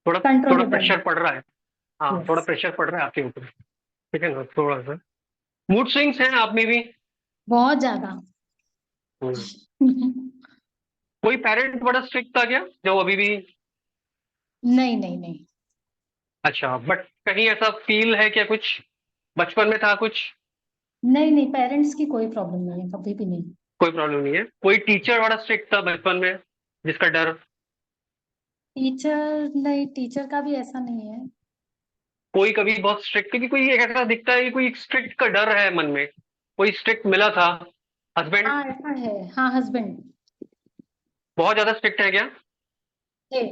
थोड़ा कंट्रोलेबल। प्रेशर पड़ रहा है। हाँ थोड़ा यस प्रेशर पड़ रहा है आपके ऊपर, ठीक है ना, थोड़ा सा मूड स्विंग्स हैं आप में भी। बहुत ज्यादा। कोई पेरेंट बड़ा स्ट्रिक्ट था क्या जो अभी भी? नहीं नहीं नहीं। अच्छा बट कहीं ऐसा फील है क्या, कुछ बचपन में था कुछ? नहीं नहीं, पेरेंट्स की कोई प्रॉब्लम नहीं है, कभी भी नहीं। कोई प्रॉब्लम नहीं है? कोई टीचर बड़ा स्ट्रिक्ट था बचपन में जिसका डर? टीचर नहीं, टीचर का भी ऐसा नहीं है। कोई कभी बहुत स्ट्रिक्ट, क्योंकि कोई एक ऐसा दिखता है कि कोई स्ट्रिक्ट का डर है मन में, कोई स्ट्रिक्ट मिला था? हस्बैंड हाँ ऐसा है, हाँ हस्बैंड बहुत ज्यादा स्ट्रिक्ट है क्या? है।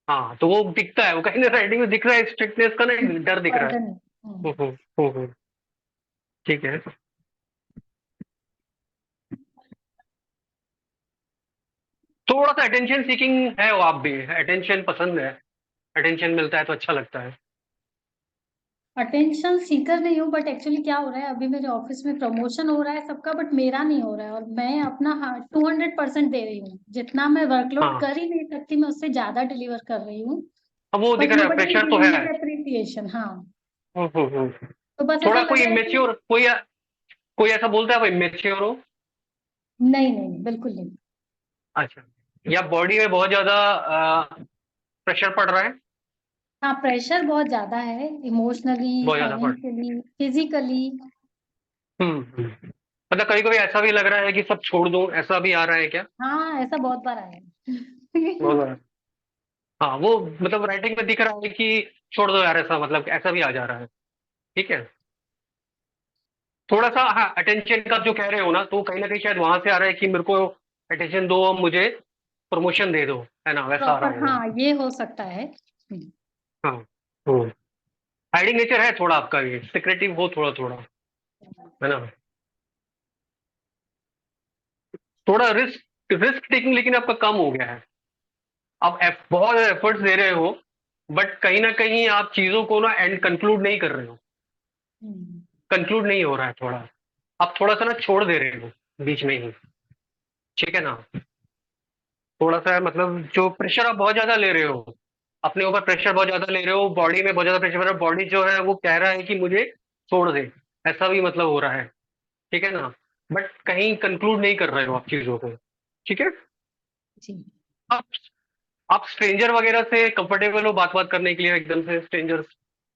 हाँ तो वो दिखता है, वो कहीं ना राइटिंग में दिख रहा है स्ट्रिक्टनेस का, ना डर दिख रहा है। बर्डन। हम्म, ठीक है। थोड़ा सा अटेंशन सीकिंग है वो, आप भी अटेंशन पसंद है, अटेंशन मिलता है तो अच्छा लगता है। अटेंशन सीकर नहीं हूँ, बट एक्चुअली क्या हो रहा है, अभी मेरे ऑफिस में प्रमोशन हो रहा है सबका, बट मेरा नहीं हो रहा है, और मैं अपना 200% दे रही हूँ, जितना मैं वर्कलोड हाँ कर ही नहीं सकती मैं उससे ज्यादा डिलीवर कर रही हूँ। अब वो दिख बट रहा है, नोबडी इज प्रेशर तो गिविंग है। It appreciation. हाँ हम्म। तो बस ऐसा थोड़ा लग कोई रहा है कि इमेच्योर, कोई ऐसा बोलता है वो इमेच्योर हो? नहीं नहीं नहीं, बिल्कुल नहीं। अच्छा, या बॉडी में बहुत ज्यादा प्रेशर पड़ रहा है? हाँ प्रेशर बहुत ज्यादा है, इमोशनली, बहुत ज्यादा पड़ फाइनेंशियली, फिजिकली। मतलब कभी कभी ऐसा भी लग रहा है कि सब छोड़ दूं, ऐसा भी आ रहा है क्या? हाँ ऐसा बहुत बार आया है। बहुत बार। हाँ वो मतलब राइटिंग में दिख रहा है कि छोड़ दो यार, ऐसा मतलब ऐसा भी आ जा रहा है, ठीक है। थोड़ा सा हाँ अटेंशन का जो कह रहे हो ना, तो कहीं ना कहीं शायद वहां से आ रहा है कि मेरे को अटेंशन दो, मुझे प्रमोशन दे दो, है ना, वैसा आ रहा प्रॉपर, होगा। हाँ ये हो सकता है। हाँ हाइडिंग नेचर है थोड़ा आपका, ये सिक्रेटिव हो थोड़ा थोड़ा, है ना, थोड़ा रिस्क रिस्क टेकिंग लेकिन आपका कम हो गया है। आप बहुत एफर्ट्स दे रहे हो, बट कहीं ना कहीं आप चीजों को ना एंड कंक्लूड नहीं कर रहे हो, कंक्लूड नहीं हो रहा है थोड़ा, आप थोड़ा सा ना छोड़ दे रहे हो बीच में ही, ठीक है ना। थोड़ा सा मतलब जो प्रेशर आप बहुत ज्यादा ले रहे हो, अपने ऊपर प्रेशर बहुत ज्यादा ले रहे हो, बॉडी में बहुत ज्यादा प्रेशर, मतलब बॉडी जो है वो कह रहा है कि मुझे छोड़ दे, ऐसा भी मतलब हो रहा है, ठीक है ना, बट कहीं कंक्लूड नहीं कर रहे हो आप चीजों को, ठीक है। जी। आप आप स्ट्रेंजर वगैरह से कंफर्टेबल हो बात बात करने के लिए, एकदम से स्ट्रेंजर्स,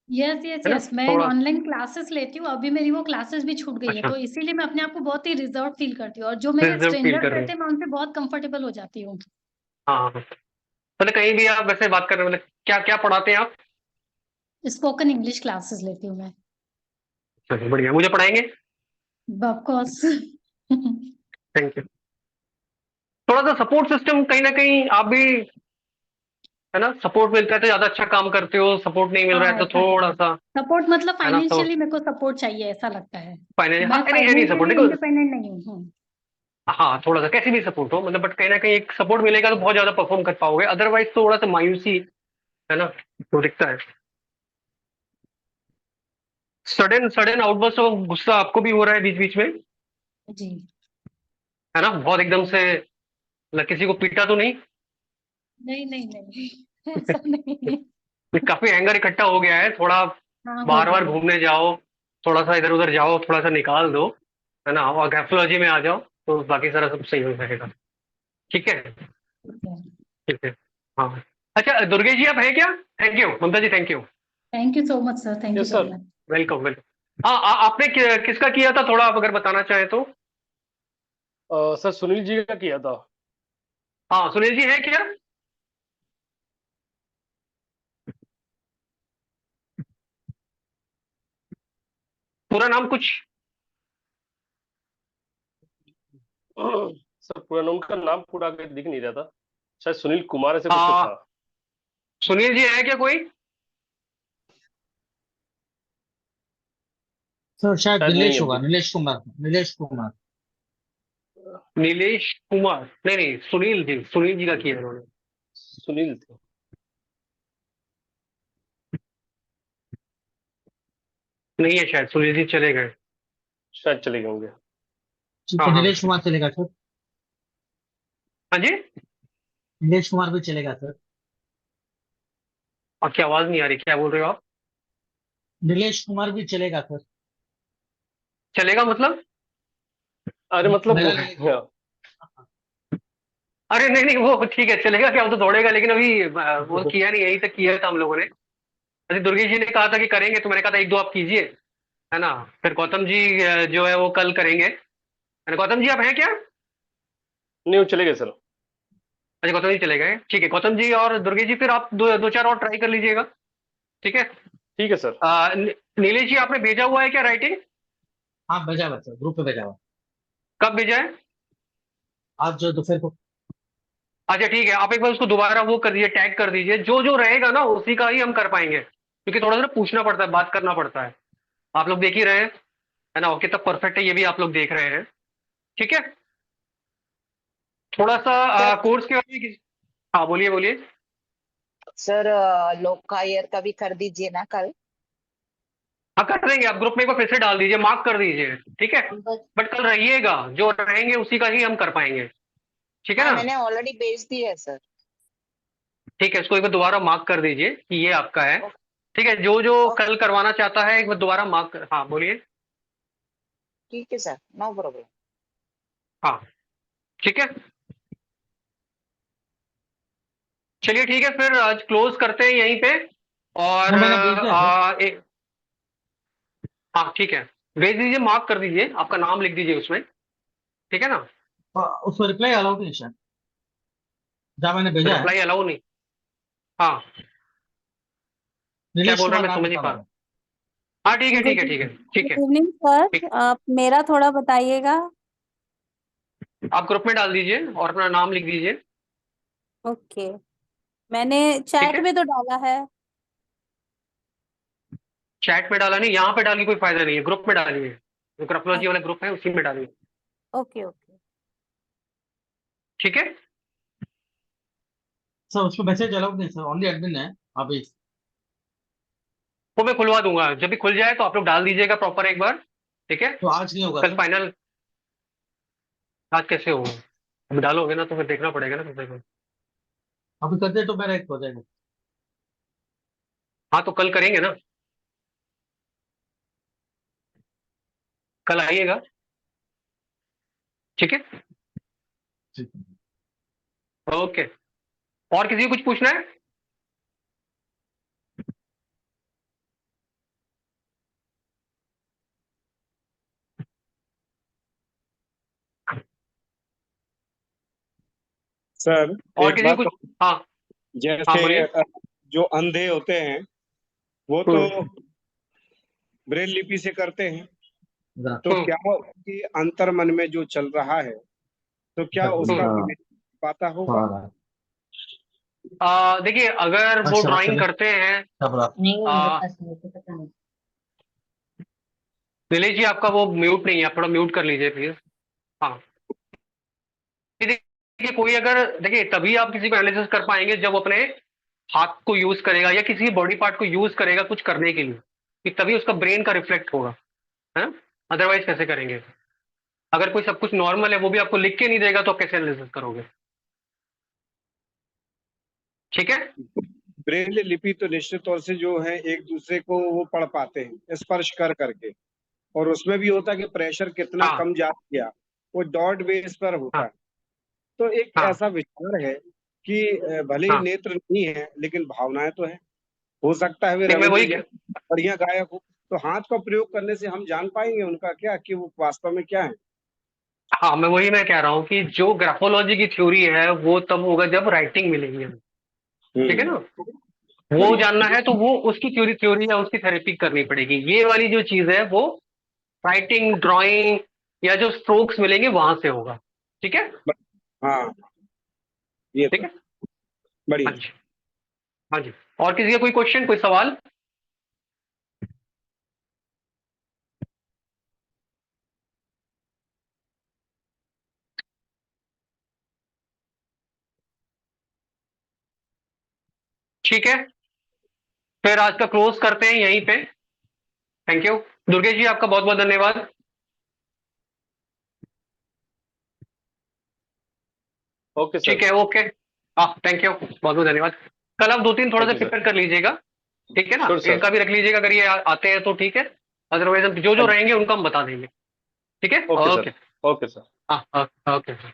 यस यस है ना, यस, मैं थोड़ा। ऑनलाइन क्लासेस लेती हूँ, अभी मेरी वो क्लासेस भी छूट गई है, अच्छा तो इसीलिए मैं अपने आप को बहुत ही रिजर्व फील करती हूँ, और जो मेरे रिजर्व फील स्ट्रेंजर्स कर रहे रहते हो? हैं मैं उनसे बहुत कंफर्टेबल हो जाती हूँ। हाँ मतलब कहीं भी आप वैसे बात कर रहे हो, मतलब क्या क्या पढ़ाते हैं आप? स्पोकन इंग्लिश क्लासेस लेती हूँ मैं। चलिए बढ़िया, मुझे पढ़ाएंगे? Of course. Thank you. थोड़ा सा सपोर्ट सिस्टम कहीं ना कहीं आप भी, है ना, सपोर्ट मिलता है तो ज्यादा अच्छा काम करते हो, सपोर्ट नहीं मिल रहा हाँ है तो ऐसा है, थोड़ा सा, सपोर्ट मतलब है ना, तो फाइनेंशियली मेरे को सपोर्ट चाहिए ऐसा लगता है। फाइनेंशियल, मैं हाँ एनी सपोर्ट फाइनेंशियली देखो, इंडिपेंडेंट नहीं हूँ। हाँ थोड़ा सा कैसी भी सपोर्ट हो मतलब, बट कहीं ना कहीं एक सपोर्ट मिलेगा तो बहुत ज्यादा परफॉर्म कर पाओगे, अदरवाइज थोड़ा सा मायूसी, है ना, तो दिखता है। सडन सडन आउटबर्स्ट ऑफ गुस्सा आपको भी हो रहा है बीच बीच में, जी। है ना, बहुत एकदम से, मतलब किसी को पीटा तो नहीं? नहीं नहीं नहीं ऐसा नहीं। काफी एंगर इकट्ठा हो गया है थोड़ा, हाँ हो बार गया बार है। घूमने जाओ, थोड़ा सा इधर उधर जाओ, थोड़ा सा निकाल दो, है ना, और ग्राफोलॉजी में आ जाओ तो बाकी सारा सब सही हो जाएगा, ठीक है। ठीक है। हाँ अच्छा दुर्गेश जी आप हैं क्या? Thank you Mamta ji, thank you. Thank you so much sir, thank you yes so sir. Much. Welcome welcome. हाँ आपने किसका किया था, थोड़ा आप अगर बताना चाहें तो? सर सुनील जी का किया था। हाँ सुनील जी हैं क्या? पूरा नाम कुछ? सर पूरा उनका नाम पूरा आगे दिख नहीं रहा था, शायद सुनील कुमार ऐसे कुछ तो था। सुनील जी है क्या कोई? सर शायद शायद नहीं नीलेश है होगा, अभी। नीलेश कुमार, नीलेश कुमार। नीलेश कुमार, नहीं नहीं, सुनील जी का किया है उन्होंने। सुनील थे। नहीं है शायद, सुनील जी चले गए। शायद चले गए होंगे। ठीक हाँ है, हाँ नीलेश कुमार चलेगा सर। हाँ जी। नीलेश कुमार भी चलेगा सर। आपकी आवाज नहीं आ रही, क्या बोल रहे हो आप? नीलेश कुमार भी चलेगा सर। चलेगा मतलब? अरे मतलब मेरा अरे नहीं नहीं, वो ठीक है, चलेगा क्या, वो तो दौड़ेगा, लेकिन अभी वो किया नहीं, यही तक किया था हम लोगों ने। अरे दुर्गेश जी ने कहा था कि करेंगे, तो मैंने कहा था एक दो आप कीजिए, है ना। फिर गौतम जी जो है वो कल करेंगे। अरे गौतम जी आप हैं क्या? नहीं, वो चले गए सर। अच्छा गौतम जी चले गए, ठीक है। गौतम जी और दुर्गेश जी, फिर आप दो चार और ट्राई कर लीजिएगा, ठीक है। ठीक है सर। नीलेश जी आपने भेजा हुआ है क्या राइटिंग? हाँ भेजा हुआ सर, ग्रुप पे भेजा हुआ। कब भेजा है? आज जो दोपहर को। अच्छा ठीक है, आप एक बार उसको दोबारा वो कर दीजिए, टैग कर दीजिए, जो जो रहेगा ना उसी का ही हम कर पाएंगे, क्योंकि थोड़ा सा ना पूछना पड़ता है, बात करना पड़ता है। आप लोग देख ही रहे हैं, है ना, कितना परफेक्ट है ये भी आप लोग देख रहे हैं, ठीक है। थोड़ा सा सर कोर्स के बारे में हाँ बोलिए बोलिए। सर लोकायर का भी कर दीजिए ना कल। हाँ कर देंगे, आप ग्रुप में एक बार फिर से डाल दीजिए, मार्क कर दीजिए, ठीक है। बट कल रहिएगा, जो रहेंगे उसी का ही हम कर पाएंगे, ठीक है हाँ ना। मैंने ऑलरेडी भेज दी है सर। ठीक है, इसको एक बार दोबारा मार्क कर दीजिए कि ये आपका है, ओके ठीक है। जो जो ओके, कल करवाना चाहता है एक बार दोबारा मार्क कर, हाँ बोलिए। ठीक है सर, नो प्रॉब्लम। हाँ ठीक है, चलिए ठीक है, फिर आज क्लोज करते हैं यहीं पे। और मैंने भेज दिया सर। एक, हाँ ठीक है, भेज दीजिए, मार्क कर दीजिए, आपका नाम लिख दीजिए उसमें, ठीक है ना। उसको रिप्लाई अलाउड नहीं सर, जहाँ मैंने भेजा है। रिप्लाई अलाउ नहीं? हाँ क्या नीलेश बोल रहा है, कुमार मैं नाम समझ नहीं लिखा पा हुआ रहा। है। हाँ ठीक है ठीक गुड है ठीक है ठीक गुड है इवनिंग सर, ठीक। आप मेरा थोड़ा बताइएगा। आप ग्रुप में डाल दीजिए और अपना नाम लिख दीजिए, ओके, मैंने ठीक चैट है। में तो डाला है। चैट में डाला नहीं, यहाँ पे डालने की कोई फायदा नहीं है, ग्रुप में डालिए, जो ग्राफोलॉजी वाला ग्रुप है उसी में डालिए, ओके ओके, ठीक है। सर उसको मैसेज अलाउड नहीं सर, ओनली एडमिन है अभी। वो मैं खुलवा दूंगा, जब भी खुल जाए तो आप लोग डाल दीजिएगा प्रॉपर एक बार, ठीक है। तो आज नहीं होगा कल सर। फाइनल, आज कैसे होगा? अभी डालोगे ना तो फिर देखना पड़ेगा ना सबसे पहले। अभी कर दे तो मेरा एक हो जाएगा। हाँ तो कल करेंगे ना, कल आइएगा, ठीक है। ठीक है। ओके, और किसी को कुछ पूछना है? सर और एक किसी को बात, कुछ, हाँ हाँ जैसे बोलिए। जो अंधे होते हैं वो तो हम्म ब्रेल लिपि से करते हैं, तो हम्म क्या कि अंतर मन में जो चल रहा है, तो क्या उसका हम्म। विवेक पाता होगा? देखिए अगर वो ड्राइंग करते हैं, आ, नीलेश जी आपका वो म्यूट नहीं है, आप थोड़ा म्यूट कर लीजिए प्लीज। हाँ ये देखिए, कोई अगर, देखिए तभी आप किसी को एनालिसिस कर पाएंगे जब अपने हाथ को यूज करेगा या किसी बॉडी पार्ट को यूज करेगा कुछ करने के लिए, कि तभी उसका ब्रेन का रिफ्लेक्ट होगा, है ना। अदरवाइज कैसे करेंगे? अगर कोई सब कुछ नॉर्मल है, वो भी आपको लिख के नहीं देगा, तो आप कैसे एनालिसिस करोगे? ठीक है। ब्रेल लिपि तो निश्चित तौर से जो है एक दूसरे को वो पढ़ पाते हैं स्पर्श कर करके, और उसमें भी होता है कि प्रेशर कितना हाँ कम जा गया, वो डॉट बेस पर होता हाँ है। तो एक हाँ ऐसा विचार है कि भले ही हाँ, नेत्र नहीं है लेकिन भावनाएं तो है। हो सकता है वे नहीं मैं रविंद्र वही, जैसे बढ़िया गायक हो, तो हाथ का प्रयोग करने से हम जान पाएंगे उनका क्या, कि वो वास्तव में क्या है। हाँ मैं कह रहा हूँ कि जो ग्राफोलॉजी की थ्योरी है वो तब होगा जब राइटिंग मिलेगी हमें, ठीक है ना। वो बढ़िया। जानना है तो वो उसकी थ्योरी थ्योरी या उसकी थेरेपी करनी पड़ेगी। ये वाली जो चीज है वो राइटिंग, ड्राइंग या जो स्ट्रोक्स मिलेंगे वहां से होगा, ठीक है। हाँ ये ठीक तो है, हाँ बढ़िया। जी, हाँ जी। और किसी का कोई क्वेश्चन, कोई सवाल? ठीक है, फिर आज का क्लोज करते हैं यहीं पे। थैंक यू दुर्गेश जी, आपका बहुत बहुत धन्यवाद। ओके ठीक सर। है, ओके, हाँ थैंक यू, बहुत बहुत धन्यवाद। कल आप 2-3 थोड़ा सा थैंक यू सर। प्रिपेयर कर लीजिएगा, ठीक है ना, श्योर सर। इनका भी रख लीजिएगा, अगर ये आते हैं तो ठीक है, अदरवाइज हम जो जो हाँ जी। रहेंगे उनको हम बता देंगे। ठीक है, okay okay, sir. Okay sir. हाँ ओके सर।